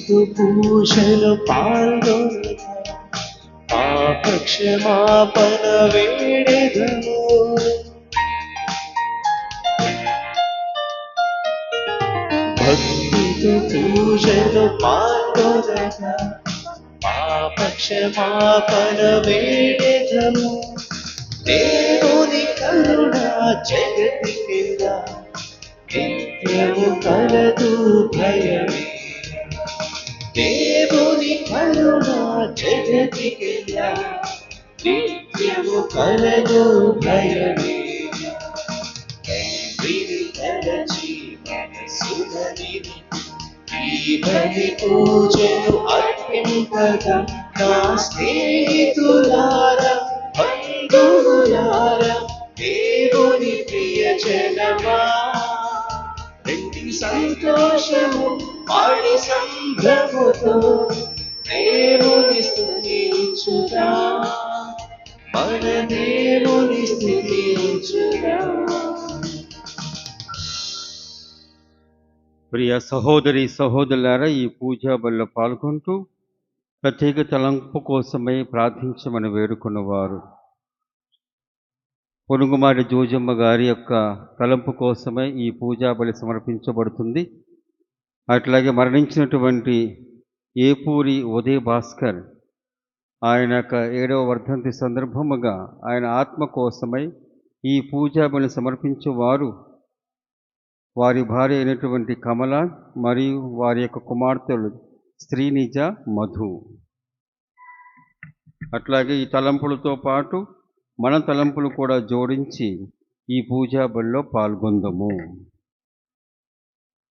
క్రీస్తు పూజలో పాల్గొన పాప క్షమాపణ వేడెదము. భక్తితో పూజలో పాల్గొనగా పాప క్షమాపణ వేడెదము. దేవుని కరుణ జగతికిలా నిత్యము కలదు భయమే. దేవుని కరుణ జగతికిలా నిత్యము కలదు భయమే. తండ్రిని తలచి మనసుననిది ఈ బలి పూజను అర్పింపగా నా స్నేహితులారా బంధువులారా దేవుని ప్రియజనమా రండి సంతోషము పాడి సంభ్రమతో దేవుని స్తుతించుదా, మన దేవుని స్తుతించుదా. ప్రియ సహోదరి సహోదరులారా, ఈ పూజా బలిలో పాల్గొంటూ ప్రత్యేక తలంపు కోసమై ప్రార్థించమని వేడుకున్నవారు పొనుగుమాడి జోజమ్మ గారి యొక్క తలంపు కోసమై ఈ పూజా బలి సమర్పించబడుతుంది. అట్లాగే మరణించినటువంటి ఏపూరి ఉదయ్ భాస్కర్ ఆయన యొక్క 7వ వర్ధంతి సందర్భముగా ఆయన ఆత్మ కోసమై ఈ పూజా బలి సమర్పించేవారు వారి భార్య అయినటువంటి కమల మరియు వారి యొక్క కుమార్తెలు శ్రీనిజ, మధు. అట్లాగే ఈ తలంపులతో పాటు మన తలంపులు కూడా జోడించి ఈ పూజా బలిలో పాల్గొందము.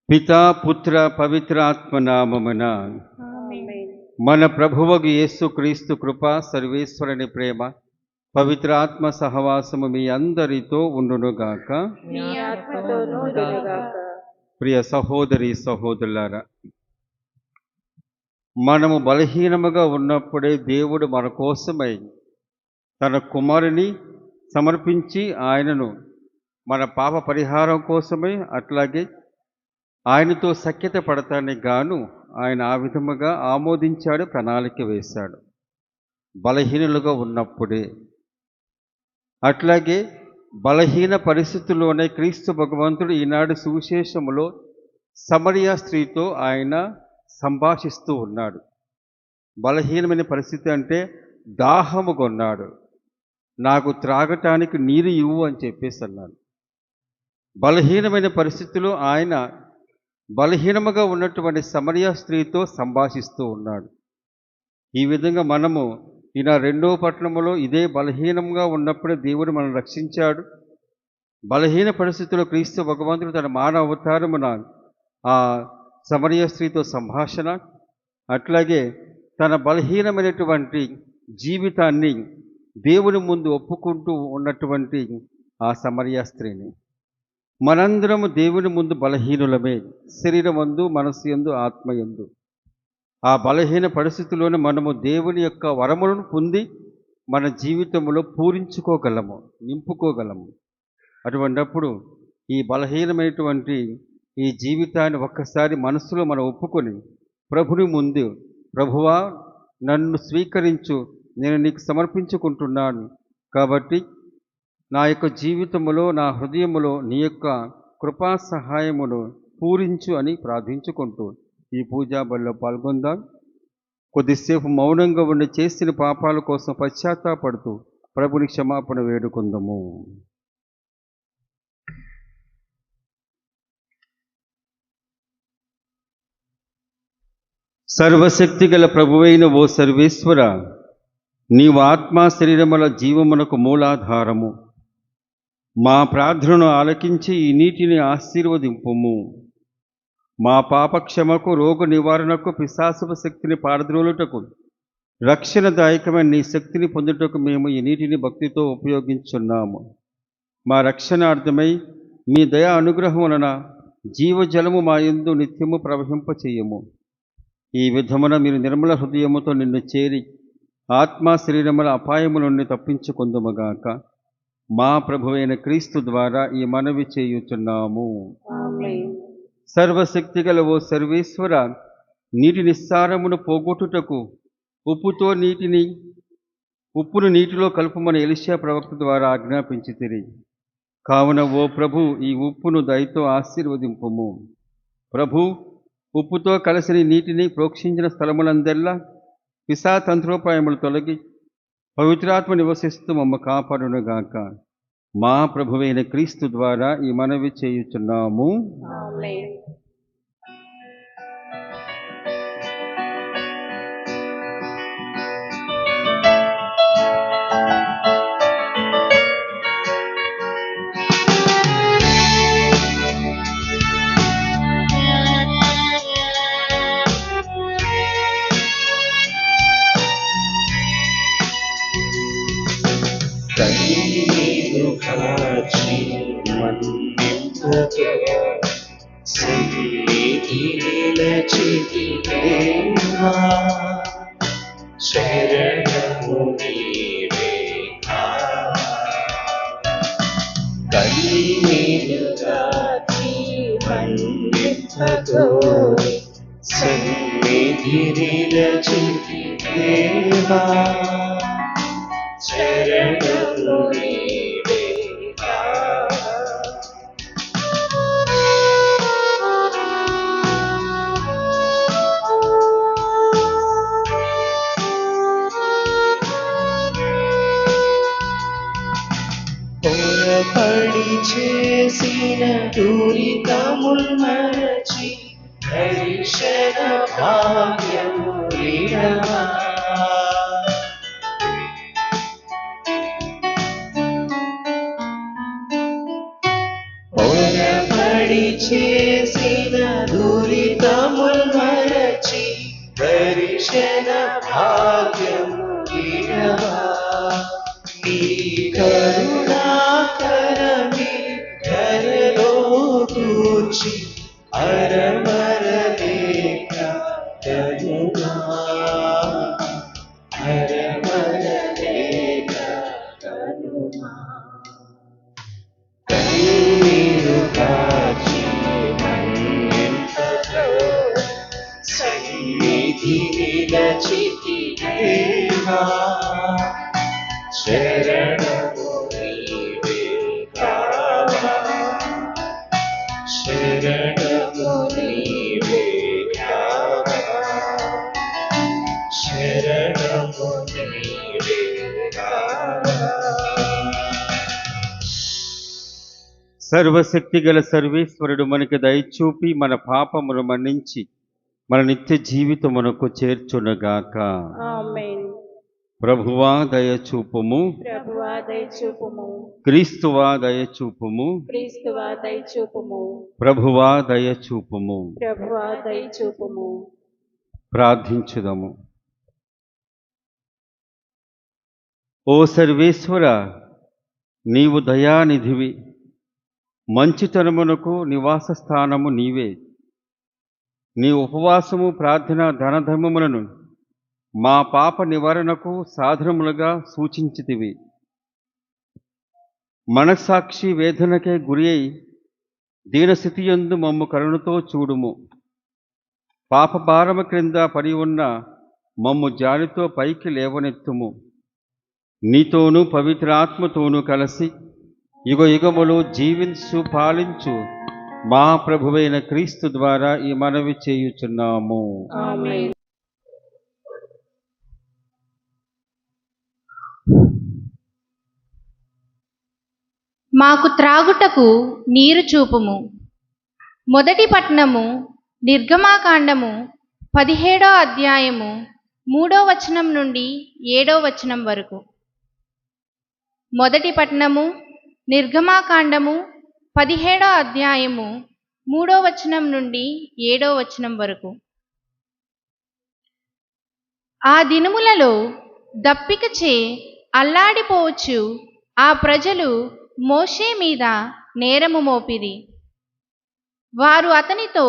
పితా పుత్ర పవిత్ర ఆత్మనామమున మన ప్రభువగు యేసుక్రీస్తు కృప, సర్వేశ్వరుని ప్రేమ, పవిత్ర ఆత్మ సహవాసము మీ అందరితో ఉండునుగాక. ప్రియ సహోదరి సహోదరులారా, మనము బలహీనముగా ఉన్నప్పుడే దేవుడు మన కోసమై తన కుమారుని సమర్పించి ఆయనను మన పాప పరిహారం కోసమై అట్లాగే ఆయనతో సఖ్యత పడటానికి గాను ఆయన ఆ విధముగా ఆమోదించాడు, ప్రణాళిక వేశాడు బలహీనులుగా ఉన్నప్పుడే. అట్లాగే బలహీన పరిస్థితుల్లోనే క్రీస్తు భగవంతుడు ఈనాడు సువిశేషములో సమరియా స్త్రీతో ఆయన సంభాషిస్తూ ఉన్నాడు. బలహీనమైన పరిస్థితి అంటే దాహము కొన్నాడు, నాకు త్రాగటానికి నీరు ఇవ్వు అని చెప్పేసి అన్నాడు. బలహీనమైన పరిస్థితిలో ఆయన బలహీనముగా ఉన్నటువంటి సమరియా స్త్రీతో సంభాషిస్తూ ఉన్నాడు. ఈ విధంగా మనము ఈయన 2వ పట్టణములో ఇదే బలహీనంగా ఉన్నప్పుడే దేవుడు మనల్ని రక్షించాడు. బలహీన పరిస్థితుల్లో క్రీస్తు భగవంతుడు తన మానవ అవతారమున ఆ సమరియా స్త్రీతో సంభాషణ, అట్లాగే తన బలహీనమైనటువంటి జీవితాన్ని దేవుని ముందు ఒప్పుకుంటూ ఉన్నటువంటి ఆ సమరియా స్త్రీని. మనందరము దేవుని ముందు బలహీనులమే, శరీరమందు, మనస్సు యందు, ఆత్మ యందు. ఆ బలహీన పరిస్థితుల్లోనే మనము దేవుని యొక్క వరములను పొంది మన జీవితంలో పూరించుకోగలము, నింపుకోగలము. అటువంటప్పుడు ఈ బలహీనమైనటువంటి ఈ జీవితాన్ని ఒక్కసారి మనసులో మనం ఒప్పుకొని ప్రభుని ముందు, ప్రభువా నన్ను స్వీకరించు, నేను నీకు సమర్పించుకుంటున్నాను, కాబట్టి నా యొక్క జీవితంలో, నా హృదయములో నీ యొక్క కృపా సహాయమును పూరించు అని ప్రార్థించుకుంటూ ఈ పూజా బలిలో పాల్గొందాం. కొద్దిసేపు మౌనంగా ఉండి చేసిన పాపాల కోసం పశ్చాత్తాపడుతూ ప్రభుని క్షమాపణ వేడుకుందాము. సర్వశక్తి గల ప్రభువైన ఓ సర్వేశ్వర, నీవు ఆత్మ శరీరముల జీవమునకు మూలాధారము. మా ప్రార్థనను ఆలకించి ఈ నీటిని ఆశీర్వదింపుము. మా పాపక్షమకు, రోగ నివారణకు, పిశాచుల శక్తిని పారద్రోలుటకు, రక్షణదాయకమైన నీ శక్తిని పొందుటకు మేము ఈ నీటిని భక్తితో ఉపయోగించున్నాము. మా రక్షణార్థమై మీ దయా అనుగ్రహం వలన జీవజలము మా యందు నిత్యము ప్రవహింపచేయము. ఈ విధమున మీరు నిర్మల హృదయముతో నిన్ను చేరి ఆత్మ శరీరముల అపాయము నుండి తప్పించుకొందుముగాక. మా ప్రభువైన క్రీస్తు ద్వారా ఈ మనవి చేయుచున్నాము. సర్వశక్తి గల ఓ సర్వేశ్వర, నీటి నిస్సారమును పోగొట్టుటకు ఉప్పును నీటిలో కలుపమని ఎలీషా ప్రవక్త ద్వారా ఆజ్ఞాపించితిరి. కావున ఓ ప్రభు, ఈ ఉప్పును దయతో ఆశీర్వదింపుము. ప్రభు, ఉప్పుతో కలిసిన నీటిని ప్రోక్షించిన స్థలములందెల్లా పిశాతంత్రోపాయములు తొలగి పవిత్రాత్మ నివసిస్తూ మమ్మ కాపాడునుగాక. మా ప్రభువైన క్రీస్తు ద్వారా ఈ మనవి చేయుచున్నాము. ఆమేన్. కన్నీరు కాచి మన్నింపుతో సన్నిధి నిలచితివేమా, శరణము నీవేనా. కన్నీరు కాచి మన్నింపుతో సన్నిధి నిలచితివేమా, శరణము నీవేనా. పొరపడి చేసిన దురితముల్ మరచి దర్శన భాగ్యము విడవా. పొరపడి చేసిన దురితముల్ మరచి దర్శన భాగ్యము విడవా. నీ కరుణాకరమే ధరలో కూర్చి అరమరలేక కరుణా, అరమరలేక కరుణా. కన్నీరు కాచి మన్నింపుతో సన్నిధి నిలచితివేమా, శరణము నీవేనా. శరణము నీవేనా. శరణము నీవేనా. సర్వశక్తి గల సర్వేశ్వరుడు మనకి దయచూపి మన పాపమును మన్నించి మన నిత్య జీవితమునకు చేర్చునుగాక. ఆమేన్. ప్రభువా దయచూపుము. ప్రభువా దయచూపుము. క్రీస్తువా దయచూపుము. క్రీస్తువా దయచూపుము. ప్రభువా దయచూపుము. ప్రభువా దయచూపుము. ప్రార్థించుదము. ఓ సర్వేశ్వర, నీవు దయానిధివి, మంచితనమునకు నివాస స్థానము నీవే. నీ ఉపవాసము, ప్రార్థన, ధనధర్మములను మా పాప నివారణకు సాధనములుగా సూచించితివి. మనస్సాక్షి వేదనకే గురి అయి దీనస్థితియందు మమ్ము కరుణతో చూడుము. పాప భారము క్రింద పడి ఉన్న మమ్ము జాలితో పైకి లేవనెత్తుము. నీతోనూ పవిత్రాత్మతోనూ కలిసి యుగ యుగములు జీవించు పాలించు మా ప్రభువైన క్రీస్తు ద్వారా ఈ మనవి చేయుచున్నాము. ఆమేన్. మాకు త్రాగుటకు నీరు చూపుము. మొదటి పట్టణము నిర్గమాకాండము 17వ అధ్యాయము 3వ వచనం నుండి 7వ వచనం వరకు. మొదటి పట్టణము నిర్గమాకాండము 17వ అధ్యాయము 3వ వచనం నుండి 7వ వచనం వరకు. ఆ దినములలో దప్పికచే అల్లాడిపోవచ్చు ఆ ప్రజలు మోషే మీద నేరము మోపిరి. వారు అతనితో,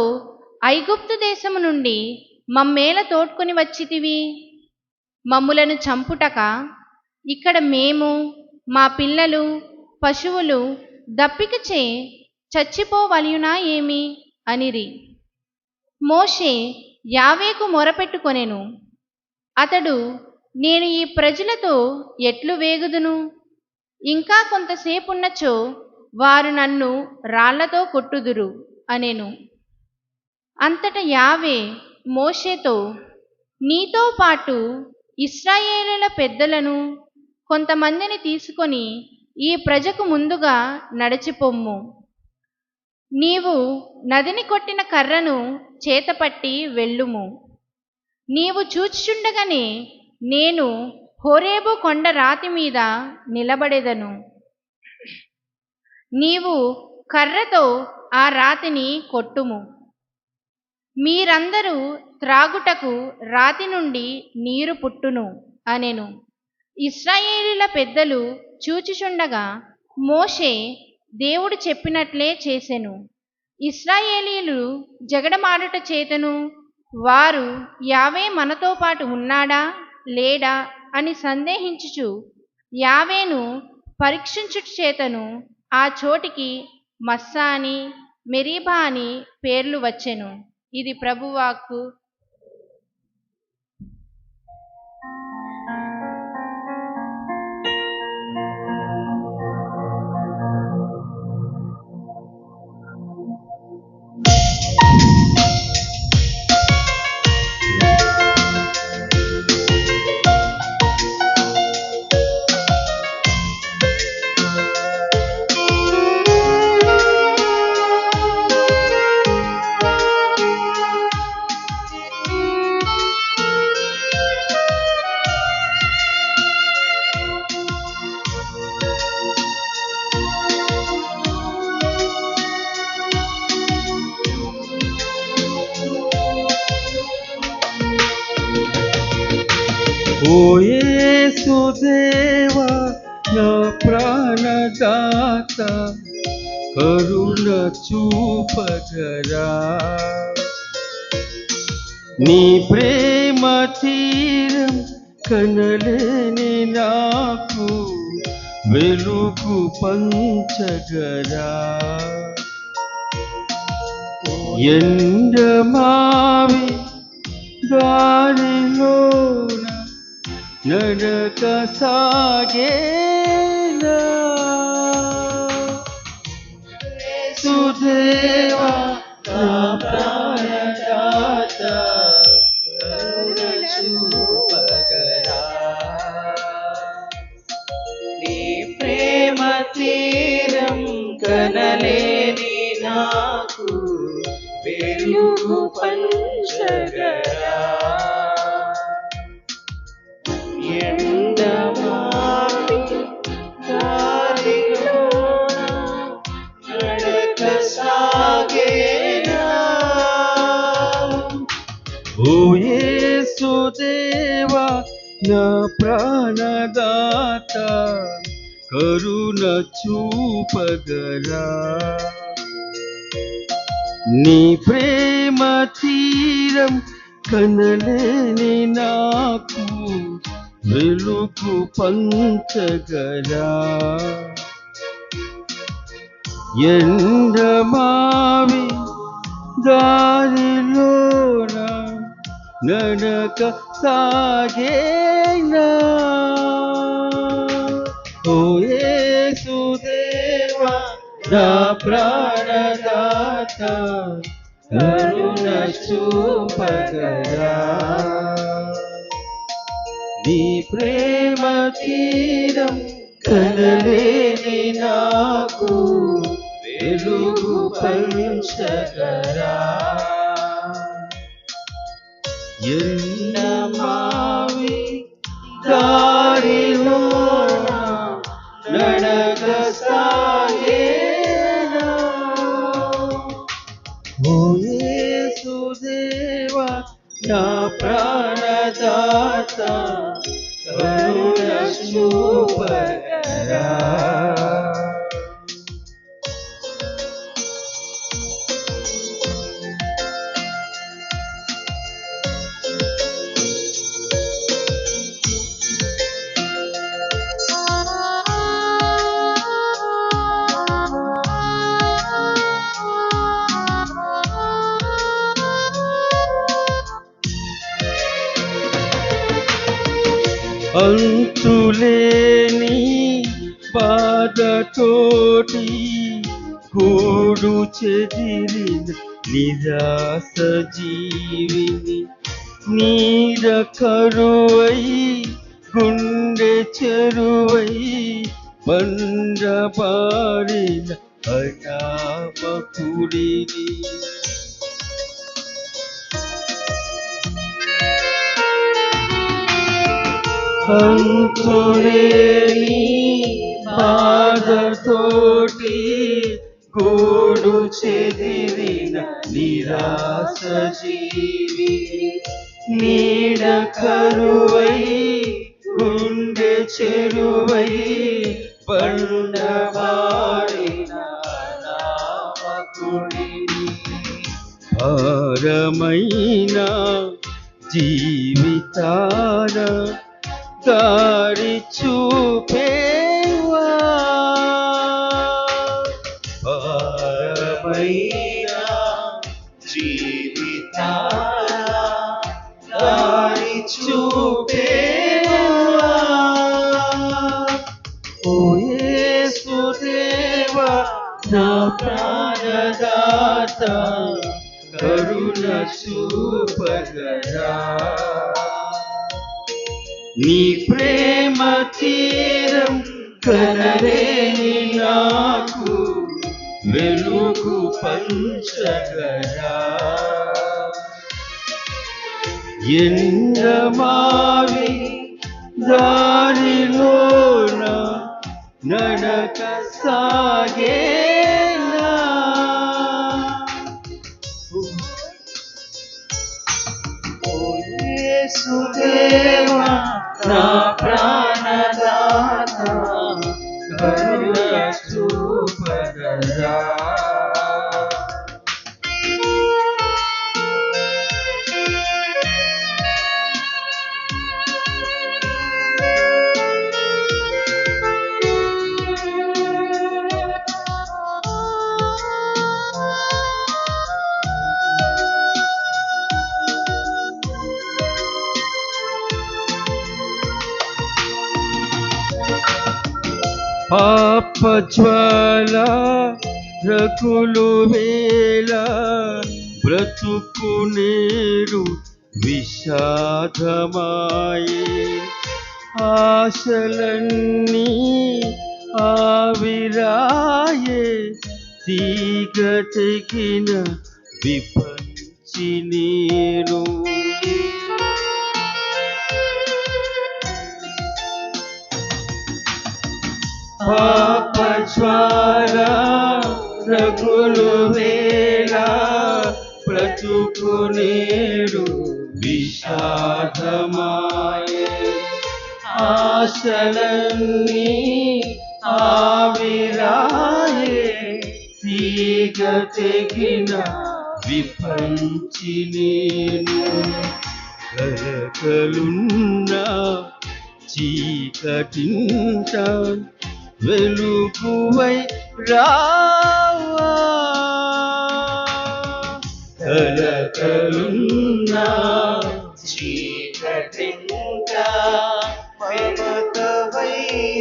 ఐగుప్తు దేశము నుండి మమ్మేల తోడ్కొని వచ్చితివి? మమ్ములను చంపుటక ఇక్కడ మేము, మా పిల్లలు, పశువులు దప్పికచే చచ్చిపోవలయునా ఏమి అనిరి. మోషే యావేకు మొరపెట్టుకొనెను. అతడు, నేను ఈ ప్రజలతో ఎట్లు వేగుదును? ఇంకా కొంతసేపున్నచో వారు నన్ను రాళ్లతో కొట్టుదురు అనెను. అంతట యావే మోషేతో, నీతో పాటు ఇశ్రాయేలుల పెద్దలను కొంతమందిని తీసుకొని ఈ ప్రజకు ముందుగా నడిచిపొమ్ము. నీవు నదిని కొట్టిన కర్రను చేతపట్టి వెళ్ళుము. నీవు చూచుచుండగానే నేను హోరేబు కొండ రాతి మీద నిలబడెదను. నీవు కర్రతో ఆ రాతిని కొట్టుము. మీరందరూ త్రాగుటకు రాతి నుండి నీరు పుట్టును అనెను. ఇశ్రాయేలీల పెద్దలు చూచుచుండగా మోషే దేవుడు చెప్పినట్లే చేసెను. ఇశ్రాయేలీలు జగడమాడుట చేతను వారు యావే మనతో పాటు ఉన్నాడా లేడా అని సందేహించుచు యావేను పరీక్షించుట చేతను ఆ చోటికి మస్సా అని మెరీబా అని పేర్లు వచ్చెను. ఇది ప్రభువాక్కు. ఓ యేసుదేవా నా ప్రాణదాత కరుణ చూపగరా. నీ ప్రేమ తీరం కనలేని నాకు వెలుగు పంచగరా. ఎండమావి దారిలోన నడక సాగేలా యేసుదేవా నా ప్రాణదాత కరుణ చూపగరా. నీ ప్రేమ తీరం కనలేని నాకు వెలుగు పంచగరా. ఎండమావి దారిలోన నడక సాగేలా. ఓ యేసుదేవా నా ప్రాణదాత కరుణ చూపగరా. నీ ప్రేమ తీరం కనలేని నాకు వెలుగు పంచగరా. ఎండమావి దారిలోన నడక సాగేలా. ఓ యేసుదేవా నా ప్రాణదాత కరుణ చూపగరా. నీ ప్రేమ తీరం కనలేని నాకు వెలుగు పంచగరా. ఎండమావి దారిలోన నడక సాగేలా. ఓ యేసుదేవా నా ప్రాణదాత కరుణ చూపగరా. అంతులేని బాధతోటి కూడు చెదిరిన నిరాశ జీవిని నీడ కరువై గుండె చెరువై బండబారిన అనామకుడిని అంతులేని బాధతోటి గూడు చెదిరిన నిరాశ జీవి నీడ కరువై గుండె చెరువై బండబారిన నామకుడిని భారమైన జీవితాన దారి చూపేవా భారమైన జీవితాన దారి చూపేవా ఓ యేసుదేవా నా ప్రాణదాత కరుణ చూపగరా నీ ప్రేమ తీరం కనలేని నాకు వెలుగు పంచగరా ఎండమావి దారిలోన నడక సాగేనా ఓ యేసుదేవా నా ప్రాణదాత కరుణ చూపగరా పాప జ్వాల రకులు వేళ బ్రతుకు నేడు విషాదమాయే ఆశలన్నీ ఆవిరాయే తీగ తెగిన విపంచి నేను పాప జ్వాల రగులు వేళ బ్రతుకు నేడు విషాదమాయే ఆశలన్నీ ఆవిరాయే తీగ తెగిన విపంచి నేను కలకలున్నా చీకటింట వెలుగువై రావా కలకలున్నా చీకటింట మమతవై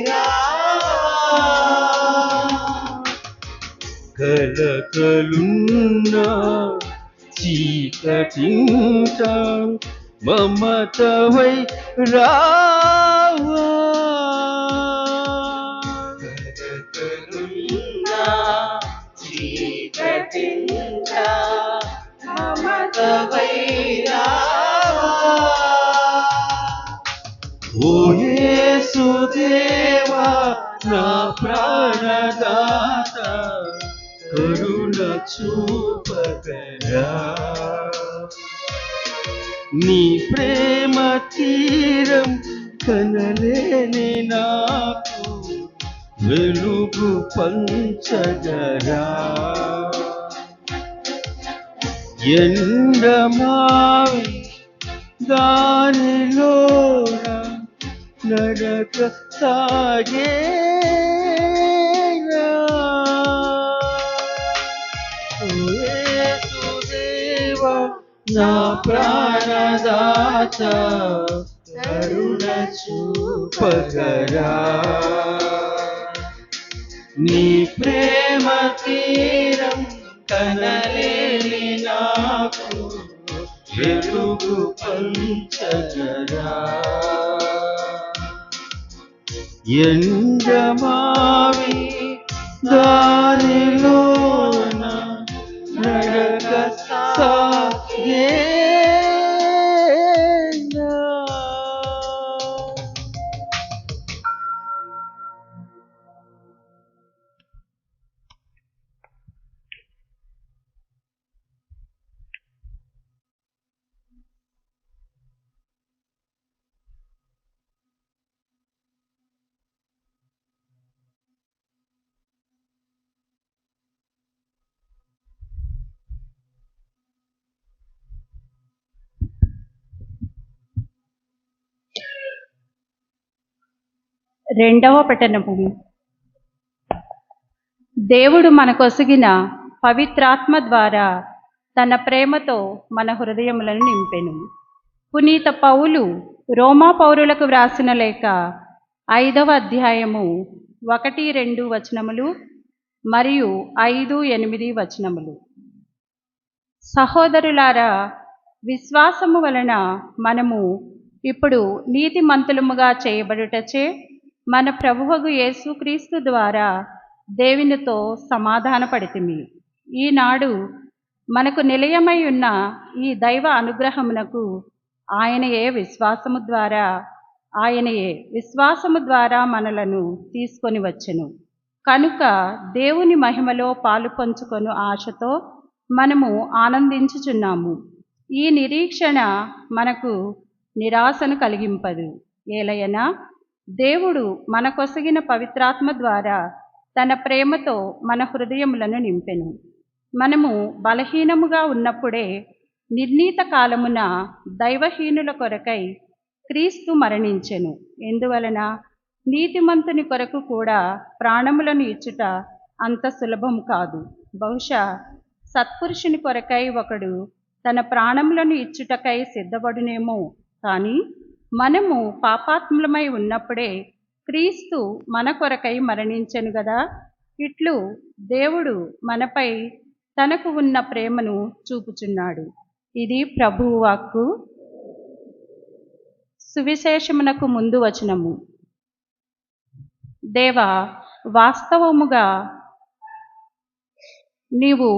రావా కలకలున్నా చీకటింట మమతవై రావా కలకలున్నా చీకటింట మమతవై రావా ఓ యేసుదేవా నా ప్రాణదాత కరుణ చూపగరా నీ ప్రేమ తీరం కనలేని నాకు వెలుగు పంచగరా ఎండమావి దానిలోన నడక సాగేనా ఓ యేసుదేవా నా ప్రాణదాత కరుణ పగరా నీ ప్రేమ తీరం కనలేని నాకు వెలుగు పంచగరా ఎండమావి దారిలోన నడక సాగేనా. రెండవ పఠనము. దేవుడు మనకొసగిన పవిత్రాత్మ ద్వారా తన ప్రేమతో మన హృదయములను నింపెను. పునీత పౌలు రోమా పౌరులకు వ్రాసిన లేఖ 5వ అధ్యాయము 1-2 వచనములు మరియు 5-8 వచనములు. సహోదరులారా, విశ్వాసము వలన మనము ఇప్పుడు నీతిమంతులముగా చేయబడుటచే మన ప్రభువగు యేసుక్రీస్తు ద్వారా దేవునితో సమాధానపడితిమి. ఈనాడు మనకు నిలయమై ఉన్న ఈ దైవ అనుగ్రహమునకు ఆయనయే విశ్వాసము ద్వారా మనలను తీసుకొని వచ్చెను. కనుక దేవుని మహిమలో పాలు పంచుకొను ఆశతో మనము ఆనందించుచున్నాము. ఈ నిరీక్షణ మనకు నిరాశను కలిగింపదు. ఏలయనా దేవుడు మనకొసగిన పవిత్రాత్మ ద్వారా తన ప్రేమతో మన హృదయములను నింపెను. మనము బలహీనముగా ఉన్నప్పుడే నిర్ణీత కాలమున దైవహీనుల కొరకై క్రీస్తు మరణించెను. ఎందువలన నీతిమంతుని కొరకు కూడా ప్రాణములను ఇచ్చుట అంత సులభం కాదు. బహుశా సత్పురుషుని కొరకై ఒకడు తన ప్రాణములను ఇచ్చుటకై సిద్ధపడునేమో, కానీ మనము పాపాత్ములమై ఉన్నప్పుడే క్రీస్తు మన కొరకై మరణించెను గదా. ఇట్లు దేవుడు మనపై తనకు ఉన్న ప్రేమను చూపుచున్నాడు. ఇది ప్రభువు వాక్కు. సువిశేషమునకు ముందు వచనము. దేవా, వాస్తవముగా నీవు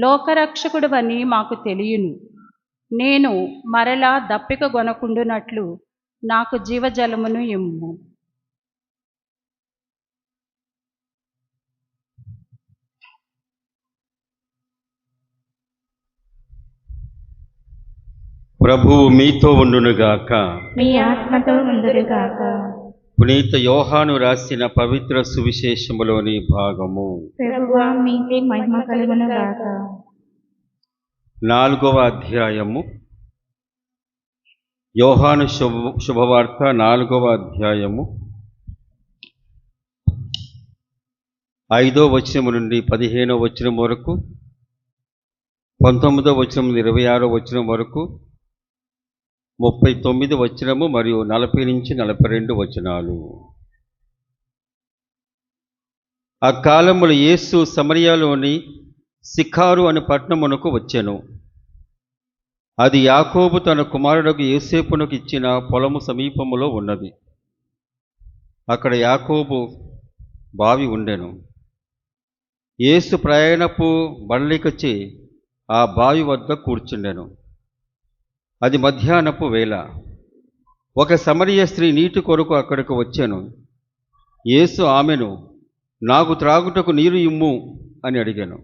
లోకరక్షకుడువని మాకు తెలియను. నేను మరలా దప్పిక గొనకుండునట్లు నాకు జీవజలమును ఇమ్ము. ప్రభువు మీతో ఉండునుగాక. మీ ఆత్మతో ఉండునుగాక. పునీత యోహాను రాసిన పవిత్ర సువిశేషములోని భాగము. ప్రభువా, మీకే మహిమ కలుగునుగాక. 4వ అధ్యాయము. యోహాను శుభవార్త 4వ అధ్యాయము 5వ వచనము నుండి 15వ వచనం వరకు, 19వ వచనం నుండి 26వ వచనం వరకు, 39 వచనము మరియు 40 నుంచి 42 వచనాలు. ఆ కాలములో యేసు సమరయలోని సిఖారు అనే పట్టణమునకు వచ్చెను. అది యాకోబు తన కుమారుడకు యోసేపునకు ఇచ్చిన పొలము సమీపములో ఉన్నది. అక్కడ యాకోబు బావి ఉండెను. యేసు ప్రయాణపు బడలికచే ఆ బావి వద్ద కూర్చుండెను. అది మధ్యాహ్నపు వేళ. ఒక సమరయ స్త్రీ నీటి కొరకు అక్కడికి వచ్చెను. యేసు ఆమెను, నాకు త్రాగుటకు నీరు ఇమ్ము అని అడిగాను.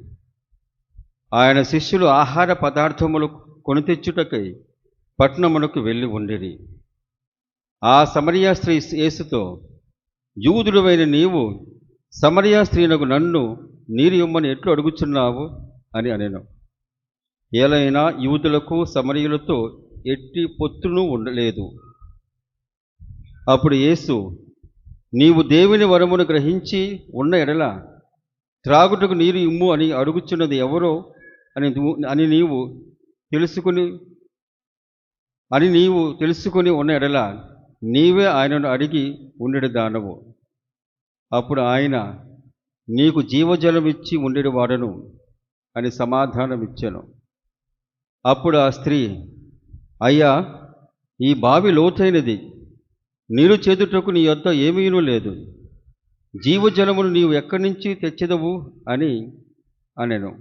ఆయన శిష్యులు ఆహార పదార్థములు కొనితెచ్చుటకై పట్టణమునకు వెళ్ళి ఉండిరి. ఆ సమరయ స్త్రీ యేసుతో, యూదుడవైన నీవు సమరయ స్త్రీనకు నన్ను నీరు ఇమ్మని ఎట్లు అడుగుచున్నావు అని అనెను. ఏలైనా యూదులకు సమరయులతో ఎట్టి పొత్తును ఉండలేదు. అప్పుడు యేసు, నీవు దేవుని వరమును గ్రహించి ఉన్న ఎడల త్రాగుటకు నీరు ఇమ్ము అని అడుగుచున్నది ఎవరో అని నీవు తెలుసుకుని ఉన్న ఎడల నీవే ఆయనను అడిగి ఉండెడు దానవు. అప్పుడు ఆయన, నీకు జీవజలం ఇచ్చి ఉండెడు వాడను అని సమాధానం ఇచ్చాను. అప్పుడు ఆ స్త్రీ, అయ్యా, ఈ బావి లోతైనది, నీరు చేదుటకు నీ యొద్ద ఏమీనూ లేదు. జీవజలమును నీవు ఎక్కడి నుంచి తెచ్చెదవు అని అనెను.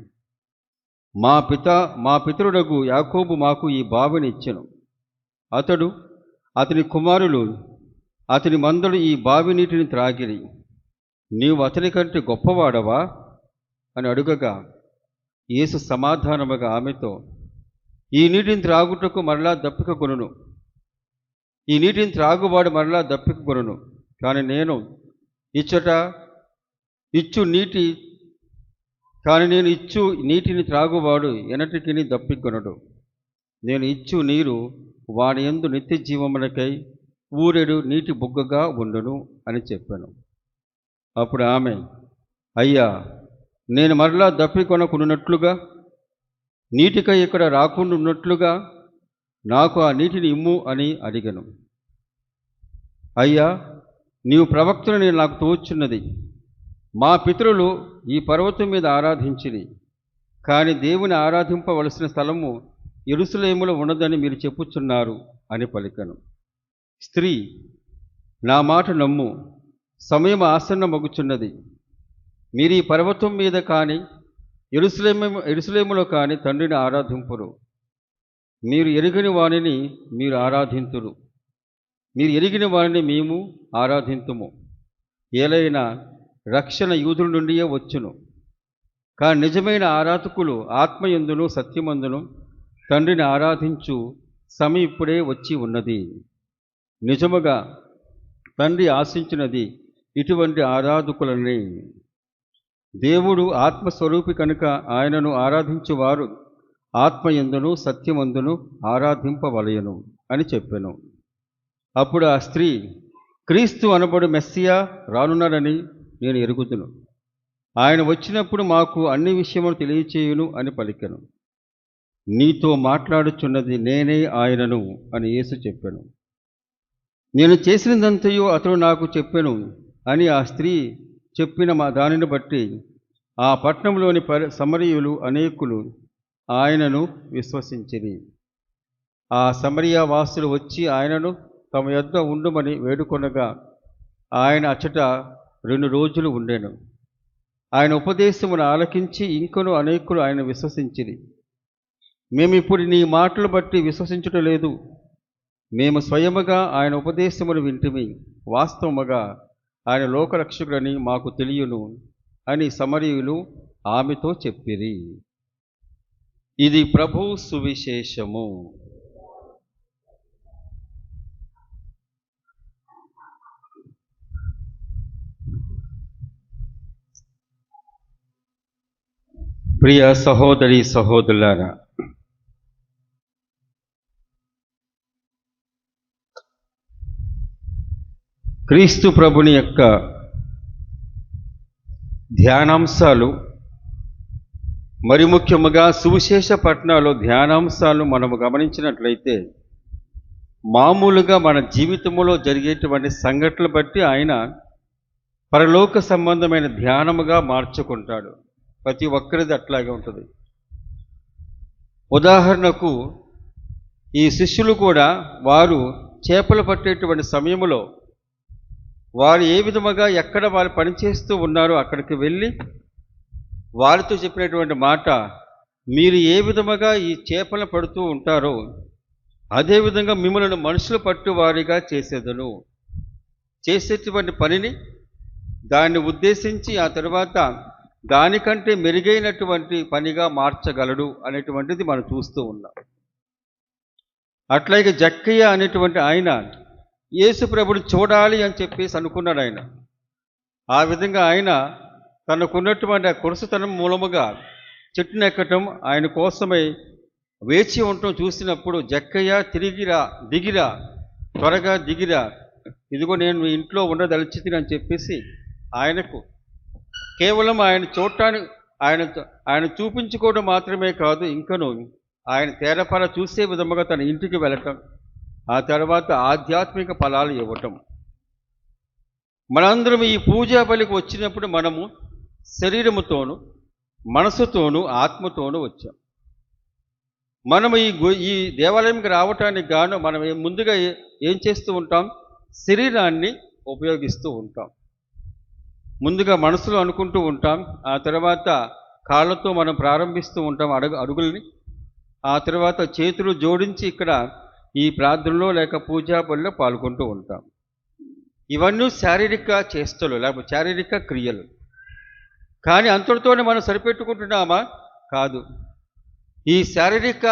మా పితరుడగు యాకోబు మాకు ఈ బావిని ఇచ్చెను. అతడు, అతని కుమారులు, అతని మందలు ఈ బావి నీటిని త్రాగిరి. నీవు అతని కంటే గొప్పవాడవా అని అడుగగా, యేసు సమాధానముగా ఆమెతో, ఈ నీటిని త్రాగుటకు మరలా దప్పిక కొనును. ఈ నీటిని త్రాగువాడు మరలా దప్పిక కొనును. కానీ నేను ఇచ్చు నీటిని త్రాగువాడు ఎన్నటికీ దప్పికొనడు. నేను ఇచ్చు నీరు వాని యందు నిత్య జీవమునకై ఊరెడు నీటి బుగ్గగా ఉండును అని చెప్పాను. అప్పుడు ఆమె, అయ్యా, నేను మరలా దప్పికొనకున్నట్లుగా, నీటికై ఇక్కడ రాకుండా ఉన్నట్లుగా నాకు ఆ నీటిని ఇమ్ము అని అడిగాను. అయ్యా, నీవు ప్రవక్తని నాకు తోచున్నది. మా పితరులు ఈ పర్వతం మీద ఆరాధించిరి, కానీ దేవుని ఆరాధింపవలసిన స్థలము యెరూషలేములో ఉన్నదని మీరు చెప్పుచున్నారు అని పలికను. స్త్రీ, నా మాట నమ్ము, సమయం ఆసన్నమగుచున్నది. మీరు ఈ పర్వతం మీద కానీ యెరూషలేములో కానీ తండ్రిని ఆరాధింపురు. మీరు ఎరుగని వానిని మీరు ఆరాధింతురు, మీరు ఎరిగిన వారిని మేము ఆరాధింతుము. ఏలైనా రక్షణ యూదుల నుండియే వచ్చును. కానీ నిజమైన ఆరాధకులు ఆత్మయందును సత్యమందును తండ్రిని ఆరాధించు సమయం ఇప్పుడే వచ్చి ఉన్నది. నిజముగా తండ్రి ఆశించినది ఇటువంటి ఆరాధకులనే. దేవుడు ఆత్మస్వరూపి కనుక ఆయనను ఆరాధించువారు ఆత్మయందును సత్యమందును ఆరాధింపవలయను అని చెప్పాను. అప్పుడు ఆ స్త్రీ, క్రీస్తు అనబడు మెస్సియా రానున్నాడని నేను ఎరుగుదును. ఆయన వచ్చినప్పుడు మాకు అన్ని విషయములు తెలియచేయును అని పలికెను. నీతో మాట్లాడుచున్నది నేనే ఆయనను అని యేసు చెప్పాను. నేను చేసినదంతయు అతడు నాకు చెప్పెను అని ఆ స్త్రీ చెప్పిన దానిని బట్టి ఆ పట్టణంలోని సమరయులు అనేకులు ఆయనను విశ్వసించిరి. ఆ సమరియా వాసులు వచ్చి ఆయనను తమ యొద్ద ఉండుమని వేడుకొనగా ఆయన అచ్చట 2 రోజులు ఉండెను. ఆయన ఉపదేశమును ఆలకించి ఇంకను అనేకులు ఆయన విశ్వసించిరి. మేము ఇప్పుడు నీ మాటలు బట్టి విశ్వసించటం లేదు, మేము స్వయముగా ఆయన ఉపదేశమును వింటిమి, వాస్తవముగా ఆయన లోకరక్షకుడని మాకు తెలియను అని సమరయులు ఆమెతో చెప్పిరి. ఇది ప్రభు సువిశేషము. ప్రియ సహోదరి సహోదరులారా, క్రీస్తు ప్రభుని యొక్క ధ్యానాంశాలు, మరి ముఖ్యముగా సువిశేష పట్టణాలు ధ్యానాంశాలు మనము గమనించినట్లయితే మామూలుగా మన జీవితంలో జరిగేటువంటి సంఘటనలు బట్టి ఆయన పరలోక సంబంధమైన ధ్యానముగా మార్చుకుంటాడు. ప్రతి ఒక్కరిది అట్లాగే ఉంటుంది. ఉదాహరణకు ఈ శిష్యులు కూడా వారు చేపలు పట్టేటువంటి సమయంలో వారు ఏ విధముగా ఎక్కడ వారు పనిచేస్తూ ఉన్నారో అక్కడికి వెళ్ళి వారితో చెప్పినటువంటి మాట, మీరు ఏ విధముగా ఈ చేపలు పడుతూ ఉంటారో అదేవిధంగా మిమ్మల్ని మనుషులు పట్టువారిగా చేసేదను. చేసేటువంటి పనిని దాన్ని ఉద్దేశించి ఆ తర్వాత దానికంటే మెరుగైనటువంటి పనిగా మార్చగలడు అనేటువంటిది మనం చూస్తూ ఉన్నాం. అట్లాగే జక్కయ్య అనేటువంటి ఆయన యేసు ప్రభుని చూడాలి అని చెప్పేసి అనుకున్నాడు. ఆయన ఆ విధంగా ఆయన తనకున్నటువంటి ఆ కొరసుతనం మూలముగా చెట్టును ఎక్కటం, ఆయన కోసమై వేచి ఉండటం చూసినప్పుడు, జక్కయ్య దిగిరా, త్వరగా దిగిరా, ఇదిగో నేను ఇంట్లో ఉండదలిచితిని అని చెప్పేసి ఆయనకు కేవలం ఆయన చూడటానికి ఆయన చూపించుకోవడం మాత్రమే కాదు, ఇంకను ఆయన తేరపార చూసే విధముగా తన ఇంటికి వెళ్ళటం, ఆ తర్వాత ఆధ్యాత్మిక ఫలాలు ఇవ్వటం. మనందరం ఈ పూజా బలికి వచ్చినప్పుడు మనము శరీరముతోనూ మనసుతోనూ ఆత్మతోనూ వచ్చాం. మనము ఈ దేవాలయంకి రావటానికి గాను మనం ముందుగా ఏం చేస్తూ ఉంటాం? శరీరాన్ని ఉపయోగిస్తూ ఉంటాం. ముందుగా మనసులో అనుకుంటూ ఉంటాం, ఆ తర్వాత కాళ్ళతో మనం ప్రారంభిస్తూ ఉంటాం అడుగుల్ని, ఆ తర్వాత చేతులు జోడించి ఇక్కడ ఈ ప్రార్థనలో లేక పూజా బలిలో పాల్గొంటూ ఉంటాం. ఇవన్నీ శారీరక చేష్టలు లేకపోతే శారీరక క్రియలు. కానీ అంతటితోనే మనం సరిపెట్టుకుంటున్నామా? కాదు. ఈ శారీరక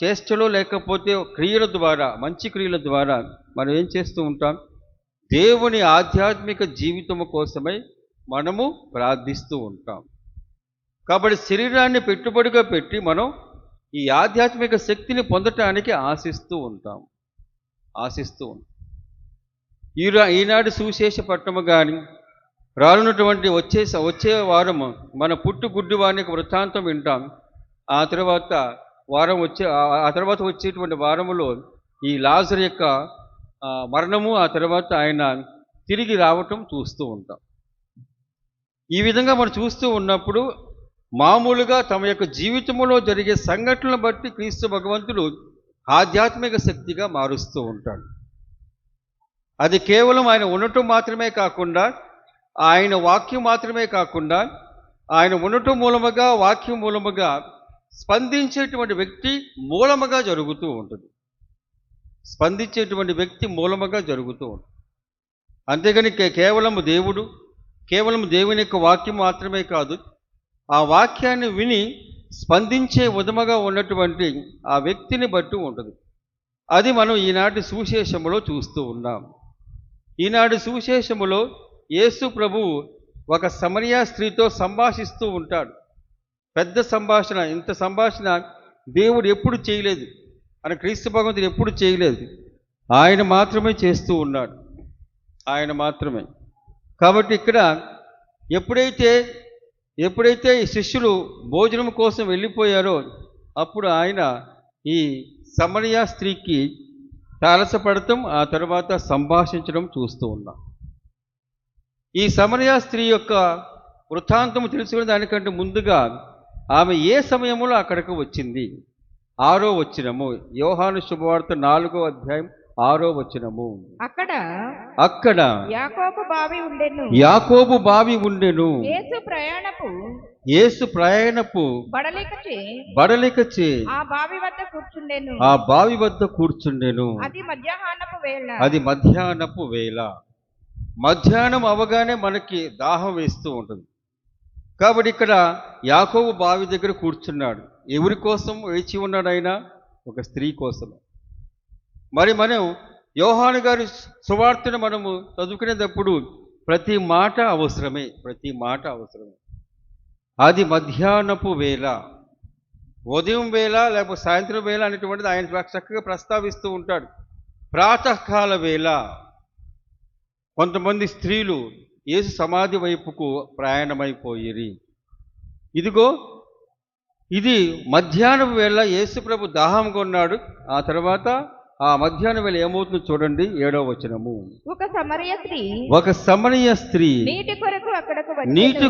చేష్టలు లేకపోతే క్రియల ద్వారా, మంచి క్రియల ద్వారా మనం ఏం చేస్తూ ఉంటాం? దేవుని ఆధ్యాత్మిక జీవితము కోసమై మనము ప్రార్థిస్తూ ఉంటాం. కాబట్టి శరీరాన్ని పెట్టుబడిగా పెట్టి మనం ఈ ఆధ్యాత్మిక శక్తిని పొందటానికి ఆశిస్తూ ఉంటాం. ఈనాడు సువిశేష పట్టణము కానీ రానున్నటువంటి వచ్చే వారము మన గుడ్డివానికి వృత్తాంతం వింటాం. ఆ తర్వాత వచ్చేటువంటి వారములో ఈ లాజరు యొక్క మరణము, ఆ తర్వాత ఆయన తిరిగి రావటం చూస్తూ ఉంటాం. ఈ విధంగా మనం చూస్తూ ఉన్నప్పుడు మామూలుగా తమ యొక్క జీవితంలో జరిగే సంఘటనలను బట్టి క్రీస్తు భగవంతుడు ఆధ్యాత్మిక శక్తిగా మారుస్తూ ఉంటాడు. అది కేవలం ఆయన ఉండటం మాత్రమే కాకుండా, ఆయన వాక్యం మాత్రమే కాకుండా, ఆయన ఉండటం మూలముగా వాక్యం మూలముగా స్పందించేటువంటి వ్యక్తి మూలముగా జరుగుతూ ఉంటుంది. అంతేగాని కేవలం దేవుని యొక్క వాక్యం మాత్రమే కాదు, ఆ వాక్యాన్ని విని స్పందించే ఉదమగా ఉన్నటువంటి ఆ వ్యక్తిని బట్టి ఉంటుంది. అది మనం ఈనాటి సువిశేషములో చూస్తూ ఉన్నాం. ఈనాటి సువిశేషములో యేసు ప్రభువు ఒక సమరియా స్త్రీతో సంభాషిస్తూ ఉంటాడు. పెద్ద సంభాషణ. ఇంత సంభాషణ దేవుడు ఎప్పుడు చేయలేదు, అని క్రీస్తు భగవంతుడు ఎప్పుడు చేయలేదు. ఆయన మాత్రమే చేస్తూ ఉన్నాడు, ఆయన మాత్రమే. కాబట్టి ఇక్కడ ఎప్పుడైతే ఈ శిష్యులు భోజనం కోసం వెళ్ళిపోయారో అప్పుడు ఆయన ఈ సమరియా స్త్రీకి తారసపడటం, ఆ తర్వాత సంభాషించడం చూస్తూ ఉన్నాం. ఈ సమరియా స్త్రీ యొక్క వృత్తాంతం తెలుసుకునే దానికంటే ముందుగా ఆమె ఏ సమయంలో అక్కడికి వచ్చింది? 6వ వచనము, యోహాను శుభవార్త 4వ అధ్యాయం 6వ వచనము. అక్కడ యాకోబు బావి ఉండెను. యేసు ప్రయాణపు బడలికచే ఆ బావి వద్ద కూర్చుండెను. అది మధ్యాహ్నపు వేళ. మధ్యాహ్నం అవగానే మనకి దాహం వేస్తూ ఉంటుంది. కాబట్టి ఇక్కడ యాకోబు బావి దగ్గర కూర్చున్నాడు. ఎవరి కోసం వేచి ఉన్నాడు ఆయన? ఒక స్త్రీ కోసం. మరి మనం యోహాను గారి సువార్తను మనము చదువుకునేటప్పుడు ప్రతి మాట అవసరమే. అది మధ్యాహ్నపు వేళ, ఉదయం వేళ లేకపోతే సాయంత్రం వేళ అనేటువంటిది ఆయన చక్కగా ప్రస్తావిస్తూ ఉంటాడు. ప్రాతకాల వేళ. కొంతమంది స్త్రీలు యేసు సమాధి వైపుకు ప్రయాణమైపోయిరి. ఇదిగో ఇది మధ్యాహ్నం వేళ యేసు ప్రభు దాహంగా ఉన్నాడు. ఆ తర్వాత ఆ మధ్యాహ్నం వేళ ఏమవుతుందో చూడండి, 7వ వచనము. ఒక సమరయ స్త్రీ నీటి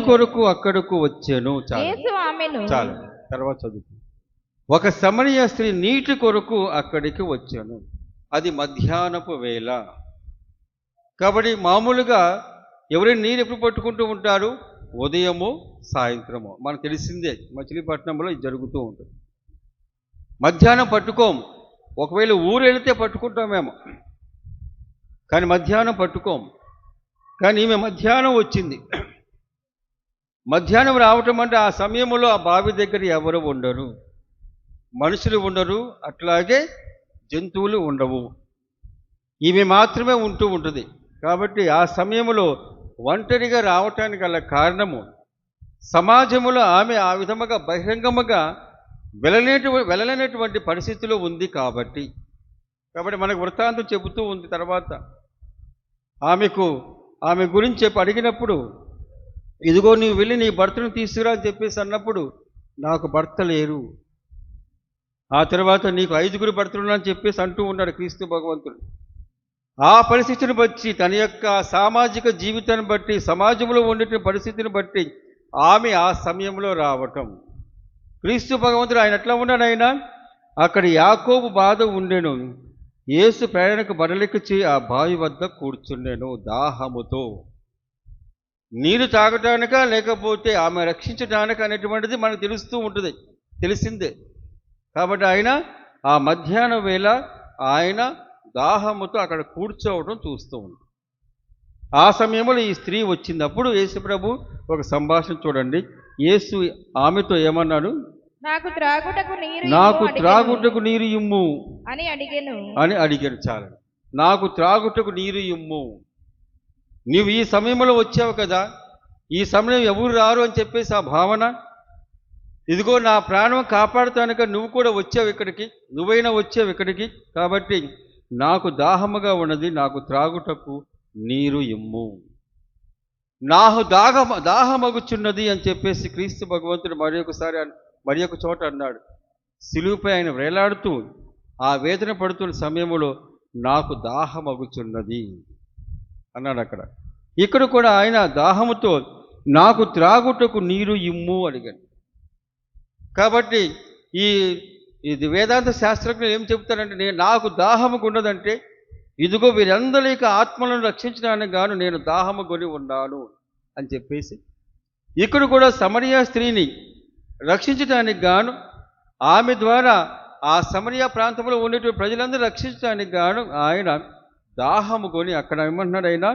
కొరకు అక్కడకు వచ్చెను. చాలు, తర్వాత చదువు. ఒక సమరయ స్త్రీ నీటి కొరకు అక్కడికి వచ్చాను. అది మధ్యాహ్నపు వేళ. కాబట్టి మామూలుగా ఎవరైనా నీరు ఎప్పుడు పట్టుకుంటూ ఉంటారు? ఉదయము, సాయంత్రము. మనకు తెలిసిందే, మచిలీపట్నంలో ఇది జరుగుతూ ఉంటుంది. మధ్యాహ్నం పట్టుకోం. ఒకవేళ ఊరు వెళితే పట్టుకుంటామేమో, కానీ మధ్యాహ్నం పట్టుకోం. కానీ ఈమె మధ్యాహ్నం వచ్చింది. మధ్యాహ్నం రావటం అంటే ఆ సమయంలో ఆ బావి దగ్గర ఎవరు ఉండరు, మనుషులు ఉండరు, అట్లాగే జంతువులు ఉండవు. ఈమె మాత్రమే ఉంటూ ఉంటుంది. కాబట్టి ఆ సమయంలో ఒంటరిగా రావటానికి గల కారణము సమాజంలో ఆమె ఆ విధముగా బహిరంగముగా వెళ్ళలేనటువంటి పరిస్థితిలో ఉంది. కాబట్టి మనకు వృత్తాంతం చెబుతూ ఉంది. తర్వాత ఆమె గురించి అడిగినప్పుడు, ఇదిగో నీవు వెళ్ళి నీ భర్తను తీసుకురా అని చెప్పేసి అన్నప్పుడు, నాకు భర్త లేరు ఆ తర్వాత నీకు 5 భర్తలు అని చెప్పేసి అంటూ ఉన్నాడు క్రీస్తు భగవంతుడు. ఆ పరిస్థితిని బట్టి, తన యొక్క సామాజిక జీవితాన్ని బట్టి, సమాజంలో ఉండే పరిస్థితిని బట్టి ఆమె ఆ సమయంలో రావటం. క్రీస్తు భగవంతుడు ఆయన ఎట్లా ఉన్నాడు? ఆయన అక్కడ యాకోబు బాధ ఉండెను, యేసు ప్రయాణకు బడలెక్కి ఆ బావి వద్ద కూర్చుండెను దాహముతో. నీరు తాగటానిక లేకపోతే ఆమె రక్షించటానిక అనేటువంటిది మనకు తెలుస్తూ ఉంటుంది, తెలిసిందే. కాబట్టి ఆయన ఆ మధ్యాహ్న వేళ ఆయన దాహముతో అక్కడ కూర్చోవడం చూస్తూ ఉంది. ఆ సమయంలో ఈ స్త్రీ వచ్చినప్పుడు యేసు ప్రభు ఒక సంభాషణ చూడండి. యేసు ఆమెతో ఏమన్నాడు? నాకు త్రాగుటకు నీరు ఇమ్ము అని అడిగాను. చాలు, నాకు త్రాగుటకు నీరు ఇమ్ము. నీవు ఈ సమయంలో వచ్చావు కదా, ఈ సమయం ఎవరు రారు అని చెప్పేసి ఆ భావన. ఇదిగో నా ప్రాణం కాపాడుతానుక నువ్వు కూడా వచ్చావు ఇక్కడికి, నువ్వైనా వచ్చావు ఇక్కడికి, కాబట్టి నాకు దాహముగా ఉన్నది, నాకు త్రాగుటకు నీరు ఇమ్ము. నాకు దాహమగుచున్నది అని చెప్పేసి క్రీస్తు భగవంతుడు మరి ఒక చోట అన్నాడు. సిలువపై ఆయన వేలాడుతూ ఆ వేదన పడుతున్న సమయంలో నాకు దాహమగుచున్నది అన్నాడు అక్కడ. ఇక్కడ కూడా ఆయన దాహముతో నాకు త్రాగుటకు నీరు ఇమ్ము అడిగాడు. కాబట్టి ఇది వేదాంత శాస్త్రజ్ఞులు ఏం చెప్తారంటే, నాకు దాహముగా ఉన్నదంటే ఇదిగో వీరందరికీ ఆత్మలను రక్షించడానికి గాను నేను దాహము కొని ఉన్నాను అని చెప్పేసి, ఇక్కడ కూడా సమరియా స్త్రీని రక్షించడానికి గాను, ఆమె ద్వారా ఆ సమరియా ప్రాంతంలో ఉండేటువంటి ప్రజలందరూ రక్షించడానికి గాను ఆయన దాహము కొని అక్కడ ఏమంటున్నాడు? ఆయన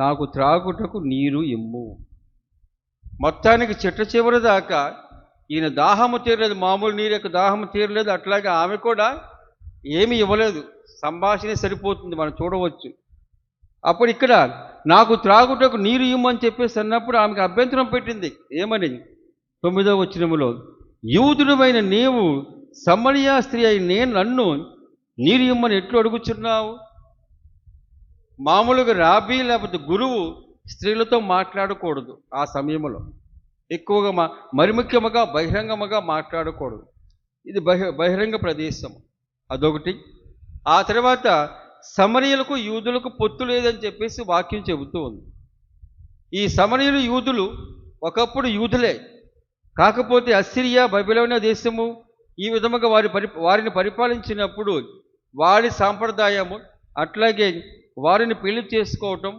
నాకు త్రాగుటకు నీరు ఇమ్ము. మొత్తానికి చిట్ట చివరి దాకా ఈయన దాహము తీరలేదు, మామూలు నీరు యొక్క దాహము తీరలేదు. అట్లాగే ఆమె కూడా ఏమీ ఇవ్వలేదు, సంభాషణ సరిపోతుంది, మనం చూడవచ్చు. అప్పుడు ఇక్కడ నాకు త్రాగుటకు నీరు ఇమ్మని చెప్పేసి అన్నప్పుడు ఆమెకు అభ్యంతరం పెట్టింది. ఏమని? 9వ వచనములో, యూదుడమైన నీవు సమరియా స్త్రీ అయిన నేను నన్ను నీరు ఇమ్మని ఎట్లు అడుగుచున్నావు? మామూలుగా రాబీ లేకపోతే గురువు స్త్రీలతో మాట్లాడకూడదు ఆ సమయంలో, ఎక్కువగా మరి ముఖ్యముగా బహిరంగముగా మాట్లాడకూడదు. ఇది బహిరంగ ప్రదేశం, అదొకటి. ఆ తర్వాత సమరియలకు యూదులకు పొత్తు లేదని చెప్పేసి వాక్యం చెబుతూ ఉంది. ఈ సమరియలు యూదులు ఒకప్పుడు యూదులే, కాకపోతే అసిరియా బబిలోనియా దేశము ఈ విధముగా వారిని పరిపాలించినప్పుడు వారి సాంప్రదాయము అట్లాగే వారిని పెళ్లి చేసుకోవటం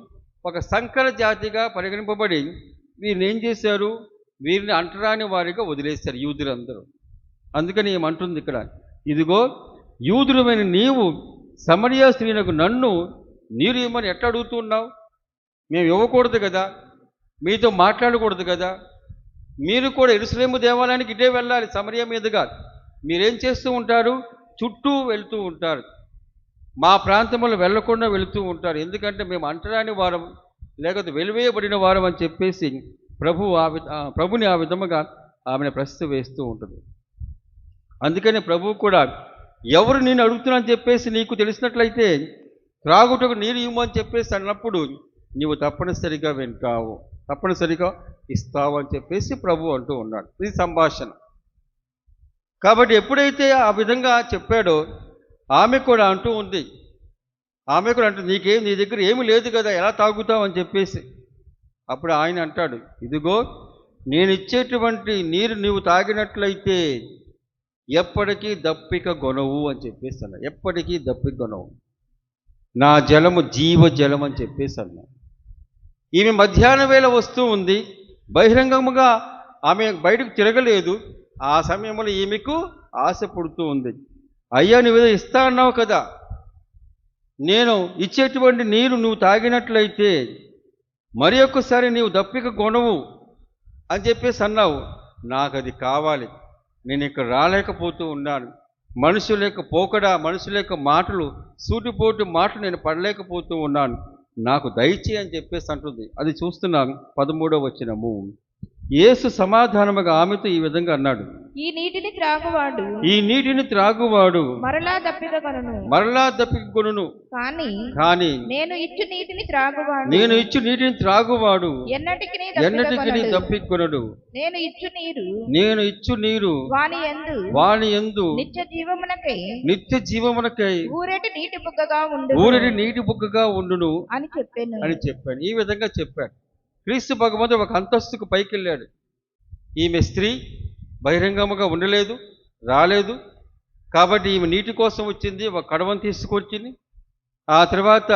ఒక సంకర జాతిగా పరిగణింపబడి వీరిని ఏం చేశారు? వీరిని అంటరాని వారిగా వదిలేశారు యూదులందరూ. అందుకని ఏమంటుంది ఇక్కడ, ఇదిగో యూదులమైన నీవు సమరియా స్త్రీలకు నన్ను నీరు ఇమ్మని ఎట్లా అడుగుతున్నావు? మేము ఇవ్వకూడదు కదా, మీతో మాట్లాడకూడదు కదా, మీరు కూడా యెరూషలేము దేవాలయానికి ఇటే వెళ్ళాలి, సమరియా మీదుగా. మీరేం చేస్తూ ఉంటారు? చుట్టూ వెళ్తూ ఉంటారు, మా ప్రాంతంలో వెళ్లకుండా వెళుతూ ఉంటారు. ఎందుకంటే మేము అంటరాని వారం లేకపోతే వెలివేయబడిన వారం అని చెప్పేసి ప్రభుని ఆ విధముగా ఆమెను ప్రశ్న వేస్తూ ఉంటుంది. అందుకని ప్రభువు కూడా ఎవరు నేను అడుగుతున్నా అని చెప్పేసి నీకు తెలిసినట్లయితే త్రాగుటకు నీరు ఇవ్వమని చెప్పేసి అన్నప్పుడు నీవు తప్పనిసరిగా వింటావు, తప్పనిసరిగా ఇస్తావు అని చెప్పేసి ప్రభు అంటూ ఉన్నాడు. ఇది సంభాషణ. కాబట్టి ఎప్పుడైతే ఆ విధంగా చెప్పాడో ఆమె కూడా అంటూ ఉంది, నీ దగ్గర ఏమీ లేదు కదా, ఎలా తాగుతావు అని చెప్పేసి. అప్పుడు ఆయన అంటాడు, ఇదిగో నేను ఇచ్చేటువంటి నీరు నీవు తాగినట్లయితే ఎప్పటికీ దప్పిక గొనవు అని చెప్పేసి అన్నా. ఎప్పటికీ దప్పిక గొనవు, నా జలము జీవజలం అని చెప్పేసి అన్నా. ఈమె మధ్యాహ్న వేళ వస్తూ ఉంది, బహిరంగముగా ఆమె బయటకు తిరగలేదు. ఆ సమయంలో ఈమెకు ఆశ పుడుతూ ఉంది. అయ్యా నువ్వు ఇస్తా అన్నావు కదా, నేను ఇచ్చేటువంటి నీరు నువ్వు తాగినట్లయితే మరి ఒక్కసారి నీవు దప్పిక కొనవు అని చెప్పేసి అన్నావు. నాకు అది కావాలి, నేను ఇక్కడ రాలేకపోతూ ఉన్నాను, మనుషుల యొక్క పోకడా, మనుషుల యొక్క మాటలు, సూటిపోటు మాటలు నేను పడలేకపోతూ ఉన్నాను, నాకు దయచేయి అని చెప్పేసి అంటుంది. అది చూస్తున్నాం 13వ వచనము. యేసు సమాధానముగా ఆమెతో ఈ విధంగా అన్నాడు, ఈ నీటిని త్రాగువాడు ఈ నీటిని త్రాగువాడు మరలా దప్పిక కొనును, మరలా దప్పికొనును, కానీ నేను ఇచ్చు నీటిని త్రాగువాడు నేను ఇచ్చు నీటిని త్రాగువాడు ఎన్నటికి దప్పికొనడు. నేను ఇచ్చు నీరు వాని యందు నిత్య జీవమునకై ఊరేటి నీటి బుగ్గగా ఉండును అని చెప్పాను. ఈ విధంగా చెప్పాడు. క్రీస్తు భగవంతుడు ఒక అంతస్తుకు పైకి వెళ్ళాడు. ఈమె స్త్రీ బహిరంగముగా ఉండలేదు, రాలేదు. కాబట్టి ఈమె నీటి కోసం వచ్చింది, ఒక కడవను తీసుకొచ్చింది. ఆ తర్వాత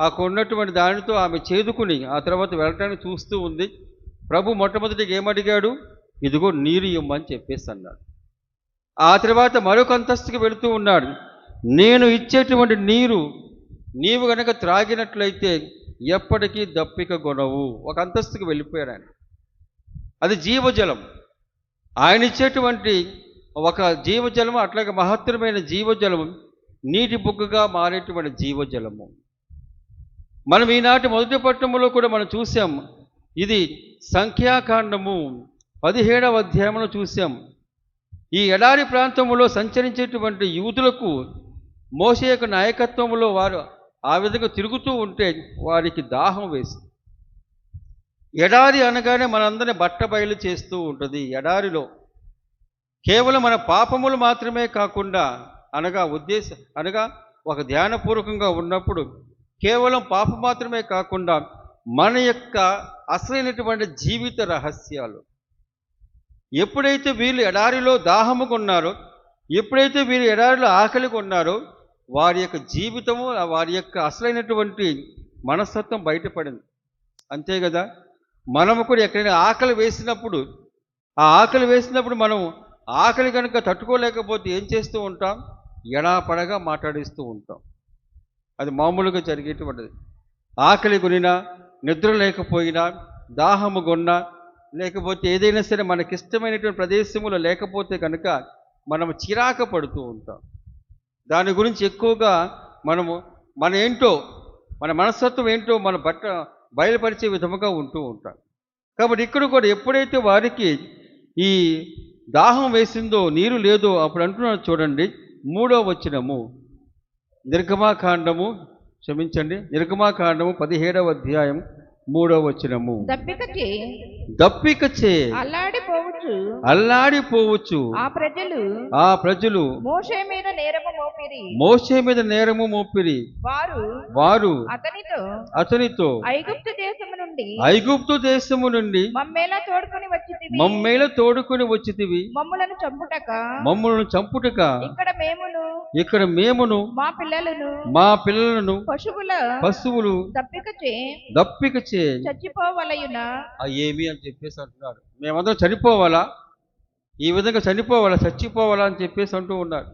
అక్కడ ఉన్నటువంటి దానితో ఆమె చేదుకుని ఆ తర్వాత వెళ్ళటానికి చూస్తూ ఉంది. ప్రభు మొట్టమొదటిగా ఏమడిగాడు? ఇదిగో నీరు ఇమ్మని చెప్పేసి అన్నాడు. ఆ తర్వాత మరొక అంతస్తుకు వెళుతూ ఉన్నాడు. నేను ఇచ్చేటువంటి నీరు నీవు గనక త్రాగినట్లయితే ఎప్పటికీ దప్పిక కొనవు. ఒక అంతస్తుకు వెళ్ళిపోయాడు ఆయన. అది జీవజలం. ఆయన ఇచ్చేటువంటి ఒక జీవజలము, అట్లాగే మహత్తరమైన జీవజలము, నీటి బుగ్గగా మారేటువంటి జీవజలము. మనం ఈనాటి మొదటి పట్టణంలో కూడా మనం చూసాం. ఇది సంఖ్యాకాండము 17వ అధ్యాయంలో చూసాం. ఈ ఎడారి ప్రాంతంలో సంచరించేటువంటి యూదులకు మోషే యొక్క నాయకత్వంలో వారు ఆ విధంగా తిరుగుతూ ఉంటే వారికి దాహం వేసింది. ఎడారి అనగానే మనందరినీ బట్టబయలు చేస్తూ ఉంటుంది. ఎడారిలో కేవలం మన పాపములు మాత్రమే కాకుండా అనగా ఒక ధ్యానపూర్వకంగా ఉన్నప్పుడు కేవలం పాపం మాత్రమే కాకుండా మన యొక్క అసలైనటువంటి జీవిత రహస్యాలు, ఎప్పుడైతే వీళ్ళు ఎడారిలో దాహము కొన్నారో, ఎప్పుడైతే వీళ్ళు ఎడారిలో ఆకలి కొన్నారో, వారి యొక్క జీవితము, వారి యొక్క అసలైనటువంటి మనస్తత్వం బయటపడింది. అంతే కదా. మనము కూడా ఎక్కడైనా ఆకలి వేసినప్పుడు మనం ఆకలి కనుక తట్టుకోలేకపోతే ఏం చేస్తూ ఉంటాం? ఎడాపడగా మాట్లాడిస్తూ ఉంటాం. అది మామూలుగా జరిగేటువంటిది. ఆకలి కొనినా, నిద్ర లేకపోయినా, దాహము కొన్నా, లేకపోతే ఏదైనా సరే మనకిష్టమైనటువంటి ప్రదేశములో లేకపోతే కనుక మనం చిరాక పడుతూ ఉంటాం. దాని గురించి ఎక్కువగా మన ఏంటో, మన మనస్తత్వం ఏంటో మన బయలుపరిచే విధముగా ఉంటూ ఉంటాం. కాబట్టి ఇక్కడ కూడా ఎప్పుడైతే వారికి ఈ దాహం వేసిందో, నీరు లేదో, అప్పుడు అంటున్నాడు చూడండి 3వ వచనము, నిర్గమాకాండము 17వ అధ్యాయం 3వ వచనము. దప్పికచే అల్లాడిపోవచ్చు ఆ ప్రజలు మోషే మీద నేరము మోపిరి. వారు అతనితో ఐగుప్తు దేశము నుండి మమ్మేల తోడుకొని వచ్చితివి, మమ్ములను చంపుటక ఇక్కడ మేమును మా పిల్లలను పశువులు దప్పికచే ఏమి అని చెప్పేసి అంటున్నాడు. మేమందరం చనిపోవాలా, ఈ విధంగా చచ్చిపోవాలా అని చెప్పేసి అంటూ ఉన్నారు.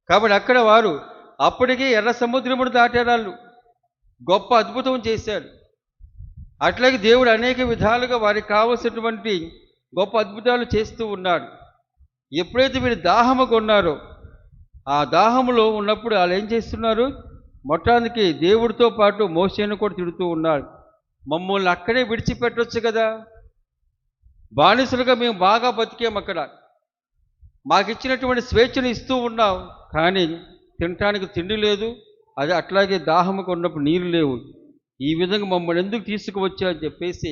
కాబట్టి అక్కడ వారు అప్పటికే ఎర్ర సముద్రమును దాటేరాళ్ళు, గొప్ప అద్భుతం చేశారు. అట్లాగే దేవుడు అనేక విధాలుగా వారికి కావలసినటువంటి గొప్ప అద్భుతాలు చేస్తూ ఉన్నాడు. ఎప్పుడైతే వీరు దాహము కొన్నారో, ఆ దాహములో ఉన్నప్పుడు వాళ్ళు ఏం చేస్తున్నారు? మొత్తానికి దేవుడితో పాటు మోషేను కూడా తిడుతూ ఉన్నారు. మమ్మల్ని అక్కడే విడిచిపెట్టవచ్చు కదా, బానిసలుగా మేము బాగా బతికాం, అక్కడ మాకు ఇచ్చినటువంటి స్వేచ్ఛను ఇస్తూ ఉన్నాం, కానీ తినటానికి తిండి లేదు, అది అట్లాగే దాహముకు ఉన్నప్పుడు నీరు లేవు, ఈ విధంగా మమ్మల్ని ఎందుకు తీసుకువచ్చా అని చెప్పేసి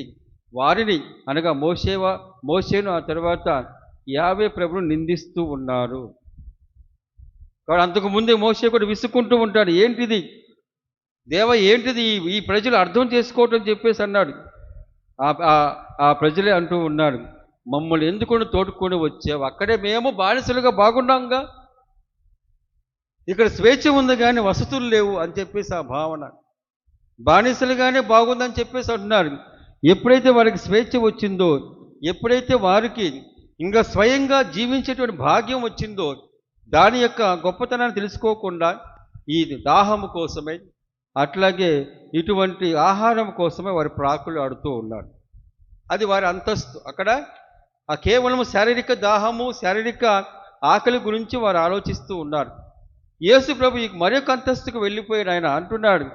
వారిని అనగా మోషేను ఆ తర్వాత యావే ప్రభువును నిందిస్తూ ఉన్నారు. కాబట్టి అంతకు ముందే మోషే కూడా విసుక్కుంటూ ఉంటాడు, ఏంటిది దేవ, ఏంటిది ఈ ప్రజలు అర్థం చేసుకోవటం చెప్పేసి అన్నాడు. ఆ ప్రజలే అంటూ ఉన్నారు, మమ్మల్ని ఎందుకు తోడుకొని వచ్చావు? అక్కడే మేము బానిసలుగా బాగున్నాంగా, ఇక్కడ స్వేచ్ఛ ఉంది కానీ వసతులు లేవు అని చెప్పేసి ఆ భావన. బానిసలుగానే బాగుందని చెప్పేసి అంటున్నారు. ఎప్పుడైతే వారికి స్వేచ్ఛ వచ్చిందో, ఎప్పుడైతే వారికి ఇంకా స్వయంగా జీవించేటువంటి భాగ్యం వచ్చిందో, దాని యొక్క గొప్పతనాన్ని తెలుసుకోకుండా ఈ దాహము కోసమే, అట్లాగే ఇటువంటి ఆహారం కోసమే వారి ప్రాకులు ఆడుతూ ఉన్నారు. అది వారి అంతస్తు. అక్కడ కేవలం శారీరక దాహము, శారీరక ఆకలి గురించి వారు ఆలోచిస్తూ ఉన్నారు. యేసు ప్రభు మరొక అంతస్తుకు వెళ్ళిపోయిన ఆయన అంటున్నాడు,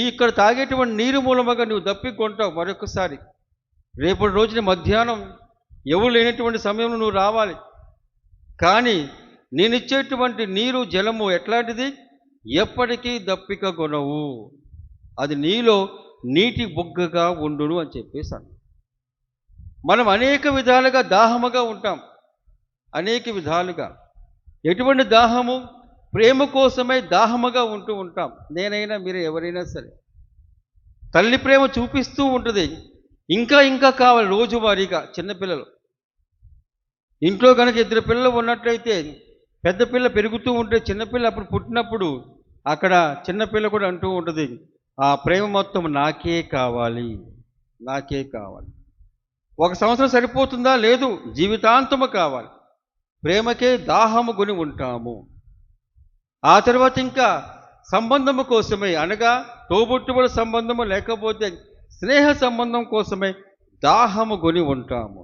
ఇక్కడ తాగేటువంటి నీరు మూలముగా నువ్వు దప్పికొంటావు మరొకసారి. రేపటి రోజున మధ్యాహ్నం ఎవరు లేనటువంటి సమయంలో నువ్వు రావాలి. కానీ నేనిచ్చేటువంటి నీరు జలము ఎట్లాంటిది? ఎప్పటికీ దప్పిక కొనవు, అది నీలో నీటి బుగ్గగా ఉండును అని చెప్పేసాను. మనం అనేక విధాలుగా దాహముగా ఉంటాం, అనేక విధాలుగా. ఎటువంటి దాహము? ప్రేమ కోసమై దాహముగా ఉంటూ ఉంటాం. నేనైనా మీరు ఎవరైనా సరే. తల్లి ప్రేమ చూపిస్తూ ఉంటుంది, ఇంకా ఇంకా కావాలి రోజువారీగా. చిన్నపిల్లలు ఇంట్లో కనుక 2 పిల్లలు ఉన్నట్లయితే పెద్ద పిల్ల పెరుగుతూ ఉంటే చిన్నపిల్ల అప్పుడు పుట్టినప్పుడు అక్కడ చిన్నపిల్ల కూడా అంటూ ఉంటుంది, ఆ ప్రేమ మొత్తం నాకే కావాలి, నాకే కావాలి. 1 సంవత్సరం సరిపోతుందా? లేదు, జీవితాంతము కావాలి. ప్రేమకే దాహము కొని ఉంటాము. ఆ తర్వాత ఇంకా సంబంధము కోసమే, అనగా తోబుట్టుబడి సంబంధము లేకపోతే స్నేహ సంబంధం కోసమే దాహము కొని ఉంటాము.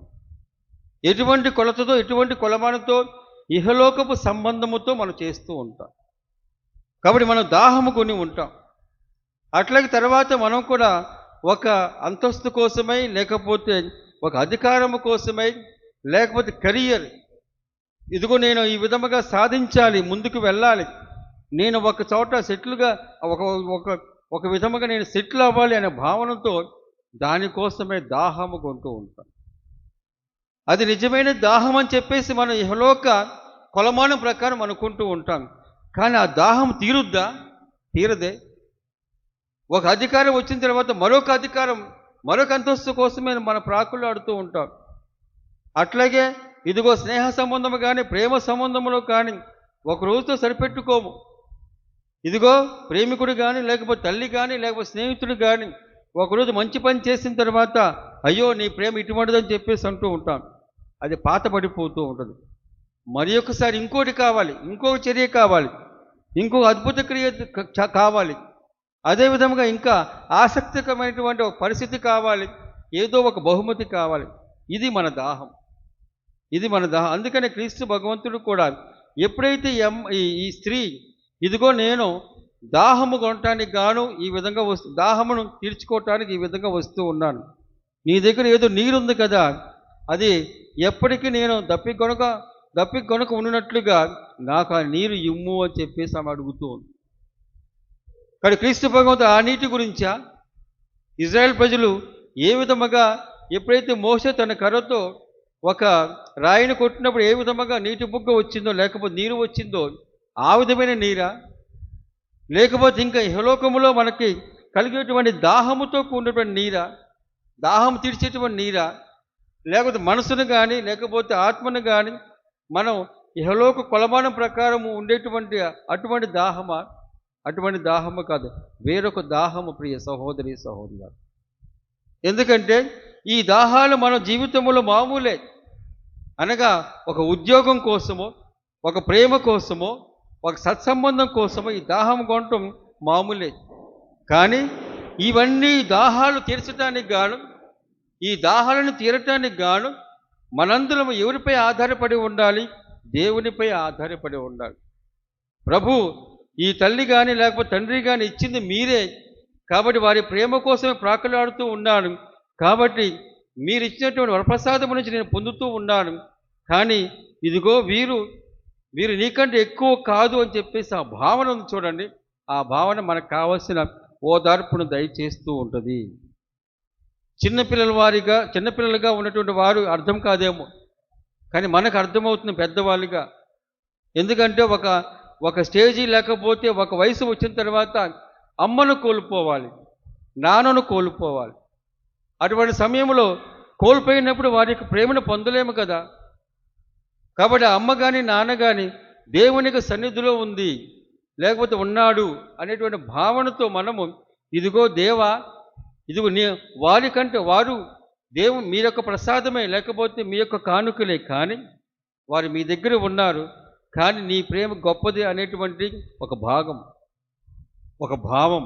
ఎటువంటి కొలతతో, ఎటువంటి కొలమానంతో? ఇహలోకపు సంబంధముతో మనం చేస్తూ ఉంటాం. కాబట్టి మనం దాహము కొని ఉంటాం. అట్లాగే తర్వాత మనం కూడా ఒక అంతస్తు కోసమై, లేకపోతే ఒక అధికారము కోసమై, లేకపోతే కెరియర్, ఇదిగో నేను ఈ విధముగా సాధించాలి, ముందుకు వెళ్ళాలి, నేను ఒక చోట సెటిల్గా ఒక ఒక ఒక విధముగా నేను సెటిల్ అవ్వాలి అనే భావనతో దానికోసమే దాహము కొంటూ ఉంటాం. అది నిజమైన దాహం అని చెప్పేసి మనం ఇహలోక కొలమానం ప్రకారం అనుకుంటూ ఉంటాం. కానీ ఆ దాహం తీరుద్దా? తీరదే. ఒక అధికారం వచ్చిన తర్వాత మరొక అధికారం, మరొక అంతస్తు కోసమే మన ప్రాకులాడుతూ ఉంటాం. అట్లాగే ఇదిగో స్నేహ సంబంధము కానీ, ప్రేమ సంబంధములో కానీ ఒక రోజుతో సరిపెట్టుకోము. ఇదిగో ప్రేమికుడు కానీ, లేకపోతే తల్లి కానీ, లేకపోతే స్నేహితుడు కానీ ఒకరోజు మంచి పని చేసిన తర్వాత అయ్యో నీ ప్రేమ ఇటువంటిదని చెప్పేసి అంటూ ఉంటాం. అది పాత పడిపోతూ ఉంటుంది. మరి ఒకసారి ఇంకోటి కావాలి, ఇంకొక చర్య కావాలి, ఇంకొక అద్భుత క్రియ కావాలి, అదేవిధంగా ఇంకా ఆసక్తికరమైనటువంటి ఒక పరిస్థితి కావాలి, ఏదో ఒక బహుమతి కావాలి. ఇది మన దాహం, ఇది మన దాహం. అందుకనే క్రీస్తు భగవంతుడు కూడా ఎప్పుడైతే ఈ స్త్రీ ఇదిగో నేను దాహము కొనటానికి గాను ఈ విధంగా దాహమును తీర్చుకోవటానికి ఈ విధంగా వస్తూ ఉన్నాను, నీ దగ్గర ఏదో నీరుంది కదా, అది ఎప్పటికీ నేను దప్పి కొనక ఉన్నట్లుగా నాకు ఆ నీరు ఇమ్ము అని చెప్పేసి ఆమె అడుగుతూ ఉంది. కానీ క్రీస్తు భగవంతుడు ఆ నీటి గురించా? ఇజ్రాయెల్ ప్రజలు ఏ విధముగా ఎప్పుడైతే మోషే తన కర్రతో ఒక రాయిని కొట్టినప్పుడు ఏ విధముగా నీటి బుగ్గ వచ్చిందో, లేకపోతే నీరు వచ్చిందో, ఆ విధమైన నీరా? లేకపోతే ఇంకా ఇహలోకములో మనకి కలిగేటువంటి దాహముతో కూడినటువంటి నీరా? దాహం తీర్చేటువంటి నీరా? లేకపోతే మనసును కానీ, లేకపోతే ఆత్మను కానీ మనం ఇహలోక కొలమానం ప్రకారము ఉండేటువంటి అటువంటి దాహమా? అటువంటి దాహము కాదు, వేరొక దాహము ప్రియ సహోదరి సహోదరులు. ఎందుకంటే ఈ దాహాలు మన జీవితంలో మామూలే. అనగా ఒక ఉద్యోగం కోసమో, ఒక ప్రేమ కోసమో, ఒక సత్సంబంధం కోసమో ఈ దాహం కొనటం మామూలే. కానీ ఇవన్నీ దాహాలు తీర్చడానికి గాను, ఈ దాహాలను తీరటానికి గాను మనందరం ఎవరిపై ఆధారపడి ఉండాలి? దేవునిపై ఆధారపడి ఉండాలి. ప్రభు ఈ తల్లి కానీ, లేకపోతే తండ్రి కానీ ఇచ్చింది మీరే, కాబట్టి వారి ప్రేమ కోసమే ప్రాకులాడుతూ ఉన్నాను, కాబట్టి మీరు ఇచ్చినటువంటి వరప్రసాదం నుంచి నేను పొందుతూ ఉన్నాను. కానీ ఇదిగో వీరు నీకంటే ఎక్కువ కాదు అని చెప్పేసి ఆ భావన ఉంది చూడండి. ఆ భావన మనకు కావలసిన ఓదార్పును దయచేస్తూ ఉంటుంది. చిన్నపిల్లలుగా ఉన్నటువంటి వారు అర్థం కాదేమో, కానీ మనకు అర్థమవుతుంది పెద్దవాళ్ళుగా. ఎందుకంటే ఒక స్టేజీ లేకపోతే ఒక వయసు వచ్చిన తర్వాత అమ్మను కోల్పోవాలి, నాన్నను కోల్పోవాలి. అటువంటి సమయంలో కోల్పోయినప్పుడు వారి యొక్క ప్రేమను పొందలేము కదా. కాబట్టి అమ్మ కానీ నాన్న కానీ దేవునికి సన్నిధిలో ఉంది, లేకపోతే ఉన్నాడు అనేటువంటి భావనతో మనము ఇదిగో దేవా, ఇదిగో వారికంటే వారు మీ యొక్క ప్రసాదమే, లేకపోతే మీ యొక్క కానుకలే, కానీ వారు మీ దగ్గర ఉన్నారు, కానీ నీ ప్రేమ గొప్పది అనేటువంటి ఒక భావం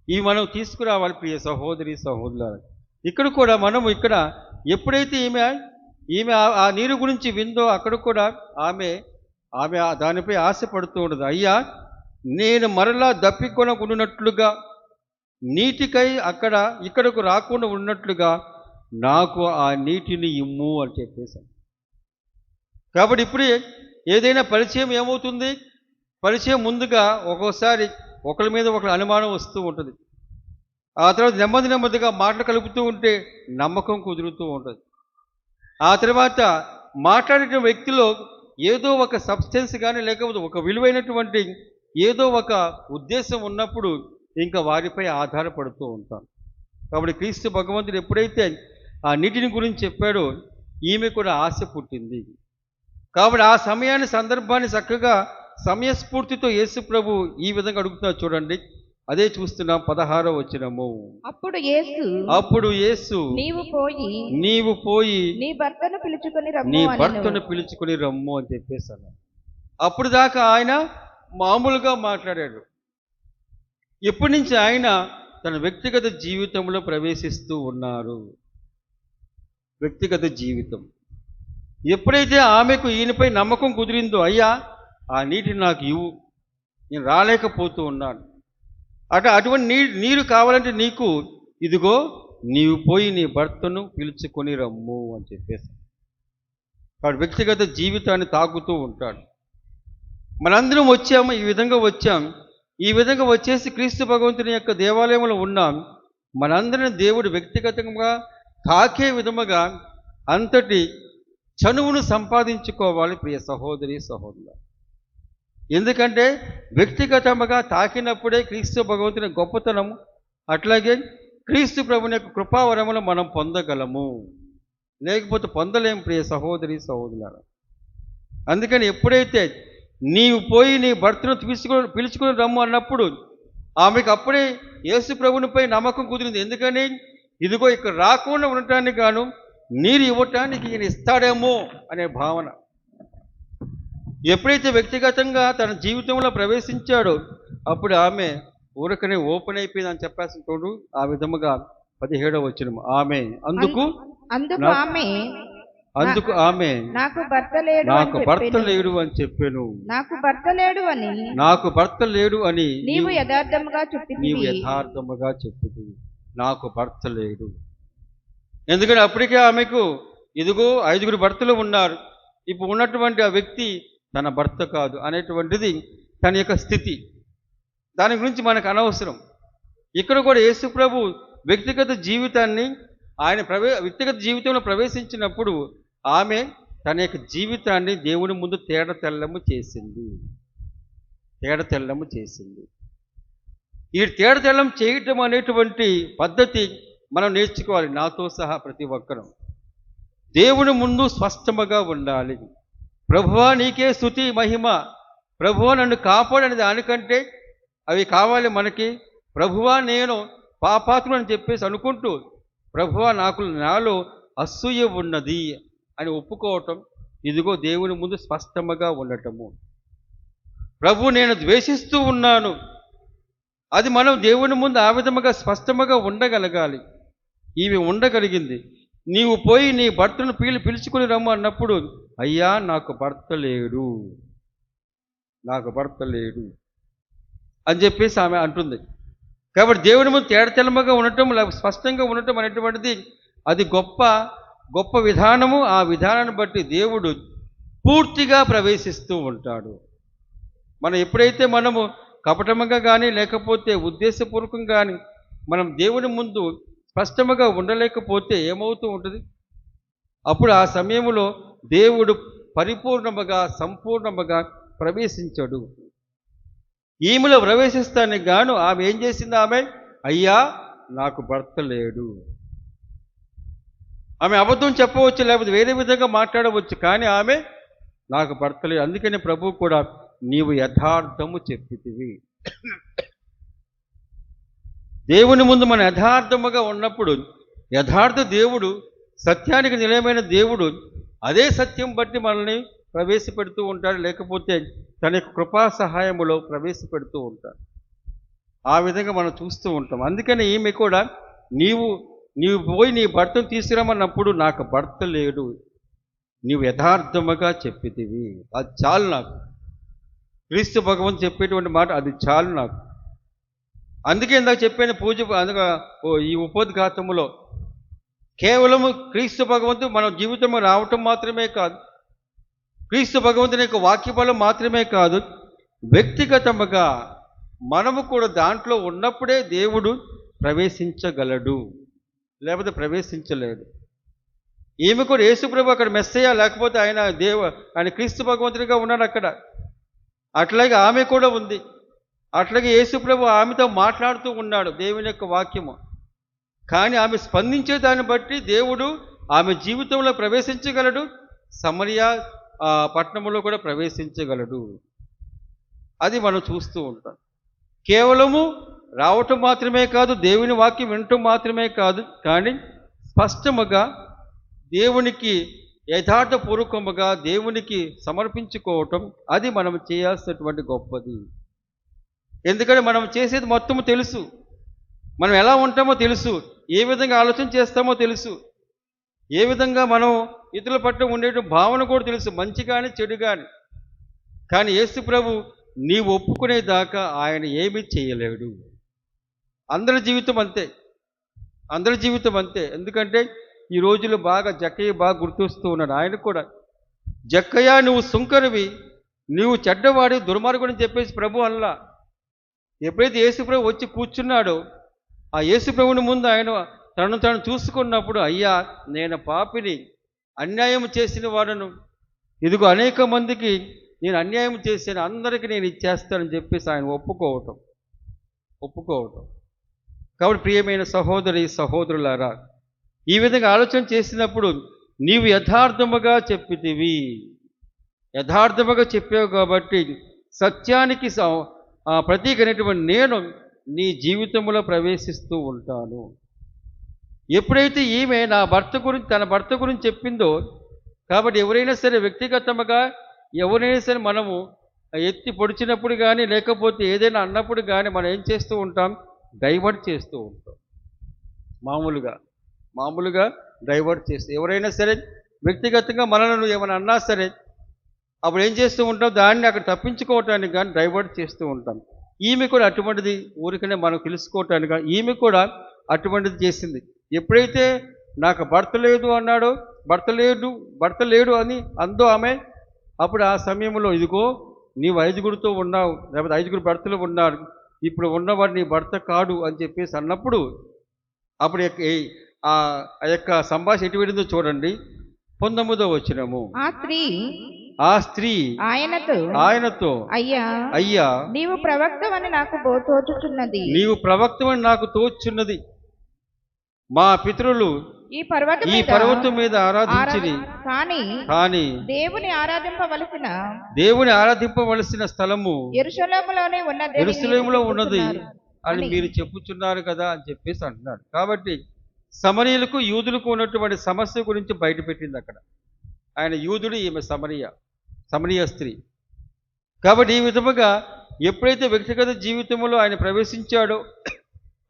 ఇవి మనం తీసుకురావాలి ప్రియ సహోదరి సహోదరులారా. ఇక్కడ కూడా మనము ఎప్పుడైతే ఈమె ఆ నీరు గురించి విందో అక్కడ కూడా ఆమె దానిపై ఆశపడుతూ ఉండదు. అయ్యా, నేను మరలా దప్పికొనకుండానట్లుగా, నీటికై ఇక్కడకు రాకుండా ఉన్నట్లుగా నాకు ఆ నీటిని ఇమ్ము అని చెప్పేశాను. కాబట్టి ఇప్పుడు ఏదైనా పరిచయం ఏమవుతుంది, పరిచయం ముందుగా ఒక్కోసారి ఒకరి మీద ఒకరి అనుమానం వస్తూ ఉంటుంది. ఆ తర్వాత నెమ్మదిగా మాటలు కలుపుతూ ఉంటే నమ్మకం కుదురుతూ ఉంటుంది. ఆ తర్వాత మాట్లాడే వ్యక్తిలో ఏదో ఒక సబ్స్టెన్స్ కానీ లేకపోతే ఒక విలువైనటువంటి ఏదో ఒక ఉద్దేశం ఉన్నప్పుడు ఇంకా వారిపై ఆధారపడుతూ ఉంటాం. కాబట్టి క్రీస్తు భగవంతుడు ఎప్పుడైతే ఆ నీటిని గురించి చెప్పాడో ఈమె కూడా ఆశ పుట్టింది. కాబట్టి ఆ సమయాన్ని సందర్భాన్ని చక్కగా సమయస్ఫూర్తితో యేసు ప్రభు ఈ విధంగా అడుగుతున్నారు చూడండి. అదే చూస్తున్నాం 16వ వచనము. అప్పుడు యేసు నీవు పోయి నీ భర్తను పిలుచుకొని రమ్ము అని చెప్పేశాను. అప్పుడు దాకా ఆయన మామూలుగా మాట్లాడాడు. ఎప్పటి నుంచి ఆయన తన వ్యక్తిగత జీవితంలో ప్రవేశిస్తూ ఉన్నారు. వ్యక్తిగత జీవితం ఎప్పుడైతే ఆమెకు ఈయనపై నమ్మకం కుదిరిందో, అయ్యా ఆ నీటిని నాకు ఇవ్వు, నేను రాలేకపోతూ ఉన్నాను, అటువంటి నీరు కావాలంటే నీకు ఇదిగో నీవు పోయి నీ భర్తను పిలుచుకొని రమ్ము అని చెప్పేసి వాడు వ్యక్తిగత జీవితాన్ని తాకుతూ ఉంటాడు. మనందరం వచ్చాము, ఈ విధంగా వచ్చాం. ఈ విధంగా వచ్చేసి క్రీస్తు భగవంతుని యొక్క దేవాలయంలో ఉన్నాం. మనందరిని దేవుడు వ్యక్తిగతంగా తాకే విధముగా అంతటి చనువును సంపాదించుకోవాలి ప్రియ సహోదరి సహోదరులు. ఎందుకంటే వ్యక్తిగతంగా తాకినప్పుడే క్రీస్తు భగవంతుని గొప్పతనము, అట్లాగే క్రీస్తు ప్రభుని యొక్క కృపావరములు మనం పొందగలము, లేకపోతే పొందలేం ప్రియ సహోదరి సహోదరులారా. అందుకని ఎప్పుడైతే నీవు పోయి నీ భర్తను పిలుచుకొని రమ్ము అన్నప్పుడు ఆమెకు అప్పుడే యేసు ప్రభునిపై నమ్మకం కుదిరింది. ఎందుకని ఇదిగో ఇక్కడ రాకుండా ఉండటానికి గాను నీరు ఇవ్వటానికి ఈయన ఇస్తాడేమో అనే భావన. ఎప్పుడైతే వ్యక్తిగతంగా తన జీవితంలో ప్రవేశించాడో అప్పుడు ఆమె ఊరకనే ఓపెన్ అయిపోయింది అని చెప్పాల్సిన తోడు. ఆ విధముగా 17వ వచనం ఆమె అందుకు ఆమె నాకు భర్త లేడు అని చెప్పాను. నాకు భర్త లేడు అని నీవు యథార్థముగా చెప్పుదు. నాకు భర్త లేడు. ఎందుకంటే అప్పటికే ఆమెకు ఇదిగో 5గురు భర్తలు ఉన్నారు. ఇప్పుడు ఉన్నటువంటి ఆ వ్యక్తి తన భర్త కాదు అనేటువంటిది తన యొక్క స్థితి. దాని గురించి మనకు అనవసరం. ఇక్కడ కూడా యేసు ప్రభు వ్యక్తిగత జీవితాన్ని ఆయన వ్యక్తిగత జీవితంలో ప్రవేశించినప్పుడు ఆమె తన యొక్క జీవితాన్ని దేవుని ముందు తేడతెల్లము చేసింది. ఈ తేడతెల్లం చేయటం అనేటువంటి పద్ధతి మనం నేర్చుకోవాలి. నాతో సహా ప్రతి ఒక్కరూ దేవుని ముందు స్పష్టముగా ఉండాలి. ప్రభువా నీకే స్తుతి మహిమ, ప్రభువా నన్ను కాపాడని దానికంటే అవి కావాలి మనకి. ప్రభువా నేను పాపాత్ముడు అని చెప్పేసి అనుకుంటూ ప్రభువా నాలో అసూయ ఉన్నది అని ఒప్పుకోవటం, ఇదిగో దేవుని ముందు స్పష్టముగా ఉండటము. ప్రభు నేను ద్వేషిస్తూ ఉన్నాను, అది మనం దేవుని ముందు ఆ విధముగా స్పష్టముగా ఉండగలగాలి. ఈమె ఉండగలిగింది. నీవు పోయి నీ భర్తను పిలుచుకొని రమ్ము అన్నప్పుడు అయ్యా నాకు భర్త లేడు అని చెప్పేసి ఆమె అంటుంది. కాబట్టి దేవుని ముందు తేడతెల్లముగా ఉండటం, స్పష్టంగా ఉండటం అనేటువంటిది అది గొప్ప విధానము. ఆ విధానాన్ని బట్టి దేవుడు పూర్తిగా ప్రవేశిస్తూ ఉంటాడు. మనం ఎప్పుడైతే మనము కపటముగా కానీ లేకపోతే ఉద్దేశపూర్వకంగా కానీ మనం దేవుని ముందు స్పష్టముగా ఉండలేకపోతే ఏమవుతూ ఉంటుంది, అప్పుడు ఆ సమయంలో దేవుడు పరిపూర్ణముగా సంపూర్ణముగా ప్రవేశించడు. ఈమెలో ప్రవేశిస్తానికి గాను ఆమె ఏం చేసింది? ఆమె అయ్యా నాకు భర్త లేడు. ఆమె అబద్ధం చెప్పవచ్చు, లేకపోతే వేరే విధంగా మాట్లాడవచ్చు, కానీ ఆమె నాకు భర్త లేడు. అందుకని ప్రభువు కూడా నీవు యథార్థము చెప్పితివి. దేవుని ముందు మన యథార్థముగా ఉన్నప్పుడు యథార్థ దేవుడు, సత్యానికి నిలయమైన దేవుడు అదే సత్యం బట్టి మనల్ని ప్రవేశపెడుతూ ఉంటాడు, లేకపోతే తన యొక్క కృపా సహాయములో ప్రవేశపెడుతూ ఉంటాడు. ఆ విధంగా మనం చూస్తూ ఉంటాం. అందుకని ఈమె కూడా నీవు పోయి నీ భర్తను తీసుకురమ్మన్నప్పుడు నాకు భర్త లేడు, నీవు యథార్థముగా చెప్పితివి. అది చాలు నాకు. క్రీస్తు భగవంతుడు చెప్పేటువంటి మాట అది చాలు నాకు. అందుకే ఇందాక చెప్పాను పూజ, అందుక ఈ ఉపోద్ఘాతములో కేవలము క్రీస్తు భగవంతుడు మన జీవితంలో రావటం మాత్రమే కాదు, క్రీస్తు భగవంతుని యొక్క వాక్యబలం మాత్రమే కాదు, వ్యక్తిగతముగా మనము కూడా దాంట్లో ఉన్నప్పుడే దేవుడు ప్రవేశించగలడు, లేకపోతే ప్రవేశించలేడు. ఈమె కూడా యేసుప్రభు అక్కడ మెస్సయ్య, లేకపోతే ఆయన క్రీస్తు భగవంతుడిగా ఉన్నాడు అక్కడ. అట్లాగే ఆమె కూడా ఉంది. అట్లాగే యేసుప్రభు ఆమెతో మాట్లాడుతూ ఉన్నాడు దేవుని యొక్క వాక్యము. కానీ ఆమె స్పందించే దాన్ని బట్టి దేవుడు ఆమె జీవితంలో ప్రవేశించగలడు, సమరియా పట్టణంలో కూడా ప్రవేశించగలడు. అది మనం చూస్తూ ఉంటాం. కేవలము రావటం మాత్రమే కాదు, దేవుని వాక్యం వినటం మాత్రమే కాదు, కానీ స్పష్టముగా దేవునికి యథార్థపూర్వకముగా దేవునికి సమర్పించుకోవటం, అది మనం చేయాల్సినటువంటి గొప్పది. ఎందుకంటే మనం చేసేది మొత్తము తెలుసు, మనం ఎలా ఉంటామో తెలుసు, ఏ విధంగా ఆలోచన చేస్తామో తెలుసు, ఏ విధంగా మనం ఇతరుల పట్ల ఉండే భావన కూడా తెలుసు, మంచి కానీ చెడు కానీ. కానీ యేసు ప్రభు నీవు ఒప్పుకునేదాకా ఆయన ఏమీ చేయలేడు. అందరి జీవితం అంతే, అందరి జీవితం అంతే. ఎందుకంటే ఈ రోజుల్లో జక్కయ్య బాగా గుర్తొస్తూ ఉన్నాడు. ఆయన కూడా, జక్కయ్య నువ్వు సుంకరివి, నువ్వు చెడ్డవాడి దుర్మార్గుడు అని చెప్పేసి ప్రభు అల్లా. ఎప్పుడైతే యేసుప్రభు వచ్చి కూర్చున్నాడో, ఆ యేసుప్రభుని ముందు ఆయన తనను తాను చూసుకున్నప్పుడు, అయ్యా నేను పాపిని, అన్యాయం చేసిన వాడును, ఇదిగో అనేక మందికి నేను అన్యాయం చేశాను, అందరికీ నేను ఇచ్చేస్తానని చెప్పేసి ఆయన ఒప్పుకోవటం. కాబట్టి ప్రియమైన సహోదరి సహోదరులారా, ఈ విధంగా ఆలోచన చేసినప్పుడు నీవు యథార్థముగా చెప్పావు కాబట్టి సత్యానికి ప్రతీకైనటువంటి నేను నీ జీవితంలో ప్రవేశిస్తూ ఉంటాను. ఎప్పుడైతే ఈమె తన భర్త గురించి చెప్పిందో, కాబట్టి ఎవరైనా సరే వ్యక్తిగతంగా ఎవరైనా సరే మనము ఎత్తి పొడిచినప్పుడు కానీ, లేకపోతే ఏదైనా అన్నప్పుడు కానీ మనం ఏం చేస్తూ ఉంటాం? డైవర్ట్ చేస్తూ ఉంటాం. మామూలుగా డైవర్ట్ చేస్తూ, ఎవరైనా సరే వ్యక్తిగతంగా మనల్ని ఏమైనా అన్నా సరే అప్పుడు ఏం చేస్తూ ఉంటాం? దాన్ని అక్కడ తప్పించుకోవటానికి కానీ డైవర్ట్ చేస్తూ ఉంటాం. ఈమె కూడా అటువంటిది, ఊరికనే మనం తెలుసుకోవటానికి ఈమె కూడా అటువంటిది చేసింది. ఎప్పుడైతే నాకు భర్త లేదు అన్నాడో, భర్త లేడు అని అందో ఆమె, అప్పుడు ఆ సమయంలో ఇదిగో నీవు 5గురితో ఉన్నావు, లేకపోతే 5గురు భర్తలు ఉన్నారు, ఇప్పుడు ఉన్నవాడు నీ భర్త కాడు అని చెప్పేసి అన్నప్పుడు, అప్పుడు ఆ యొక్క సంభాషణ ఎటు వెళ్ళిందో చూడండి. 19వ వచనము. ఆ స్త్రీ ఆయనతో అయ్యా నీవు ప్రవక్తవని నాకు తోచున్నది. మా పితరులు ఈ పర్వతం మీద ఆరాధించిరి, కానీ దేవుని ఆరాధింపవలసిన స్థలము యెరూషలేములో ఉన్నది అని మీరు చెప్పుచున్నారు కదా అని చెప్పేసి అంటున్నాడు. కాబట్టి సమరీయులకు యూదులకు ఉన్నటువంటి సమస్య గురించి బయటపెట్టింది అక్కడ. ఆయన యూదుడు, ఈమె సమరీయ స్త్రీ. కాబట్టి ఈ విధముగా ఎప్పుడైతే వ్యక్తిగత జీవితంలో ఆయన ప్రవేశించాడో,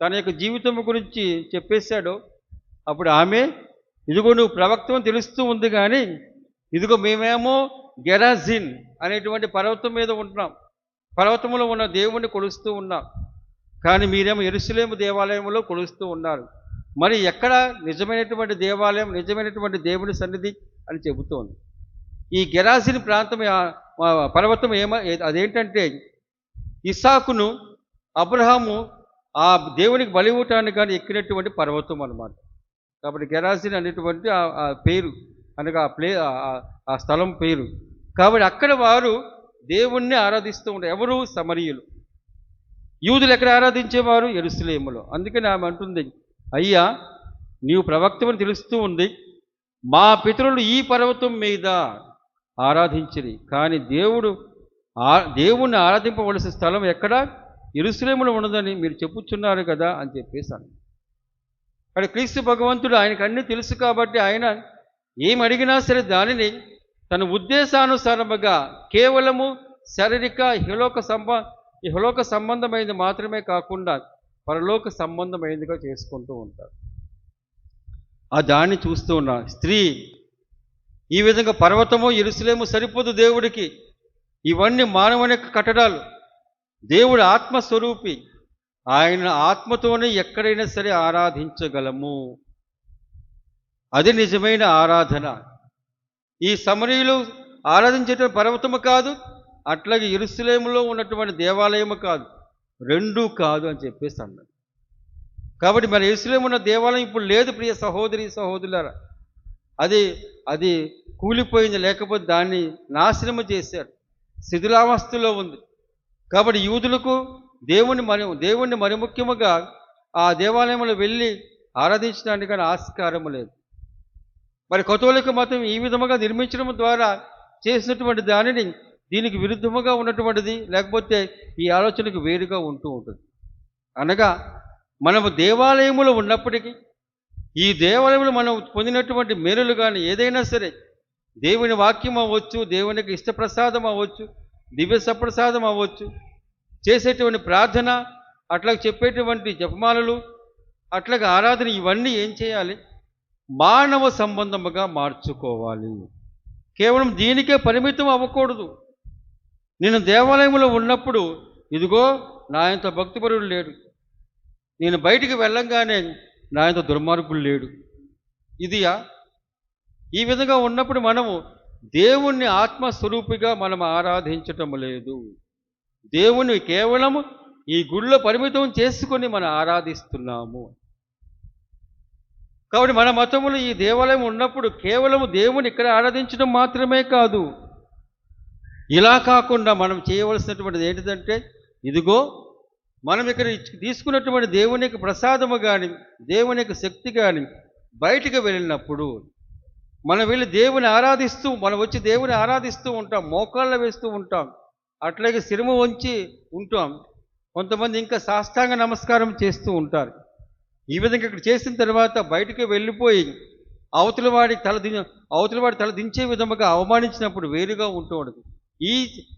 తన యొక్క జీవితం గురించి చెప్పేశాడో, అప్పుడు ఆమె ఇదిగో నువ్వు ప్రవక్తమని తెలుస్తూ ఉంది, కానీ ఇదిగో మేమేమో గెరాజిన్ అనేటువంటి పర్వతం మీద ఉంటున్నాం, పర్వతంలో ఉన్న దేవుణ్ణి కొలుస్తూ ఉన్నాం, కానీ మీరేమో యెరూషలేము దేవాలయంలో కొలుస్తూ ఉన్నారు. మరి ఎక్కడ నిజమైనటువంటి దేవాలయం, నిజమైనటువంటి దేవుని సన్నిధి అని చెబుతోంది. ఈ గెరాజిన్ ప్రాంతం పర్వతం అదేంటంటే ఇస్సాకును అబ్రహాము ఆ దేవునికి బలి ఇవ్వటానికి కానీ ఎక్కినటువంటి పర్వతం అన్నమాట. కాబట్టి గెరాజిన్ అనేటువంటి ఆ పేరు అనగా ఆ స్థలం పేరు. కాబట్టి అక్కడ వారు దేవుణ్ణి ఆరాధిస్తూ ఉంటారు. ఎవరు? సమరీయులు. యూదులు ఎక్కడ ఆరాధించేవారు? యెరూషలేములో. అందుకని ఆమె అంటుంది, అయ్యా నీవు ప్రవక్తమని తెలుస్తూ ఉంది, మా పితరులు ఈ పర్వతం మీద ఆరాధించిరి, కానీ దేవుణ్ణి ఆరాధింపవలసిన స్థలం ఎక్కడ? యెరూషలేములో ఉన్నదని మీరు చెప్పుచున్నారు కదా అని చెప్పేసాను. అక్కడ క్రీస్తు భగవంతుడు, ఆయనకు అన్నీ తెలుసు కాబట్టి ఆయన ఏం అడిగినా సరే దానిని తన ఉద్దేశానుసారముగా కేవలము శారీరక ఇహలోక సంబంధమైనది మాత్రమే కాకుండా పరలోక సంబంధమైనదిగా చేసుకుంటూ ఉంటారు. ఆ దాన్ని చూస్తూ ఉన్న స్త్రీ ఈ విధంగా పర్వతము యెరూషలేము సరిపోదు దేవుడికి, ఇవన్నీ మానవుని యొక్క కట్టడాలు. దేవుడు ఆత్మస్వరూపి, ఆయన ఆత్మతోనే ఎక్కడైనా సరే ఆరాధించగలము. అది నిజమైన ఆరాధన. ఈ సమరయులు ఆరాధించేటువంటి పర్వతము కాదు, అట్లాగే యెరూషలేములో ఉన్నటువంటి దేవాలయము కాదు, రెండూ కాదు అని చెప్పేసి అన్నాడు. కాబట్టి మన యెరూషలేము ఉన్న దేవాలయం ఇప్పుడు లేదు ప్రియ సహోదరి సహోదరులారా. అది అది కూలిపోయింది, లేకపోతే దాన్ని నాశనము చేశారు, శిథిలావస్థలో ఉంది. కాబట్టి యూదులకు దేవుణ్ణి మరి ముఖ్యముగా ఆ దేవాలయంలో వెళ్ళి ఆరాధించడానికి కానీ ఆస్కారము లేదు. మరి కథోలిక మతం ఈ విధముగా నిర్మించడం ద్వారా చేసినటువంటి దానిని దీనికి విరుద్ధముగా ఉన్నటువంటిది, లేకపోతే ఈ ఆలోచనకు వేరుగా ఉంటూ ఉంటుంది. అనగా మనము దేవాలయములో ఉన్నప్పటికీ ఈ దేవాలయంలో మనం పొందినటువంటి మేలులు కానీ ఏదైనా సరే, దేవుని వాక్యం అవ్వచ్చు, దేవునికి ఇష్టప్రసాదం అవ్వచ్చు, దివ్య సప్రసాదం అవ్వచ్చు, చేసేటువంటి ప్రార్థన, అట్లాగే చెప్పేటువంటి జపమాలలు, అట్లాగే ఆరాధన, ఇవన్నీ ఏం చేయాలి? మానవ సంబంధముగా మార్చుకోవాలి. కేవలం దీనికే పరిమితం అవ్వకూడదు. నేను దేవాలయంలో ఉన్నప్పుడు ఇదిగో నా ఇంత భక్తిపరుడు లేడు, నేను బయటికి వెళ్ళంగానే నా ఇంత దుర్మార్గుడు లేడు, ఇదియా? ఈ విధంగా ఉన్నప్పుడు మనము దేవుణ్ణి ఆత్మస్వరూపిగా మనం ఆరాధించటం లేదు. దేవుణ్ణి కేవలము ఈ గుడిలో పరిమితం చేసుకొని మనం ఆరాధిస్తున్నాము. కాబట్టి మన మతములు ఈ దేవాలయం ఉన్నప్పుడు కేవలము దేవుని ఇక్కడ ఆరాధించడం మాత్రమే కాదు, ఇలా కాకుండా మనం చేయవలసినటువంటిది ఏంటిదంటే, ఇదిగో మనం ఇక్కడ తీసుకున్నటువంటి దేవుని యొక్క ప్రసాదము కానీ, దేవుని యొక్క శక్తి కానీ బయటికి వెళ్ళినప్పుడు మనం వెళ్ళి దేవుని ఆరాధిస్తూ, మనం వచ్చి దేవుని ఆరాధిస్తూ ఉంటాం, మోకాళ్ళ వేస్తూ ఉంటాం, అట్లాగే శిరము వంచి ఉంటాం. కొంతమంది ఇంకా సాష్టాంగ నమస్కారం చేస్తూ ఉంటారు. ఈ విధంగా ఇక్కడ చేసిన తర్వాత బయటికి వెళ్ళిపోయి అవతల వాడి తల దించే విధముగా అవమానించినప్పుడు వేరుగా ఉంటూ ఉండదు. ఈ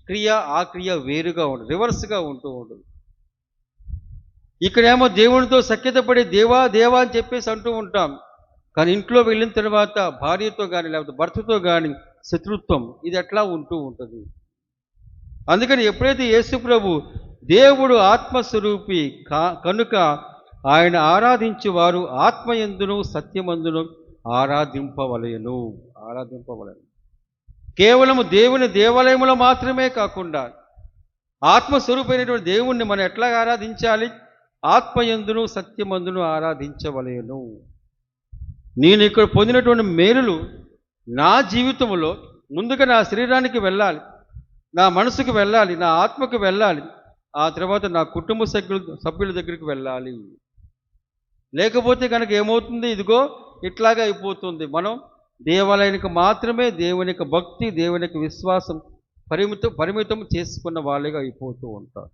క్రియ ఆ క్రియ వేరుగా ఉండదు, రివర్స్గా ఉంటూ ఉండదు. ఇక్కడేమో దేవునితో సఖ్యత పడి దేవా దేవా అని చెప్పేసి అంటూ ఉంటాం, కానీ ఇంట్లో వెళ్ళిన తర్వాత భార్యతో కానీ లేకపోతే భర్తతో కానీ శత్రుత్వం, ఇది ఎట్లా ఉంటూ ఉంటుంది. అందుకని ఎప్పుడైతే యేసు ప్రభు దేవుడు ఆత్మస్వరూపి కనుక ఆయన ఆరాధించేవారు ఆత్మయందును సత్యమందును ఆరాధింపవలెను. కేవలము దేవుని దేవాలయంలో మాత్రమే కాకుండా ఆత్మస్వరూపమైనటువంటి దేవుణ్ణి మనం ఎట్లా ఆరాధించాలి? ఆత్మయందును సత్యమందును ఆరాధించవలెను. నేను ఇక్కడ పొందినటువంటి మేలులు నా జీవితంలో ముందుగా నా శరీరానికి వెళ్ళాలి, నా మనసుకు వెళ్ళాలి, నా ఆత్మకు వెళ్ళాలి, ఆ తర్వాత నా కుటుంబ సభ్యుల దగ్గరికి వెళ్ళాలి. లేకపోతే కనుక ఏమవుతుంది? ఇదిగో ఇట్లాగా అయిపోతుంది. మనం దేవాలయానికి మాత్రమే దేవుని యొక్క భక్తి, దేవుని యొక్క విశ్వాసం పరిమితం చేసుకున్న వాళ్ళగా అయిపోతూ ఉంటాం.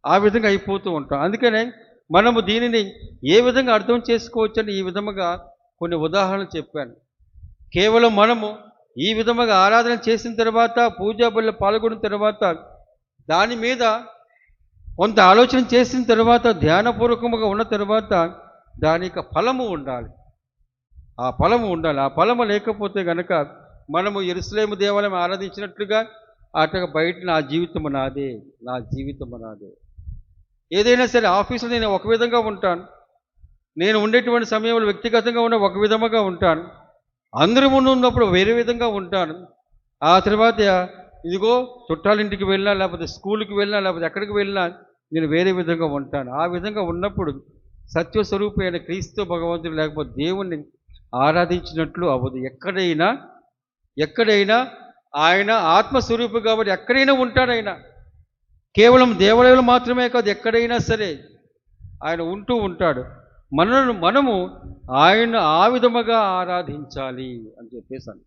ఆ విధంగా అయిపోతూ ఉంటాం. అందుకనే మనము దీనిని ఏ విధంగా అర్థం చేసుకోవచ్చని ఈ విధముగా కొన్ని ఉదాహరణలు చెప్పాను. కేవలం మనము ఈ విధముగా ఆరాధన చేసిన తర్వాత, పూజా బలిలో పాల్గొన్న తర్వాత, దాని మీద కొంత ఆలోచన చేసిన తర్వాత, ధ్యానపూర్వకముగా ఉన్న తర్వాత దానికి ఫలము ఉండాలి. ఆ ఫలము లేకపోతే కనుక మనము యెరూషలేము దేవాలయం ఆరాధించినట్లుగా అట్లా బయట నా జీవితము నాదే. ఏదైనా సరే ఆఫీసులో నేను ఒక విధంగా ఉంటాను, నేను ఉండేటువంటి సమయంలో వ్యక్తిగతంగా ఉన్న ఒక విధముగా ఉంటాను, అందరి ముందు ఉన్నప్పుడు వేరే విధంగా ఉంటాను. ఆ తర్వాత ఇదిగో చుట్టాలింటికి వెళ్ళినా, లేకపోతే స్కూల్కి వెళ్ళినా, లేకపోతే ఎక్కడికి వెళ్ళినా నేను వేరే విధంగా ఉంటాను. ఆ విధంగా ఉన్నప్పుడు సత్యస్వరూపి అయిన క్రీస్తు భగవంతుడు లేకపోతే దేవుణ్ణి ఆరాధించినట్లు అవ్వదు. ఎక్కడైనా ఆయన ఆత్మస్వరూపి కాబట్టి ఎక్కడైనా ఉంటాడు. ఆయన కేవలం దేవాలయంలో మాత్రమే కాదు, ఎక్కడైనా సరే ఆయన ఉంటూ ఉంటాడు. మనము ఆయన ఆ విధముగా ఆరాధించాలి అని చెప్పేసాను.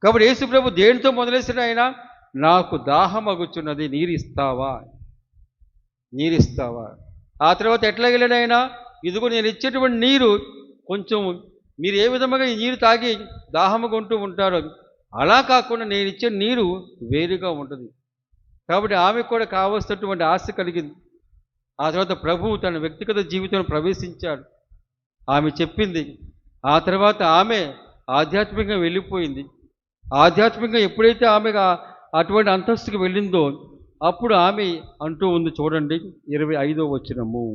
కాబట్టి యేసు ప్రభు దేనితో మొదలేసిన ఆయన, నాకు దాహం అగుచున్నది, నీరిస్తావా? ఆ తర్వాత ఎట్లా వెళ్ళాడు ఆయన? ఇదిగో నేను ఇచ్చేటువంటి నీరు కొంచెం మీరు ఏ విధముగా ఈ నీరు తాగి దాహము కొంటూ ఉంటారో అలా కాకుండా నేను ఇచ్చే నీరు వేరుగా ఉంటుంది. కాబట్టి ఆమెకు కూడా కావలసినటువంటి ఆశ కలిగింది. ఆ తర్వాత ప్రభువు తన వ్యక్తిగత జీవితంలో ప్రవేశించాడు. ఆమె చెప్పింది. ఆ తర్వాత ఆమె ఆధ్యాత్మికంగా వెళ్ళిపోయింది. ఆధ్యాత్మికంగా ఎప్పుడైతే ఆమె అటువంటి అంతస్తుకు వెళ్ళిందో అప్పుడు ఆమె అంటూ ఉంది, చూడండి 25వ వచనము.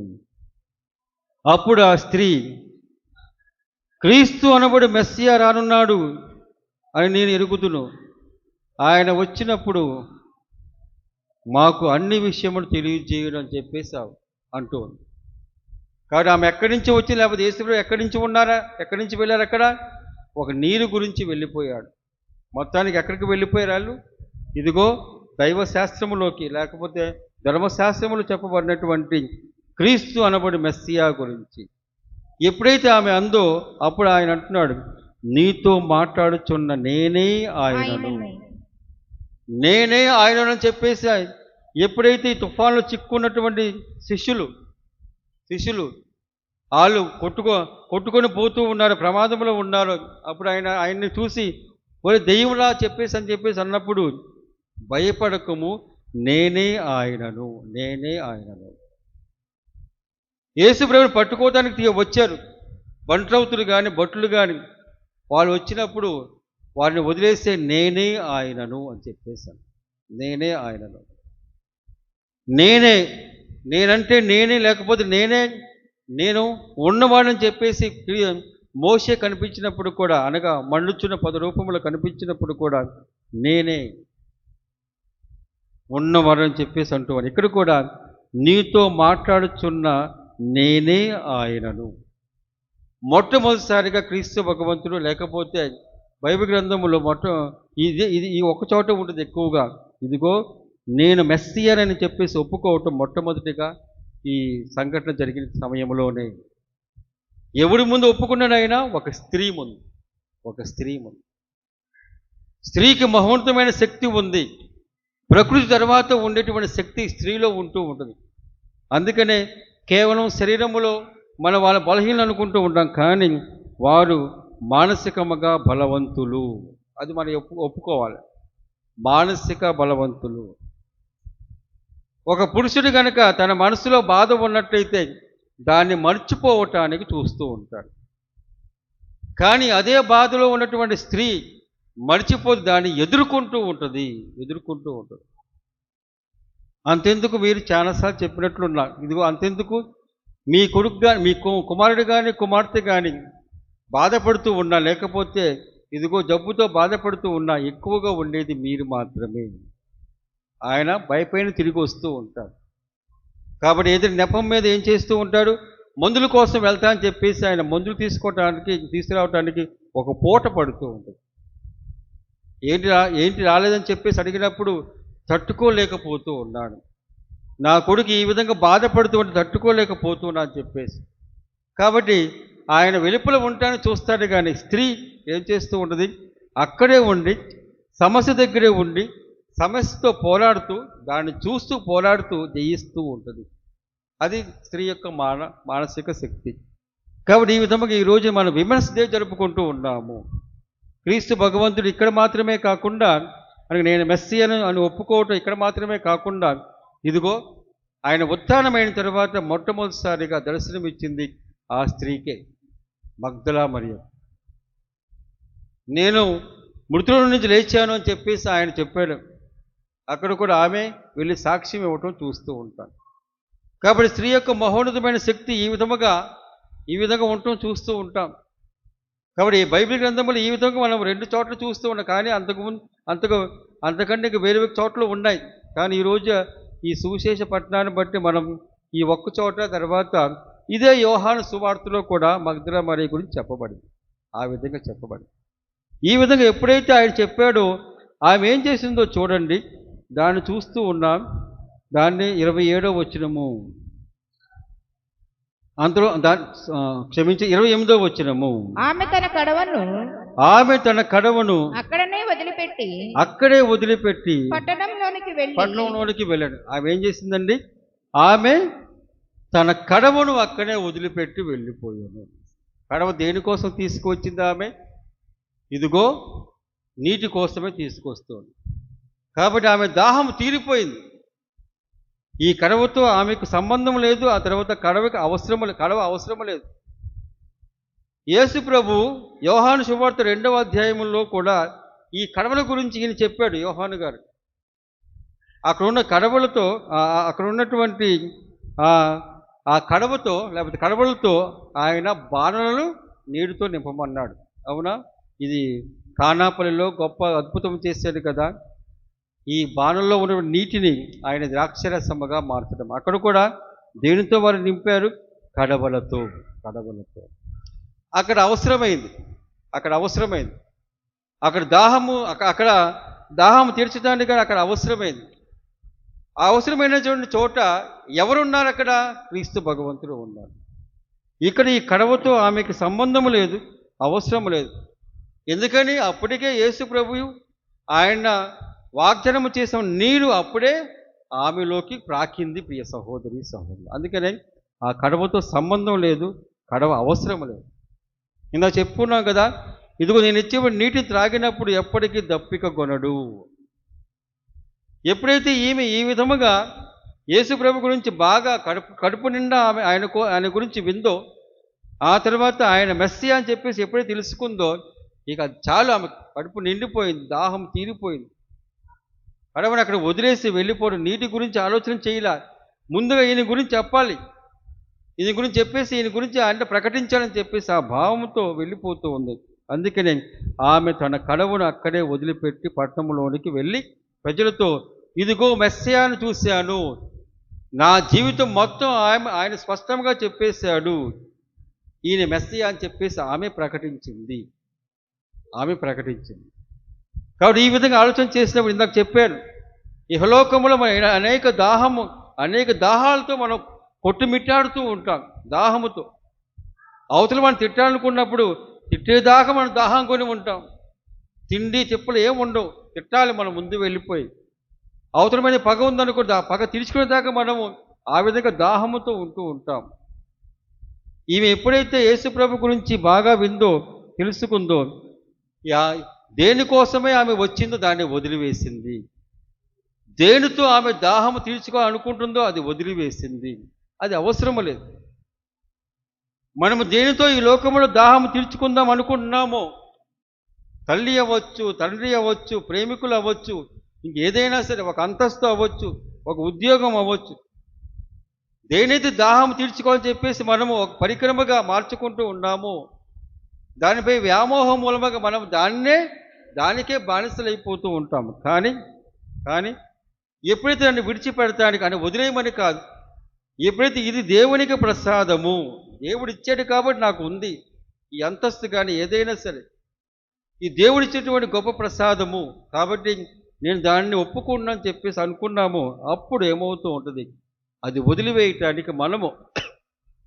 అప్పుడు ఆ స్త్రీ క్రీస్తు అనబడి మెస్సియా రానున్నాడు అని నేను ఎరుగుదును. ఆయన వచ్చినప్పుడు మాకు అన్ని విషయములు తెలియజేయడం అని చెప్పేసి అంటూ ఉంది. కాబట్టి ఆమె ఎక్కడి నుంచి వచ్చి, లేకపోతే యేసుప్రభు ఎక్కడి నుంచి ఉన్నారా, ఎక్కడి నుంచి వెళ్ళారు? అక్కడ ఒక నీరు గురించి వెళ్ళిపోయాడు. మొత్తానికి ఎక్కడికి వెళ్ళిపోయారు వాళ్ళు? ఇదిగో దైవశాస్త్రములోకి, లేకపోతే ధర్మశాస్త్రములు చెప్పబడినటువంటి క్రీస్తు అనబడి మెస్సియా గురించి. ఎప్పుడైతే ఆమె అందో అప్పుడు ఆయన అంటున్నాడు, నీతో మాట్లాడుచున్న నేనే ఆయనను, నేనే ఆయనను అని చెప్పేసి ఎప్పుడైతే ఈ తుఫాన్లో చిక్కున్నటువంటి శిష్యులు వాళ్ళు కొట్టుకొని పోతూ ఉన్నారు, ప్రమాదంలో ఉన్నారు. అప్పుడు ఆయన్ని చూసి ఒరే దెయ్యంలా చెప్పేసి అన్నప్పుడు, భయపడకము, నేనే ఆయనను, నేనే ఆయనను. యేసుప్రభుని పట్టుకోవడానికి వచ్చారు బంట్రౌతులు కానీ భటులు కానీ. వాళ్ళు వచ్చినప్పుడు వారిని వదిలేసే నేనే ఆయనను అని చెప్పేశాను. నేనే ఆయనను, నేనంటే నేనే, లేకపోతే నేను ఉన్నవాడని చెప్పేసి మోషే కనిపించినప్పుడు కూడా, అనగా మండుచున్న 10 రూపములు కనిపించినప్పుడు కూడా నేనే ఉన్నవాడని చెప్పేసి అంటున్నాను. ఇక్కడ కూడా నీతో మాట్లాడుచున్న నేనే ఆయనను. మొట్టమొదటిసారిగా క్రీస్తు భగవంతుడు, లేకపోతే బైబిల్ గ్రంథములో ఇది ఈ ఒక్క చోట ఉంటుంది ఎక్కువగా. ఇదిగో నేను మెస్సియన్ అని చెప్పేసి ఒప్పుకోవటం మొట్టమొదటిగా ఈ సంఘటన జరిగిన సమయంలోనే. ఎవరి ముందు ఒప్పుకున్నాడైనా? ఒక స్త్రీ ముందు. స్త్రీకి మహోన్నతమైన శక్తి ఉంది. ప్రకృతి తర్వాత ఉండేటువంటి శక్తి స్త్రీలో ఉంటూ ఉంటుంది. అందుకనే కేవలం శరీరములో వాళ్ళ బలహీనలు అనుకుంటూ ఉంటాం, కానీ వారు మానసికముగా బలవంతులు. అది మనం ఒప్పుకోవాలి. మానసిక బలవంతులు. ఒక పురుషుడు కనుక తన మనసులో బాధ ఉన్నట్లయితే దాన్ని మర్చిపోవటానికి చూస్తూ ఉంటాడు. కానీ అదే బాధలో ఉన్నటువంటి స్త్రీ మర్చిపోతే దాన్ని ఎదుర్కొంటూ ఉంటుంది. అంతెందుకు, మీరు చాలాసార్లు చెప్పినట్లున్నా, ఇదిగో అంతెందుకు, మీ కొడుకు కానీ, మీ కుమారుడు కానీ కుమార్తె కానీ బాధపడుతూ ఉన్నా, లేకపోతే ఇదిగో జబ్బుతో బాధపడుతూ ఉన్నా, ఎక్కువగా ఉండేది మీరు మాత్రమే. ఆయన భయపైన తిరిగి వస్తూ ఉంటాడు. కాబట్టి ఎదురు నెపం మీద ఏం చేస్తూ ఉంటాడు? మందుల కోసం వెళ్తా అని చెప్పేసి ఆయన మందులు తీసుకురావటానికి ఒక పూట పడుతూ ఉంటుంది. ఏంటి రాలేదని చెప్పేసి అడిగినప్పుడు తట్టుకోలేకపోతూ ఉన్నాడు. నా కొడుకు ఈ విధంగా బాధపడుతూ ఉంటే తట్టుకోలేకపోతున్నా అని చెప్పేసి. కాబట్టి ఆయన వెలుపల ఉంటానని చూస్తాడు, కానీ స్త్రీ ఏం చేస్తూ ఉంటుంది? అక్కడే ఉండి, సమస్య దగ్గరే ఉండి, సమస్యతో పోరాడుతూ, దాన్ని చూస్తూ పోరాడుతూ జయిస్తూ ఉంటుంది. అది స్త్రీ యొక్క మానసిక శక్తి. కాబట్టి ఈ విధంగా ఈరోజు మనం విమెన్స్ డే జరుపుకుంటూ ఉన్నాము. క్రీస్తు భగవంతుడు ఇక్కడ మాత్రమే కాకుండా, నేను మెస్సియను అని ఒప్పుకోవటం ఇక్కడ మాత్రమే కాకుండా, ఇదిగో ఆయన ఉత్థానమైన తర్వాత మొట్టమొదటిసారిగా దర్శనమిచ్చింది ఆ స్త్రీకే, మగ్దలా మరియ. నేను మృతుల నుంచి లేచాను అని చెప్పేసి ఆయన చెప్పాడు. అక్కడ కూడా ఆమె వెళ్ళి సాక్ష్యం ఇవ్వటం చూస్తూ ఉంటాను. కాబట్టి స్త్రీ యొక్క మహోన్నతమైన శక్తి ఈ విధంగా ఉండటం చూస్తూ ఉంటాం. కాబట్టి ఈ బైబిల్ గ్రంథంలో ఈ విధంగా మనం 2 చోట్ల చూస్తూ ఉన్నాం, కానీ అంతకంటే వేరే చోట్ల ఉన్నాయి. కానీ ఈరోజు ఈ సువిశేష పట్టణాన్ని బట్టి మనం ఈ ఒక్క చోట, తర్వాత ఇదే యోహాను సువార్తలో కూడా మగ్దలా మరియ గురించి చెప్పబడింది. ఆ విధంగా చెప్పబడింది. ఈ విధంగా ఎప్పుడైతే ఆయన చెప్పాడో ఆమె ఏం చేసిందో చూడండి. దాన్ని చూస్తూ ఉన్నాం. దాన్ని 27వ వచనము, అందులో 28వ వచనము, ఆమె తన కడవను అక్కడే వదిలిపెట్టి పట్టణంలోనికి వెళ్ళాడు. ఆమె ఏం చేసిందండి? ఆమె తన కడవను అక్కడే వదిలిపెట్టి వెళ్ళిపోయాను. కడవ దేనికోసం తీసుకువచ్చింది ఆమె? ఇదిగో నీటి కోసమే తీసుకొస్తుంది. కాబట్టి ఆమె దాహం తీరిపోయింది. ఈ కడవతో ఆమెకు సంబంధం లేదు. ఆ తర్వాత కడవ అవసరం లేదు. యేసు ప్రభు యోహాను సువార్త 2వ అధ్యాయంలో కూడా ఈ కడవల గురించి ఈయన చెప్పాడు యోహాను గారు. అక్కడున్న కడవలతో, అక్కడ ఉన్నటువంటి ఆ కడవతో, లేకపోతే కడవలతో ఆయన బాణలను నీటితో నింపమన్నాడు. అవునా? ఇది కానాపల్లిలో గొప్ప అద్భుతం చేశాడు కదా. ఈ బాణంలో ఉన్న నీటిని ఆయన ద్రాక్షరసముగా మార్చడం. అక్కడ కూడా దేనితో వారు నింపారు? కడవలతో. అక్కడ అవసరమైంది. అక్కడ దాహము తీర్చడానికి అక్కడ అవసరమైంది. ఆ అవసరమైనటువంటి చోట ఎవరున్నారు? అక్కడ క్రీస్తు భగవంతుడు ఉన్నారు. ఇక్కడ ఈ కడవతో ఆమెకి సంబంధము లేదు, అవసరం లేదు. ఎందుకని? అప్పటికే యేసు ప్రభువు ఆయన వాగ్దానము చేసిన నీరు అప్పుడే ఆమెలోకి ప్రాకింది. ప్రియ సహోదరి సహోదరులు, అందుకనే ఆ కడవతో సంబంధం లేదు, కడవ అవసరం లేదు. ఇందాక చెప్పుకున్నాం కదా, ఇదిగో నేను ఇచ్చే నీటి త్రాగినప్పుడు ఎప్పటికీ దప్పిక కొనడు. ఎప్పుడైతే ఈమె ఈ విధముగా యేసు ప్రభు గురించి బాగా కడుపు నిండా ఆయన గురించి విందో, ఆ తర్వాత ఆయన మెస్సియా అని చెప్పేసి ఎప్పుడైతే తెలుసుకుందో, ఇక చాలు, ఆమె కడుపు నిండిపోయింది, దాహం తీరిపోయింది. కడవని అక్కడ వదిలేసి వెళ్ళిపోవడం, నీటి గురించి ఆలోచన చేయాల. ముందుగా ఈయన గురించి చెప్పాలి, ఈయన గురించి చెప్పేసి ఈయన గురించి ఆయన ప్రకటించాలని చెప్పేసి ఆ భావంతో వెళ్ళిపోతూ ఉంది. అందుకనే ఆమె తన కడవను అక్కడే వదిలిపెట్టి పట్టణంలోనికి వెళ్ళి ప్రజలతో, ఇదిగో మెస్సియాను చూశాను, నా జీవితం మొత్తం ఆయన స్పష్టంగా చెప్పేశాడు, ఈయన మెస్సియా అని చెప్పేసి ఆమె ప్రకటించింది. కాబట్టి ఈ విధంగా ఆలోచన చేసినప్పుడు ఇందాక చెప్పాను, ఇహలోకములో మన అనేక దాహాలతో మనం కొట్టుమిట్టాడుతూ ఉంటాం. దాహముతో అవతల మనం తిట్టాలనుకున్నప్పుడు తిట్టేదాకా మనం దాహం కొని ఉంటాం. తిండి తిప్పలు ఏముండవు, తిట్టాలి మనం ముందు వెళ్ళిపోయి. అవతల మీద పగ ఉందనుకోండి, ఆ పగ తీర్చుకునేదాకా మనము ఆ విధంగా దాహముతో ఉంటూ ఉంటాం. ఈమె ఎప్పుడైతే యేసుప్రభు గురించి బాగా విందో, తెలుసుకుందో, దేనికోసమే ఆమె వచ్చిందో దాన్ని వదిలివేసింది. దేనితో ఆమె దాహము తీర్చుకోవాలనుకుంటుందో అది వదిలివేసింది. అది అవసరం లేదు. మనము దేనితో ఈ లోకంలో దాహము తీర్చుకుందాం అనుకుంటున్నామో, తల్లి అవ్వచ్చు, తండ్రి అవ్వచ్చు, ప్రేమికులు అవ్వచ్చు, ఇంకేదైనా సరే, ఒక అంతస్తు అవ్వచ్చు, ఒక ఉద్యోగం అవ్వచ్చు, దేనైతే దాహం తీర్చుకోవాలని చెప్పేసి మనము ఒక పరిక్రమగా మార్చుకుంటూ ఉన్నామో, దానిపై వ్యామోహం మూలముగా మనం దానికే బానిసలైపోతూ ఉంటాము. కానీ ఎప్పుడైతే నన్ను విడిచిపెడతానికి అని వదిలేయమని కాదు, ఎప్పుడైతే ఇది దేవునికి ప్రసాదము, దేవుడు ఇచ్చాడు కాబట్టి నాకు ఉంది ఈ అంతస్తు, కానీ ఏదైనా సరే ఈ దేవుడిచ్చేటువంటి గొప్ప ప్రసాదము కాబట్టి నేను దాన్ని ఒప్పుకున్నాను చెప్పేసి అనుకున్నాము, అప్పుడు ఏమవుతూ ఉంటుంది, అది వదిలివేయటానికి మనము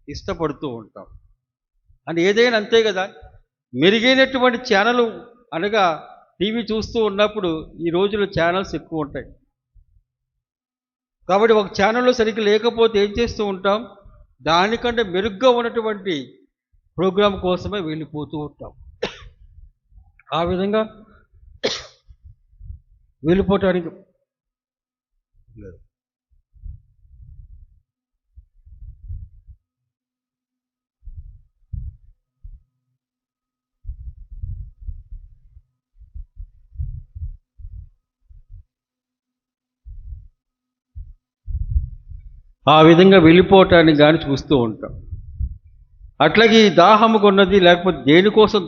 ఇష్టపడుతూ ఉంటాం. అని ఏదైనా అంతే కదా. మెరుగైనటువంటి ఛానల్ అనగా టీవీ చూస్తూ ఉన్నప్పుడు ఈ రోజుల్లో ఛానల్స్ ఎక్కువ ఉంటాయి. కాబట్టి ఒక ఛానల్లో సరిగ్గా లేకపోతే ఏం చేస్తూ ఉంటాం, దానికంటే మెరుగ్గా ఉన్నటువంటి ప్రోగ్రాం కోసమే వెళ్ళిపోతూ ఉంటాం. ఆ విధంగా వెళ్ళిపోవటానికి కానీ చూస్తూ ఉంటాం. అట్లాగే దాహము కొన్నది, లేకపోతే దేనికోసం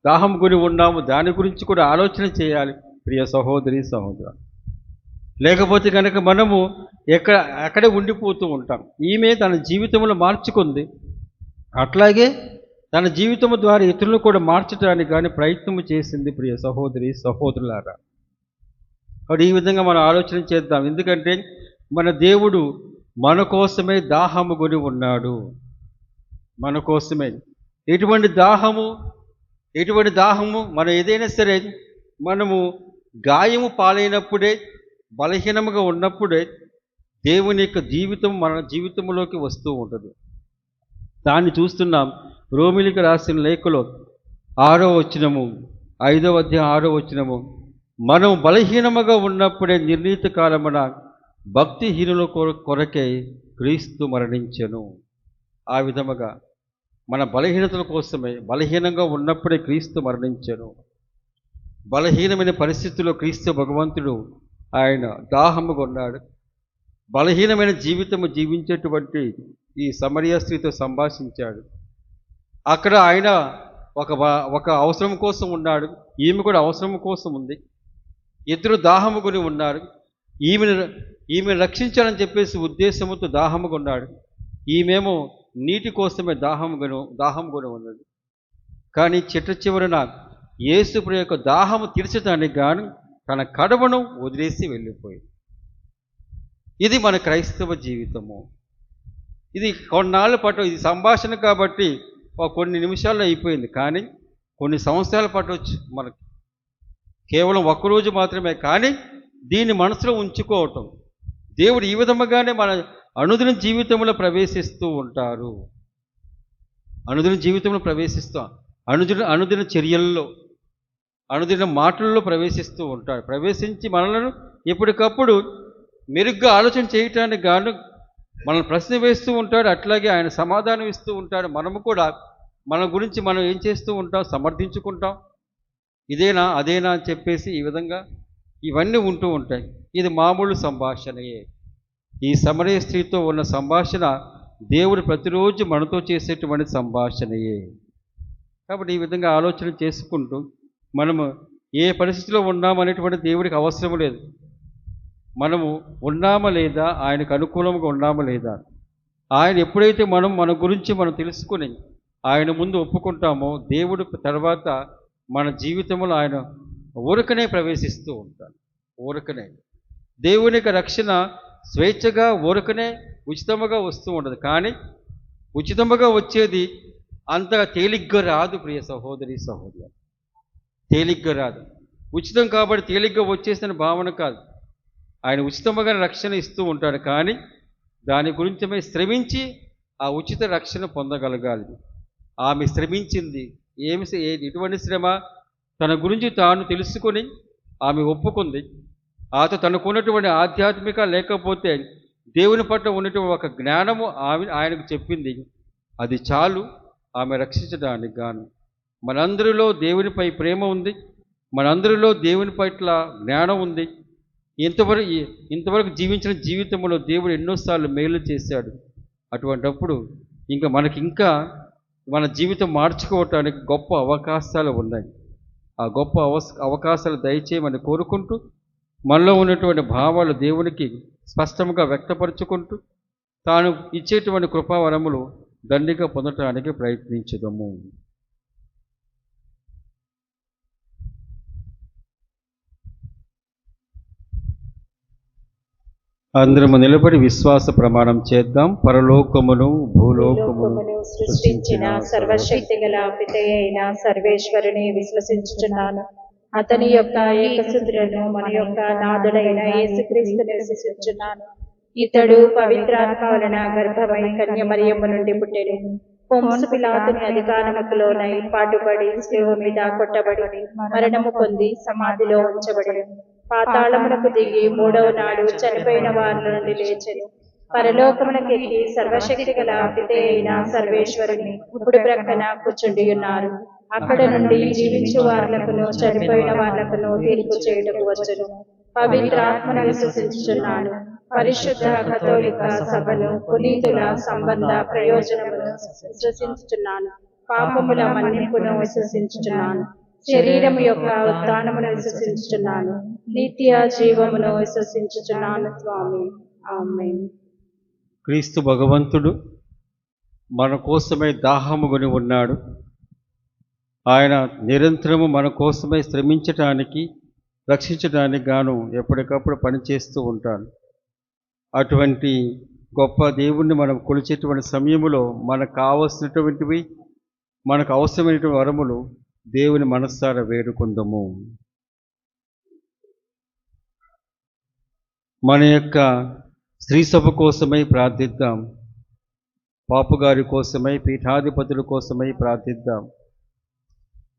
దాహం కొని ఉన్నాము దాని గురించి కూడా ఆలోచన చేయాలి ప్రియ సహోదరి సహోదరు. లేకపోతే కనుక మనము అక్కడే ఉండిపోతూ ఉంటాం. ఈమె తన జీవితంలో మార్చుకుంది, అట్లాగే తన జీవితం ద్వారా ఇతరులను కూడా మార్చడానికి కానీ ప్రయత్నం చేసింది ప్రియ సహోదరి సహోదరులారా. కాబట్టి ఈ విధంగా మనం ఆలోచన చేద్దాం. ఎందుకంటే మన దేవుడు మన కోసమే దాహము కొని ఉన్నాడు, మన కోసమే. ఎటువంటి దాహము మనం ఏదైనా సరే మనము గాయము పాలైనప్పుడే, బలహీనముగా ఉన్నప్పుడే దేవుని యొక్క జీవితం మన జీవితంలోకి వస్తూ ఉంటుంది. దాన్ని చూస్తున్నాం రోమిలికి రాసిన లేఖలో 6వ వచనము, 5వ అధ్యాయం 6వ వచనము, మనం బలహీనముగా ఉన్నప్పుడే నిర్ణీత కాలమున భక్తిహీనుల కొరకే క్రీస్తు మరణించెను. ఆ విధముగా మన బలహీనతల కోసమే, బలహీనంగా ఉన్నప్పుడే క్రీస్తు మరణించెను. బలహీనమైన పరిస్థితుల్లో క్రీస్తు భగవంతుడు ఆయన దాహముగా ఉన్నాడు. బలహీనమైన జీవితము జీవించేటువంటి ఈ సమరయ స్త్రీతో సంభాషించాడు. అక్కడ ఆయన ఒక అవసరం కోసం ఉన్నాడు, ఈమె కూడా అవసరం కోసం ఉంది. ఇద్దరు దాహము కొని ఉన్నారు. ఈమెను రక్షించాలని చెప్పేసి ఉద్దేశంతో దాహము కొన్నాడు. ఈమెమో నీటి కోసమే దాహము కొని ఉన్నది. కానీ చిట్ట చివరన యేసుప్రభు యొక్క దాహము తీర్చడానికి గాను తన కడవను వదిలేసి వెళ్ళిపోయింది. ఇది మన క్రైస్తవ జీవితము. ఇది కొన్నాళ్ళ పాటు, ఇది సంభాషణ కాబట్టి కొన్ని నిమిషాల్లో అయిపోయింది. కానీ కొన్ని సంవత్సరాల పట్టవచ్చు మనకి. కేవలం ఒక్కరోజు మాత్రమే. కానీ దీన్ని మనసులో ఉంచుకోవటం, దేవుడు ఈ విధముగానే మన అనుదిన జీవితంలో ప్రవేశిస్తూ ఉంటారు. అనుదిన జీవితంలో అనుదిన చర్యల్లో, అనుదిన మాటల్లో ప్రవేశిస్తూ ఉంటాడు. ప్రవేశించి మనలను ఎప్పటికప్పుడు మెరుగ్గా ఆలోచన చేయటానికి గాను మనల్ని ప్రశ్న వేస్తూ ఉంటాడు. అట్లాగే ఆయన సమాధానం ఇస్తూ ఉంటాడు. మనము కూడా మన గురించి మనం ఏం చేస్తూ ఉంటాం, సమర్థించుకుంటాం. ఇదేనా అదేనా అని చెప్పేసి ఈ విధంగా ఇవన్నీ ఉంటూ ఉంటాయి. ఇది మామూలు సంభాషణయే. ఈ సమరయ స్త్రీతో ఉన్న సంభాషణ దేవుడు ప్రతిరోజు మనతో చేసేటువంటి సంభాషణయే. కాబట్టి ఈ విధంగా ఆలోచన చేసుకుంటూ మనము ఏ పరిస్థితిలో ఉన్నామనేటువంటి దేవుడికి అవసరం లేదు. మనము ఉన్నామా లేదా, ఆయనకు అనుకూలంగా ఉన్నామా లేదా, ఆయన ఎప్పుడైతే మన గురించి మనం తెలుసుకుని ఆయన ముందు ఒప్పుకుంటామో దేవుడు తర్వాత మన జీవితంలో ఆయన ఊరకనే ప్రవేశిస్తూ ఉంటాడు. ఊరకనే దేవుని యొక్క రక్షణ స్వేచ్ఛగా ఊరకనే ఉచితముగా వస్తూ ఉండదు. కానీ ఉచితముగా వచ్చేది అంతగా తేలిగ్గా రాదు. ప్రియ సహోదరి సహోదరు, తేలిగ్గా రాదు. ఉచితం కాబట్టి తేలిగ్గా వచ్చేసిన భావన కాదు. ఆయన ఉచితముగా రక్షణ ఇస్తూ ఉంటాడు. కానీ దాని గురించి శ్రమించి ఆ ఉచిత రక్షణ పొందగలగాలి. ఆమె శ్రమించింది. ఎటువంటి శ్రమ? తన గురించి తాను తెలుసుకొని ఆమె ఒప్పుకుంది. తనకున్నటువంటి ఆధ్యాత్మిక లేకపోతే దేవుని పట్ల ఉన్నటువంటి ఒక జ్ఞానము ఆయనకు చెప్పింది. అది చాలు ఆమె రక్షించడానికి గాను. మనందరిలో దేవునిపై ప్రేమ ఉంది, మనందరిలో దేవుని పట్ల జ్ఞానం ఉంది. ఇంతవరకు జీవించిన జీవితంలో దేవుడు ఎన్నోసార్లు మేలు చేశాడు. అటువంటప్పుడు ఇంకా మన జీవితం మార్చుకోవటానికి గొప్ప అవకాశాలు ఉన్నాయి. ఆ గొప్ప అవకాశాలు దయచేయమని కోరుకుంటూ, మనలో ఉన్నటువంటి భావాలు దేవునికి స్పష్టంగా వ్యక్తపరుచుకుంటూ, తాను ఇచ్చేటువంటి కృపావరములు దండిగా పొందటానికి ప్రయత్నించుదాము. అందరము నిలబడి విశ్వాస ప్రమాణం చేద్దాం. పరలోకమును భూలోకమును సృష్టించిన సర్వశక్తి గల పితయైన సర్వేశ్వరుని విశ్వసించుచున్నాను. అతని యొక్క ఏకసుతులను మన యొక్క నాథుడైన యేసుక్రీస్తుని విశ్వసించుచున్నాను. ఇతడు పవిత్రాత్మ వలన గర్భమై కన్య మరియమ్మ నుండి పుట్టెను. పొంసు పిలాతుని అధికారముకు లోనై పాటుపడి శిలువ మీద కొట్టబడి మరణము పొంది సమాధిలో ఉంచబడి పాతాళమునకు దిగి మూడవ నాడు చనిపోయిన వారి నుండి లేచెను. పరలోకమునకెక్కి సర్వశక్తి గల పితే అయిన సర్వేశ్వరుని ఇప్పుడు ప్రక్కన కూర్చుండి ఉన్నారు. అక్కడ నుండి జీవించు వారులకును చనిపోయిన వారులకును తీర్పు చేయుటకు వచ్చును. పవిత్రాత్మను విశ్వసించుచున్నాను. పరిశుద్ధ కథోలిక సభను, పునీతుల సంబంధ ప్రయోజనమును విశ్వసించుచున్నాను. పాపముల మన్నింపును విశ్వసించుచున్నాను. శరీరము యొక్క ఉత్థానమును విశ్వసించుచున్నాను. నిత్య జీవమును విశ్వసించుచున్నాను స్వామి. ఆమేన్. క్రీస్తు భగవంతుడు మన కోసమై దాహము కొని ఉన్నాడు. ఆయన నిరంతరము మన కోసమై శ్రమించటానికి, రక్షించడానికి గాను ఎప్పటికప్పుడు పనిచేస్తూ ఉంటాడు. అటువంటి గొప్ప దేవుణ్ణి మనం కొలిచేటువంటి సమయంలో మనకు కావలసినటువంటివి, మనకు అవసరమైనటువంటి వరములు దేవుని మనస్సారా వేడుకుందాము. మన యొక్క స్త్రీ సభ కోసమై ప్రార్థిద్దాం. పాపుగారి కోసమై, పీఠాధిపతుల కోసమై ప్రార్థిద్దాం.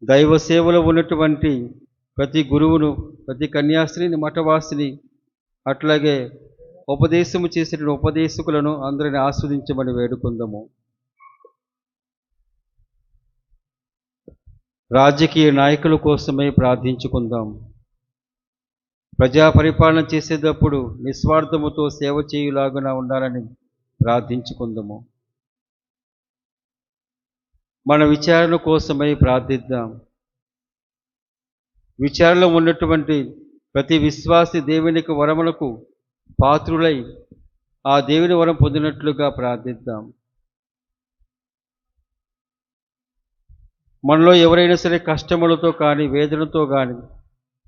దైవ సేవలో ఉన్నటువంటి ప్రతి గురువును, ప్రతి కన్యాస్త్రీని, మఠవాసిని, అట్లాగే ఉపదేశము చేసిన ఉపదేశకులను అందరిని ఆస్వాదించమని వేడుకుందాము. రాజకీయ నాయకుల కోసమై ప్రార్థించుకుందాం. ప్రజా పరిపాలన చేసేటప్పుడు నిస్వార్థముతో సేవ చేయులాగున ఉండాలని ప్రార్థించుకుందాము. మన విచారణ కోసమై ప్రార్థిద్దాం. విచారణలో ఉన్నటువంటి ప్రతి విశ్వాసి దేవునికి వరములకు పాత్రులై ఆ దేవుని వరం పొందినట్లుగా ప్రార్థిద్దాం. మనలో ఎవరైనా సరే కష్టములతో కానీ, వేదనతో కానీ,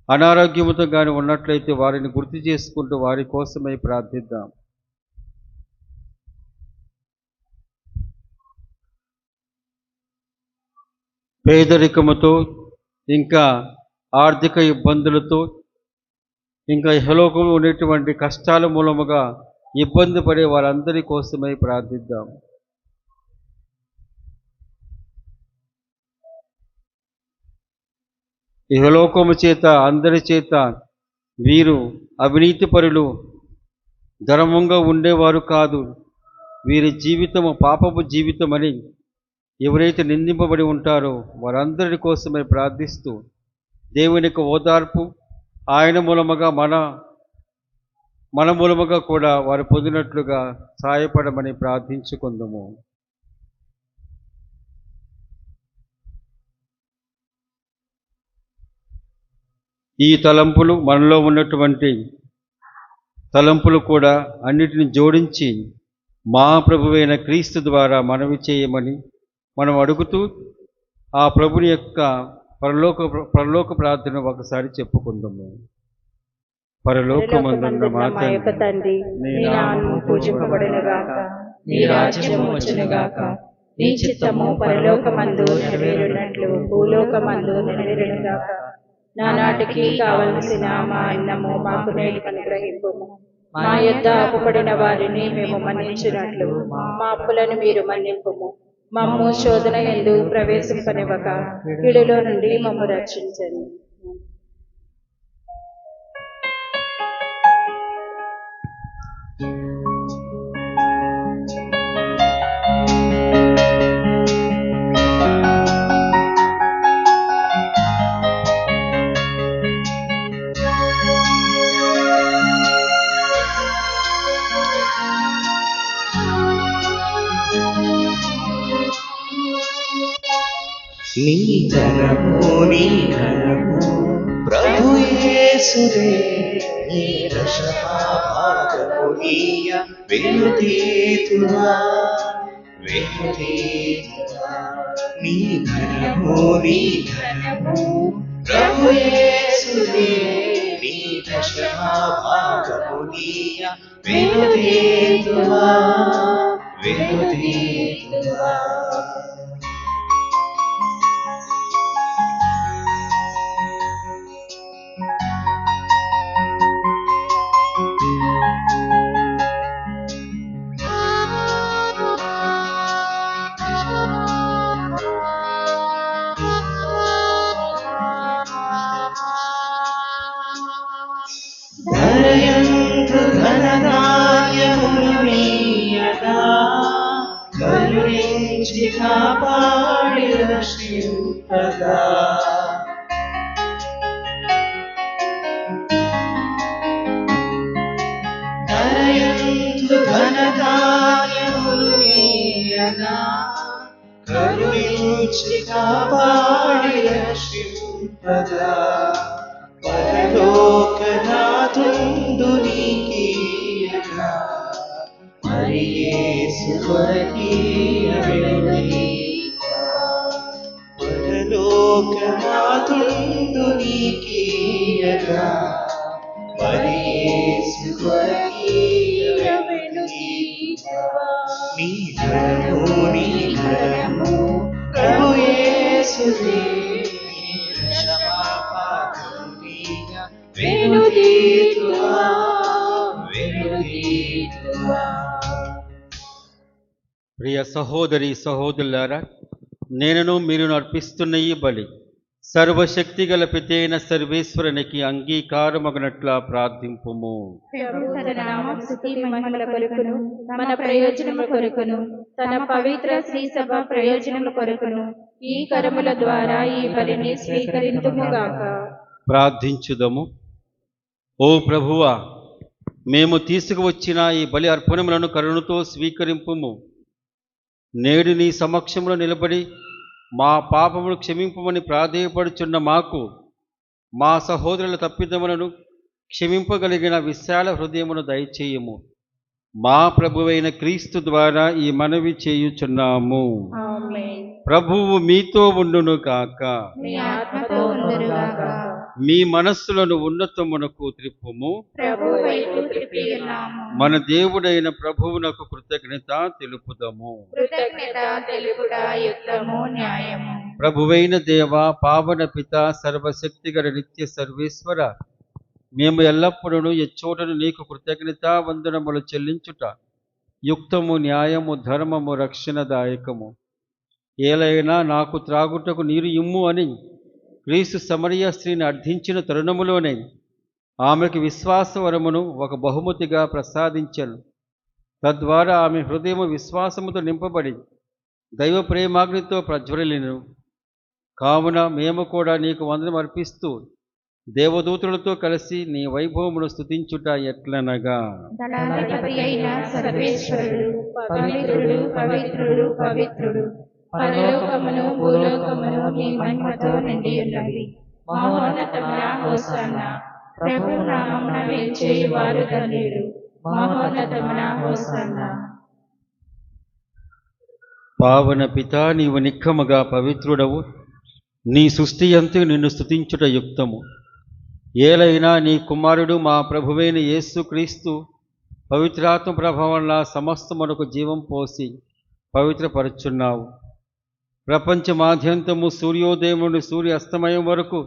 అనారోగ్యముతో కానీ ఉన్నట్లయితే వారిని గుర్తు చేసుకుంటూ వారి కోసమై ప్రార్థిద్దాం. పేదరికముతో, ఇంకా ఆర్థిక ఇబ్బందులతో, ఇంకా ఇహలోకంలో ఉండేటువంటి కష్టాల మూలముగా ఇబ్బంది పడే వారందరి కోసమై ప్రార్థిద్దాం. ఇహలోకము చేత, అందరి చేత వీరు అవినీతి పరులు, ధర్మంగా ఉండేవారు కాదు, వీరి జీవితము పాపపు జీవితమని ఎవరైతే నిందింపబడి ఉంటారో వారందరి కోసమై ప్రార్థిస్తూ దేవునికి ఓదార్పు ఆయన మూలముగా మన మూలముగా కూడా వారు పొందినట్లుగా సహాయపడమని ప్రార్థించుకుందాము. ఈ తలంపులు మనలో ఉన్నటువంటి తలంపులు కూడా అన్నిటిని జోడించి మా ప్రభువైన క్రీస్తు ద్వారా మనవి చేయమని మనం అడుగుతూ ఆ ప్రభుని యొక్క పరలోక ప్రార్థన ఒకసారి చెప్పుకుందాము. పరలోకమందున్న మా యొక్క తండ్రి, నీ నామము పూజింపబడునుగాక, నీ రాజ్యము వచ్చునుగాక, నీ చిత్తము పరలోకమందు నెరవేరునట్లు భూలోకమందు నెరవేరునుగాక. నానాటికి కావలసిన మా అన్నము మాకు నేడు అనుగ్రహింపుము. మా యొద్ద అప్పుపడిన వారిని మేము మన్నించినట్లు మా అప్పులను మీరు మన్నింపుము. మమ్ము శోధన యందు ప్రవేశింపనివ్వక కీడులో నుండి మమ్ము రక్షించండి. నీ ఘనము ప్రభు యేసురే, నీ రక్షభాగము నీయ వెనుదీతువా. నీ ఘనము ప్రభు యేసురే, నీ రక్షభాగము నీయ వెనుదీతువా. ధరయందు ఘనదాయములు నీయగా, కరుణించి కాపాడి రక్షింపగా. ధరయందు ఘనదాయములు నీయగా, కరుణించి కాపాడి రక్షింపగా. పరలోకనాథుండు నీకీయగా, మరి యేసు కొరకీయగా. పరలోకనాథుండు నీకీయగా, మరి యేసు కొరకీయగా. నీ ధనము ప్రభు యేసుదే, ప్రియ సహోదరి సహోదరులారా, నేనును మీరును అర్పిస్తున్న ఈ బలి సర్వశక్తి గల పితైన సర్వేశ్వరునికి అంగీకారమగనట్లా ప్రార్థింపుము. తన నామస్తుతి మహిమల కొరకును, మన ప్రయోజనముల కొరకును, తన పవిత్ర శ్రీ సభ ప్రయోజనముల కొరకును ఈ కరముల ద్వారా ఈ బలిని స్వీకరింతుముగాక. ప్రార్థించుదము. ఓ ప్రభువా, మేము తీసుకువచ్చిన ఈ బలి అర్పణములను కరుణతో స్వీకరింపుము. నేడు నీ సమక్షంలో నిలబడి మా పాపమును క్షమింపమని ప్రాధేయపడుచున్న మాకు మా సహోదరుల తప్పిదములను క్షమింపగలిగిన విశాల హృదయమును దయచేయము. మా ప్రభువైన క్రీస్తు ద్వారా ఈ మనవి చేయుచున్నాము. ఆమేన్. ప్రభువు మీతో ఉండును గాక. మీ ఆత్మతో ఉండునుగాక. మీ మనస్సులను ఉన్నతమునకు త్రిప్పుము. ప్రభు వైపు త్రిప్పి ఉన్నాము. మన దేవుడైన ప్రభువునకు కృతజ్ఞత తెలుపుదము. కృతజ్ఞత తెలుపుట యుక్తము న్యాయము. ప్రభువైన దేవ, పావన పిత, సర్వశక్తిగల నిత్య సర్వేశ్వర, మేము ఎల్లప్పుడూ ఎచ్చోటను నీకు కృతజ్ఞత వందనములు చెల్లించుట యుక్తము, న్యాయము, ధర్మము, రక్షణదాయకము. ఏలైనా నాకు త్రాగుటకు నీరు ఇమ్ము అని క్రీస్తు సమరయ స్త్రీని అర్థించిన తరుణములోనే ఆమెకు విశ్వాసవరమును ఒక బహుమతిగా ప్రసాదించను. తద్వారా ఆమె హృదయము విశ్వాసముతో నింపబడి దైవ ప్రేమాగ్నితో ప్రజ్వలిను. కావున మేము కూడా నీకు వందనం అర్పిస్తూ దేవదూతులతో కలిసి నీ వైభవమును స్తుతించుట ఎట్లనగా, ధనాధిపతి అయిన సర్వేశ్వరుడు పవిత్రుడు పవిత్రుడు పవిత్రుడు, పరలోకమును భూలోకమును నీ మహిమతో నిండి ఉన్నవి. మహోన్నతమున హోసన్నా. ప్రభు నామమున వేంచేయు వారు ధన్యులు. మహోన్నతమున హోసన్నా. పావన పిత, నీవు నిక్కముగా పవిత్రుడవు. నీ సృష్టి అంతు నిన్ను స్తుతించుట యుక్తము. ఏలైనా నీ కుమారుడు మా ప్రభువైన యేసు క్రీస్తు పవిత్రాత్మ ప్రభావంలా సమస్తమునకు జీవం పోసి పవిత్రపరుచున్నావు. ప్రపంచమాద్యంతము సూర్యోదయం నుండి సూర్య అస్తమయం వరకు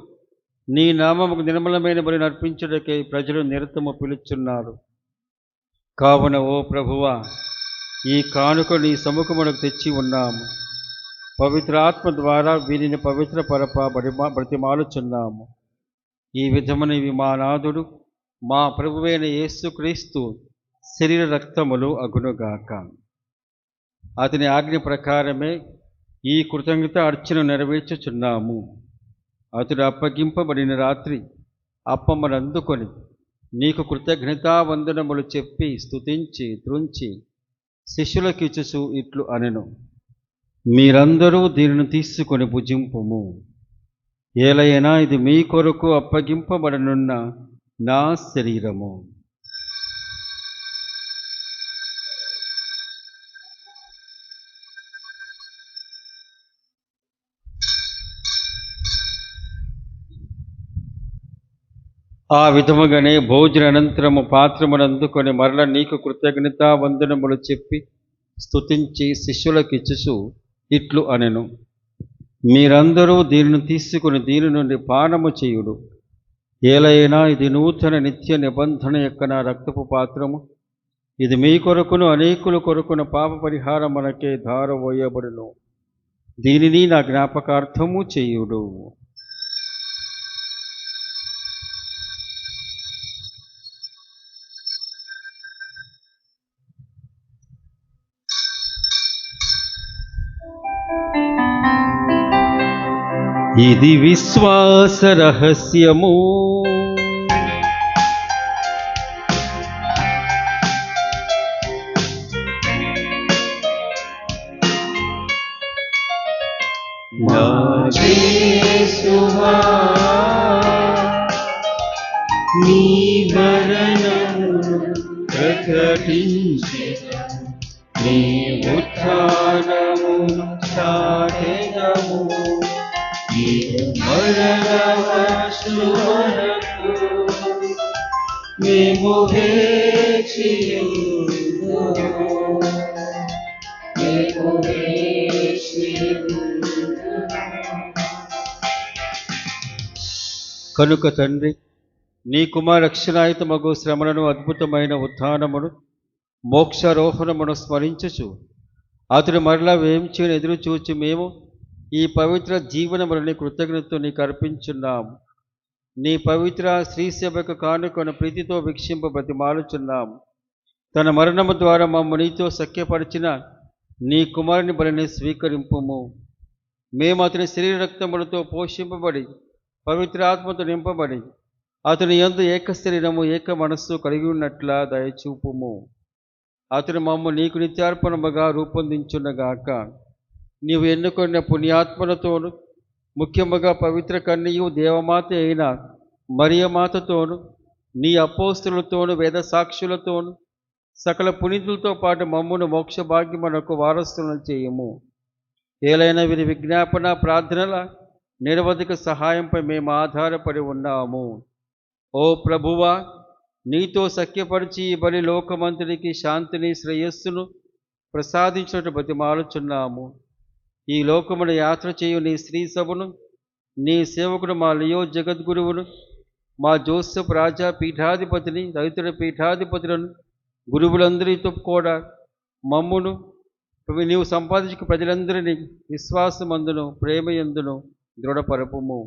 నీ నామముకు నిర్మలమైన బలి నర్పించుటకై ప్రజలు నిరతము పిలుచున్నారు. కావున ఓ ప్రభువా, ఈ కానుక నీ సముఖమునకు తెచ్చి ఉన్నాము. పవిత్రాత్మ ద్వారా వీరిని పవిత్ర బ్రతిమాలుచున్నాము. ఈ విధమున ఇవి మా నాథుడు మా ప్రభువైన యేసుక్రీస్తు శరీర రక్తములు అగునుగాక. అతని ఆజ్ఞ ప్రకారమే ఈ కృతజ్ఞత అర్చన నెరవేర్చుచున్నాము. అతడు అప్పగింపబడిన రాత్రి అప్పమ్మను అందుకొని నీకు కృతజ్ఞతా వందనములు చెప్పి స్తుతించి త్రుంచి శిష్యులకిచ్చుచు ఇట్లు అనెను, మీరందరూ దీనిని తీసుకొని భుజింపుము. ఏలైనా ఇది మీ కొరకు అప్పగింపబడనున్న నా శరీరము. ఆ విధముగానే భోజన అనంతరము పాత్రమును అందుకొని మరల నీకు కృతజ్ఞతా వందనములు చెప్పి స్తుతించి శిష్యులకిచ్చుచు ఇట్లు అనెను, మీరందరూ దీనిని తీసుకుని దీని నుండి పానము చేయుడు. ఏలైనా ఇది నూతన నిత్య నిబంధన యొక్క నా రక్తపు పాత్రము. ఇది మీ కొరకును అనేకుల కొరకును పాప పరిహారమునకే ధారవోయబడును. దీనిని నా జ్ఞాపకార్థము చేయుడు. ఇది విశ్వాస రహస్యము. నా యేసువా, నీ మరణమును ప్రకటించి నీ ఉత్థానమును చాటెదము. మరణవశువరకు మేము కనుక తండ్రి, నీ కుమార రక్షణాయుతమగు శ్రమలను అద్భుతమైన ఉత్థానమును మోక్షారోహణమును స్మరించుచు అతడు మరలా వేంచేని ఎదురు చూచి మేము ఈ పవిత్ర జీవనములని కృతజ్ఞతతో నీకు అర్పించున్నాము. నీ పవిత్ర శ్రీసేవకు కానుకను ప్రీతితో వీక్షింప బ్రతిమాలుచున్నాము. తన మరణము ద్వారా మమ్ము నీతో సఖ్యపరిచిన నీ కుమారుని బలిని స్వీకరింపుము. మేము అతని శరీర రక్తములతో పోషింపబడి పవిత్రాత్మతో నింపబడి అతని యందు ఏక శరీరము ఏక మనస్సు కలిగి ఉన్నట్లా దయచూపుము. అతడు మమ్ము నీకు నిత్యార్పణముగా రూపొందించున్నగాక. నీవు ఎన్నుకున్న పుణ్యాత్మలతోను, ముఖ్యముగా పవిత్ర కన్యయు దేవమాత అయిన మరియమాతతోను, నీ అపోస్తులతోను, వేద సాక్షులతోను, సకల పునీతులతో పాటు మమ్మును మోక్ష భాగ్యమునకు వారసులను చేయము. ఏలైన వీరి విజ్ఞాపన ప్రార్థనల నిరవధిక సహాయంపై మేము ఆధారపడి ఉన్నాము. ఓ ప్రభువా, నీతో సఖ్యపరిచి ఈ బలి లోకమంతునికి శాంతిని శ్రేయస్సును ప్రసాదించినట్టు బతిమాలుచున్నాము. ఈ లోకమును యాత్ర చేయు నీ స్త్రీ సభను, నీ సేవకుడు మా లియో జగద్గురువును, మా జోసెఫ్ రాజా పీఠాధిపతిని, రైతుల పీఠాధిపతులను, గురువులందరితో కూడా మమ్మును నీవు సంపాదించుకు ప్రజలందరినీ విశ్వాసమందును ప్రేమయందును దృఢపరపుము.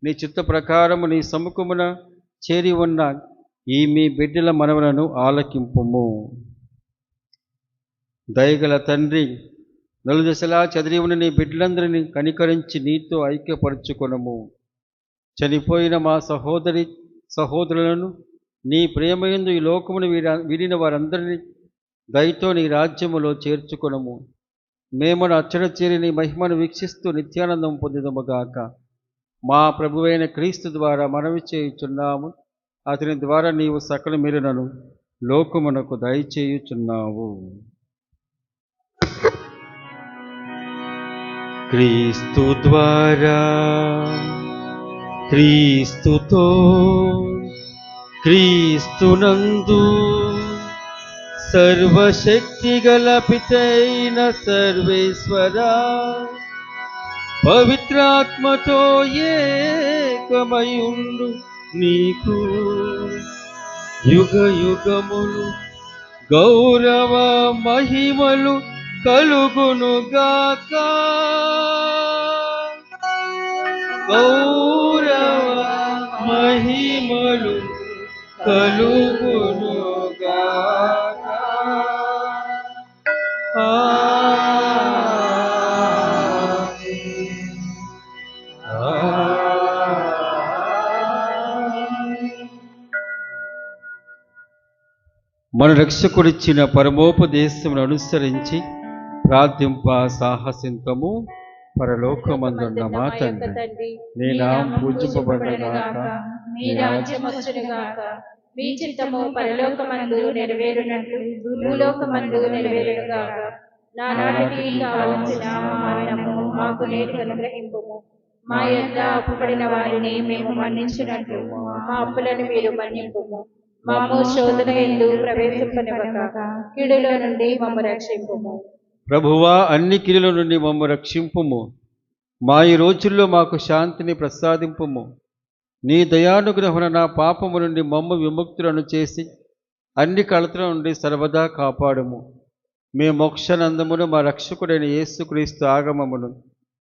నీ చిత్త ప్రకారము నీ సముఖమున చేరి ఉన్న ఈ మీ బిడ్డల మనవులను ఆలకింపుము. దయగల తండ్రి, నలుదశలా చెదిరి ఉన్న నీ బిడ్డలందరినీ కనికరించి నీతో ఐక్యపరచుకొనము. చనిపోయిన మా సహోదరులను నీ ప్రేమయందు ఈ లోకమును వీడిన వారందరినీ దయతో నీ రాజ్యములో చేర్చుకొనము. మేము అచ్చట చేరి నీ మహిమను వీక్షిస్తూ నిత్యానందం పొందుదముగాక. మా ప్రభువైన క్రీస్తు ద్వారా మనవి చేయుచున్నాము. అతని ద్వారా నీవు సకల మేలులను లోకమునకు దయచేయుచున్నావు. క్రీస్తు ద్వారా, క్రీస్తుతో, క్రీస్తునందు సర్వశక్తిగల పితైన సర్వేశ్వరా, పవిత్రాత్మతో ఏకమయుండు నీకు యుగ యుగములు గౌరవ మహిమలు కలుగునుగాక. గౌరవ మహిమలు కలుగునుగాక. మన రక్షకుడిచ్చిన పరమోపదేశమును అనుసరించి ప్రార్థింప సాహసింతము. పరలోకమందున్న మా తండ్రి, నీ నామం పూజింపబడుగాక, మీ రాజ్యం వచ్చునుగాక, మీ చిత్తము పరలోకమందు నెరవేరునట్లు భూలోకమందు నెరవేరునుగాక. నానాటికి కావలసిన ఆహారము మాకు నేడు అనుగ్రహింపుము. మా యొద్ద అప్పుపడిన వారిని మేము మన్నించినట్లు మా అప్పులను మీరు మన్నింపుము. మమ్ము శోధన యందు ప్రవేశింపనివ్వక కీడులో నుండి మమ్ము రక్షింపుము. ప్రభువా, అన్ని కీడుల నుండి మమ్ము రక్షింపుము. మా ఈ రోజుల్లో మాకు శాంతిని ప్రసాదింపుము. నీ దయానుగ్రహణ నా పాపము నుండి మమ్ము విముక్తులను చేసి అన్ని కలతల నుండి సర్వదా కాపాడుము. మేము మోక్షానందమును మా రక్షకుడైన యేసుక్రీస్తు ఆగమమును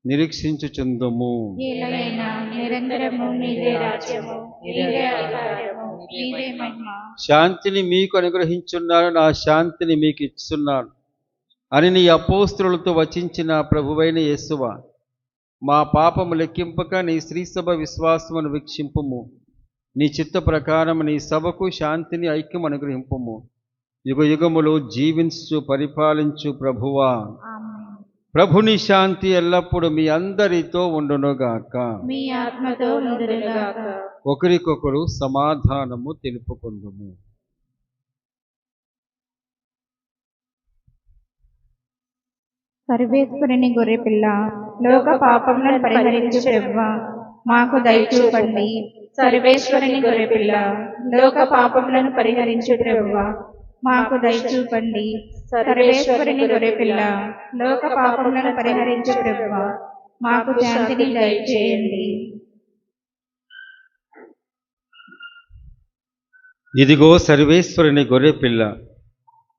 నిరీక్షించుచుందుము. నిరంతరము మీదే రాజ్యము, మీదే అధికారము, మీదే మహిమ. శాంతిని మీకు అనుగ్రహించున్నాను, నా శాంతిని మీకు ఇస్తున్నాను అని నీ అపోస్తలులతో వచించిన ప్రభువైన యేసువా, మా పాపము లెక్కింపక నీ శ్రీసభ విశ్వాసమును వీక్షింపుము. నీ చిత్త ప్రకారం నీ సభకు శాంతిని ఐక్యం అనుగ్రహింపుము. యుగ యుగములు జీవించు పరిపాలించు ప్రభువా, ప్రభుని శాంతి ఎల్లప్పుడూ మీ అందరితో ఉండునుగాక. మీ ఆత్మతో ఉండునుగాక. ఒకరికొకరు సమాధానము తెలుపుకుందుము. సర్వేశ్వరుని గొర్రెపిల్ల, లోక పాపములను పరిహరించు ప్రభువా, మాకు దయచూపండి. సర్వేశ్వరుని గొర్రెపిల్ల, లోక పాపములను పరిహరించు ప్రభువా, మాకు దయచూపండి. సర్వేశ్వరుని గొర్రెపిల్ల, లోక పాపములను పరిహరించు ప్రభువా, మాకు శాంతిని దయచేయండి. ఇదిగో సర్వేశ్వరుని గొర్రెపిల్ల,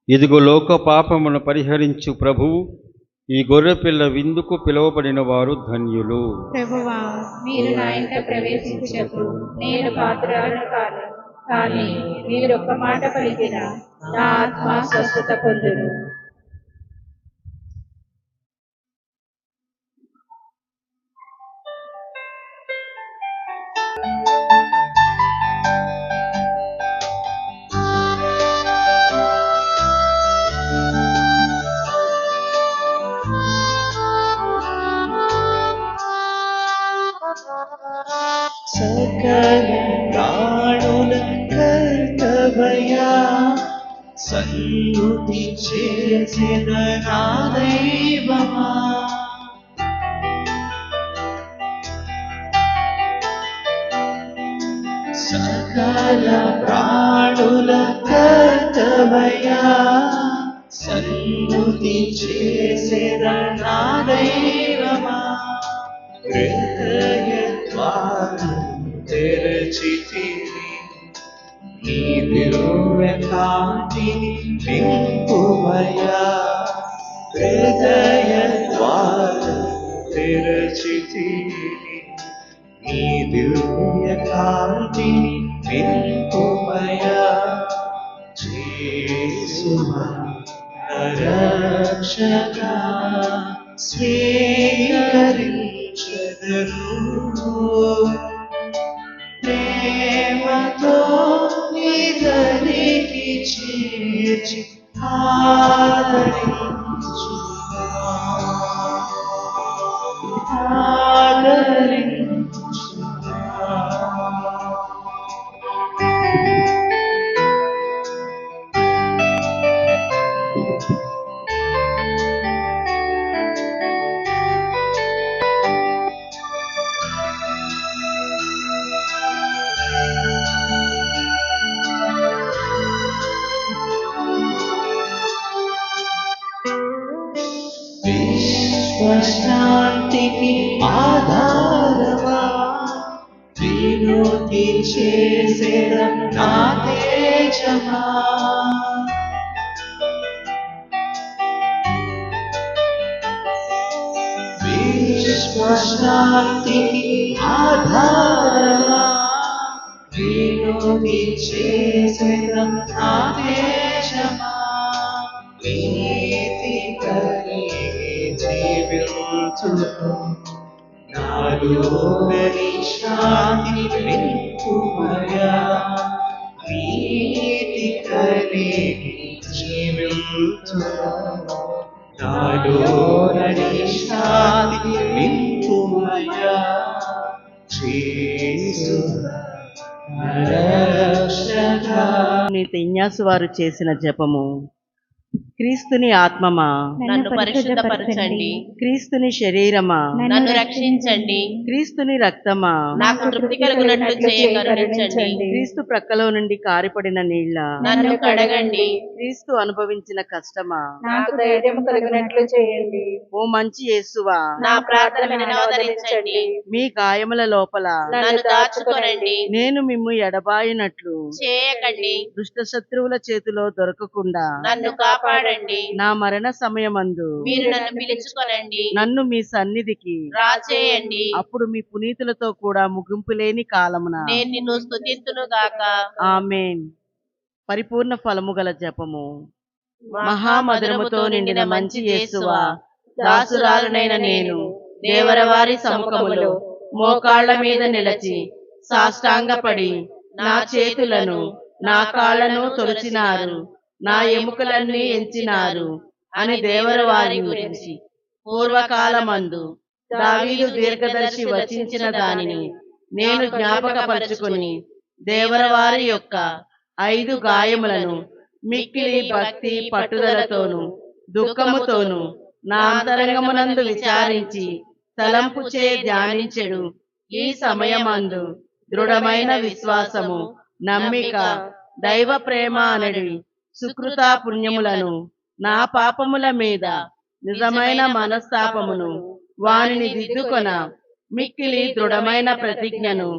ఇదిగో లోక పాపమును పరిహరించు ప్రభువు. ఈ గొర్రెపిల్ల విందుకు పిలువబడిన వారు ధన్యులు. ప్రభువా, మీరు నా ఇంట ప్రవేశించినప్పుడు నేను పాత్రురాలను కాను, కానీ మీరు ఒక్క మాట పలికిన నా ఆత్మ స్వస్థత పొందును. చేసిన నా దైవమా సకల ప్రాణుల కర్తవయ్యా సన్నుతి చేసిన నా దైవమా హృదయ ద్వారం తెరచితివి నీ దివ్య కాంతిని నింపుమయ్యా హృదయ ద్వారం తెరచితివి నీ దివ్య కాంతిని నింపుమయ్యా యేసువా రక్షక స్వీకరించెదను ప్రేమతో నిదరికి చేర్చి ఆదరించు విశ్వశాంతికి ఆధారమా వినోతి చేసేద నా తేజమా విశ్వశాంతికి ఆధారమా వినోతి చేసేద నా తేజమా నీతి కలిగి జీవించును నాలోని శాంతి నింపుమయ్యా నీతి కలిగి జీవించును నాలోని శాంతి నింపుమయ్యా యేసు రక్షక. ఇన్యాసు వారు చేసిన జపము. క్రీస్తుని ఆత్మమా నన్ను పరిశుద్ధపరచండి, క్రీస్తుని శరీరమా నన్ను రక్షించండి, క్రీస్తుని రక్తమా నాకు తృప్తి కలుగునట్లు చేయ కరుణించండి, క్రీస్తు ప్రక్కలో నుండి కారిపడిన నీళ్ల నన్ను కడగండి, క్రీస్తు అనుభవించిన కష్టమా నాకు ధైర్యం కలిగినట్లు చేయండి. ఓ మంచి యేసువా నా ప్రార్థనను ఆదరించండి, మీ గాయముల లోపల నన్ను దాచుకొనండి, నేను మిమ్ము ఎడబాయినట్లు చేయకండి, దుష్ట శత్రువుల చేతిలో దొరకకుండా నన్ను కాపాడండి, నా మరణ సమయమందు మీరు నన్ను పిలుచుకొనండి, నన్ను మీ సన్నిధికి రాచేయండి, అప్పుడు మీ పునీతులతో కూడా ముగింపు లేని కాలమున నేను నిన్ను స్తుతింతును గాక. ఆమేన్. పరిపూర్ణ ఫలము గల జపము. మహామధురముతో నిండిన మంచి యేసువా, దాసురాలునైన నేను దేవరవారి సముఖములో మోకాళ్ల మీద నిలచి సాష్టాంగపడి నా చేతులను నా కాళ్లను తొలిచినారు, నా ఎముకలన్నీ ఎంచినారు అని దేవరవారి గురించి పూర్వకాలమందు దావీదు దీర్ఘదర్శి వచించిన దానిని నేను జ్ఞాపకపరచుకుని దేవరవారి యొక్క 5 గాయములను మిక్కిలి భక్తి పట్టుదలతోను దుఃఖముతోను నా అంతరంగమునందు విచారించి తలంపుచే ధ్యానించెడు. ఈ సమయమందు దృఢమైన విశ్వాసము, నమ్మిక, దైవ ప్రేమ అనడి సుకృతా పుణ్యములను, నా పాపముల మీద నిజమైన మనస్తాపమును వానిని దిద్దుకొన మిక్కిలి దృఢమైన ప్రతిజ్ఞను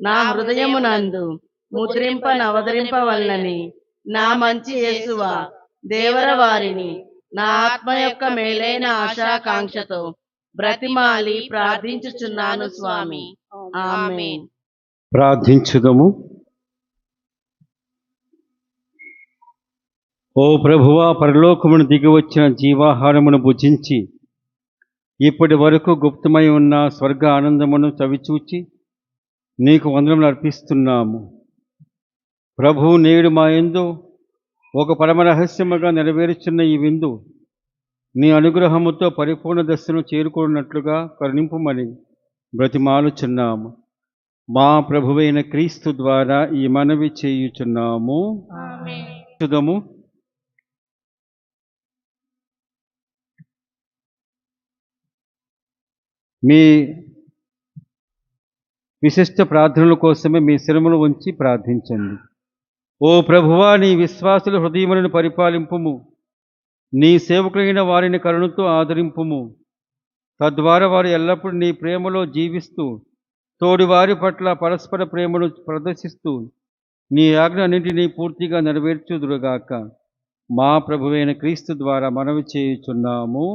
నా హృదయమునందు ముద్రింపనవదరింపవలనని నా మంచి యేసువా దేవరవారిని నా ఆత్మ యొక్క మేలైన ఆశాకాంక్షతో బ్రతిమాలి ప్రార్థించుచున్నాను స్వామి. ఆమేన్. ప్రార్థించుదము. ఓ ప్రభువా, పరలోకమును దిగి వచ్చిన జీవాహారమును భుజించి ఇప్పటి వరకు గుప్తమై ఉన్న స్వర్గ ఆనందమును చవిచూచి నీకు వందనములు అర్పిస్తున్నాము. ప్రభువు నేడు మా యందు ఒక పరమ రహస్యముగా నెరవేరుచున్న ఈ విందు నీ అనుగ్రహముతో పరిపూర్ణ దశను చేరుకున్నట్లుగా కరుణింపుమని బ్రతిమాలుచున్నాము. మా ప్రభువైన క్రీస్తు ద్వారా ఈ మనవి చేయుచున్నాము. ఆమేన్. చూదము. మీ విశిష్ట ప్రార్థనల కోసమే మీ శిరములు ఉంచి ప్రార్థించండి. ఓ ప్రభువా, నీ విశ్వాసుల హృదయములను పరిపాలింపుము, నీ సేవకులైన వారిని కరుణతో ఆదరింపుము. తద్వారా వారు ఎల్లప్పుడూ నీ ప్రేమలో జీవిస్తూ తోడివారి పట్ల పరస్పర ప్రేమను ప్రదర్శిస్తూ నీ ఆజ్ఞ అన్నింటినీ పూర్తిగా నెరవేర్చుదురుగాక. మా ప్రభువైన క్రీస్తు ద్వారా మనవి చేయుచున్నాము.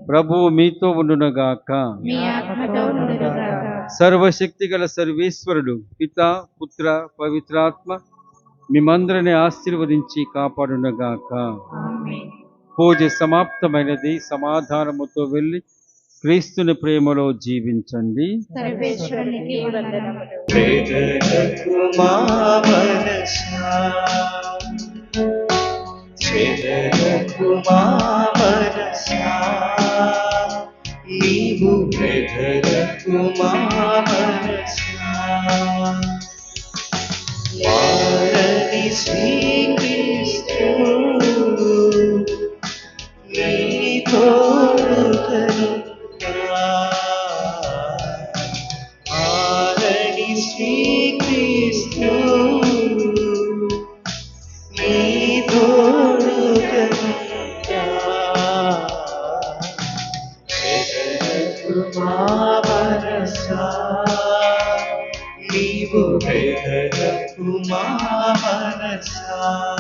ప్రభువు మీతో ఉండునుగాక. మీ ఆత్మతో ఉండునుగాక. సర్వశక్తి గల సర్వేశ్వరుడు పితా, పుత్ర, పవిత్రాత్మ మిమ్మందరిని ఆశీర్వదించి కాపాడునుగాక. ఆమేన్. పూజ సమాప్తమైనది. సమాధానముతో వెళ్ళి క్రీస్తుని ప్రేమలో జీవించండి. సర్వేశ్వరునికి వందనములు. చెదరకు మా మనసా, చెదరకు మా మనసా, నీవు చెదరకు మా మనసా. మారని శ్రీక్రీస్తు నీ తోడుగను మారని శ్రీక్రీస్తు నీ తోడుగను చెదరకు మా మనసా, నీవు చెదరకు మా మనసా.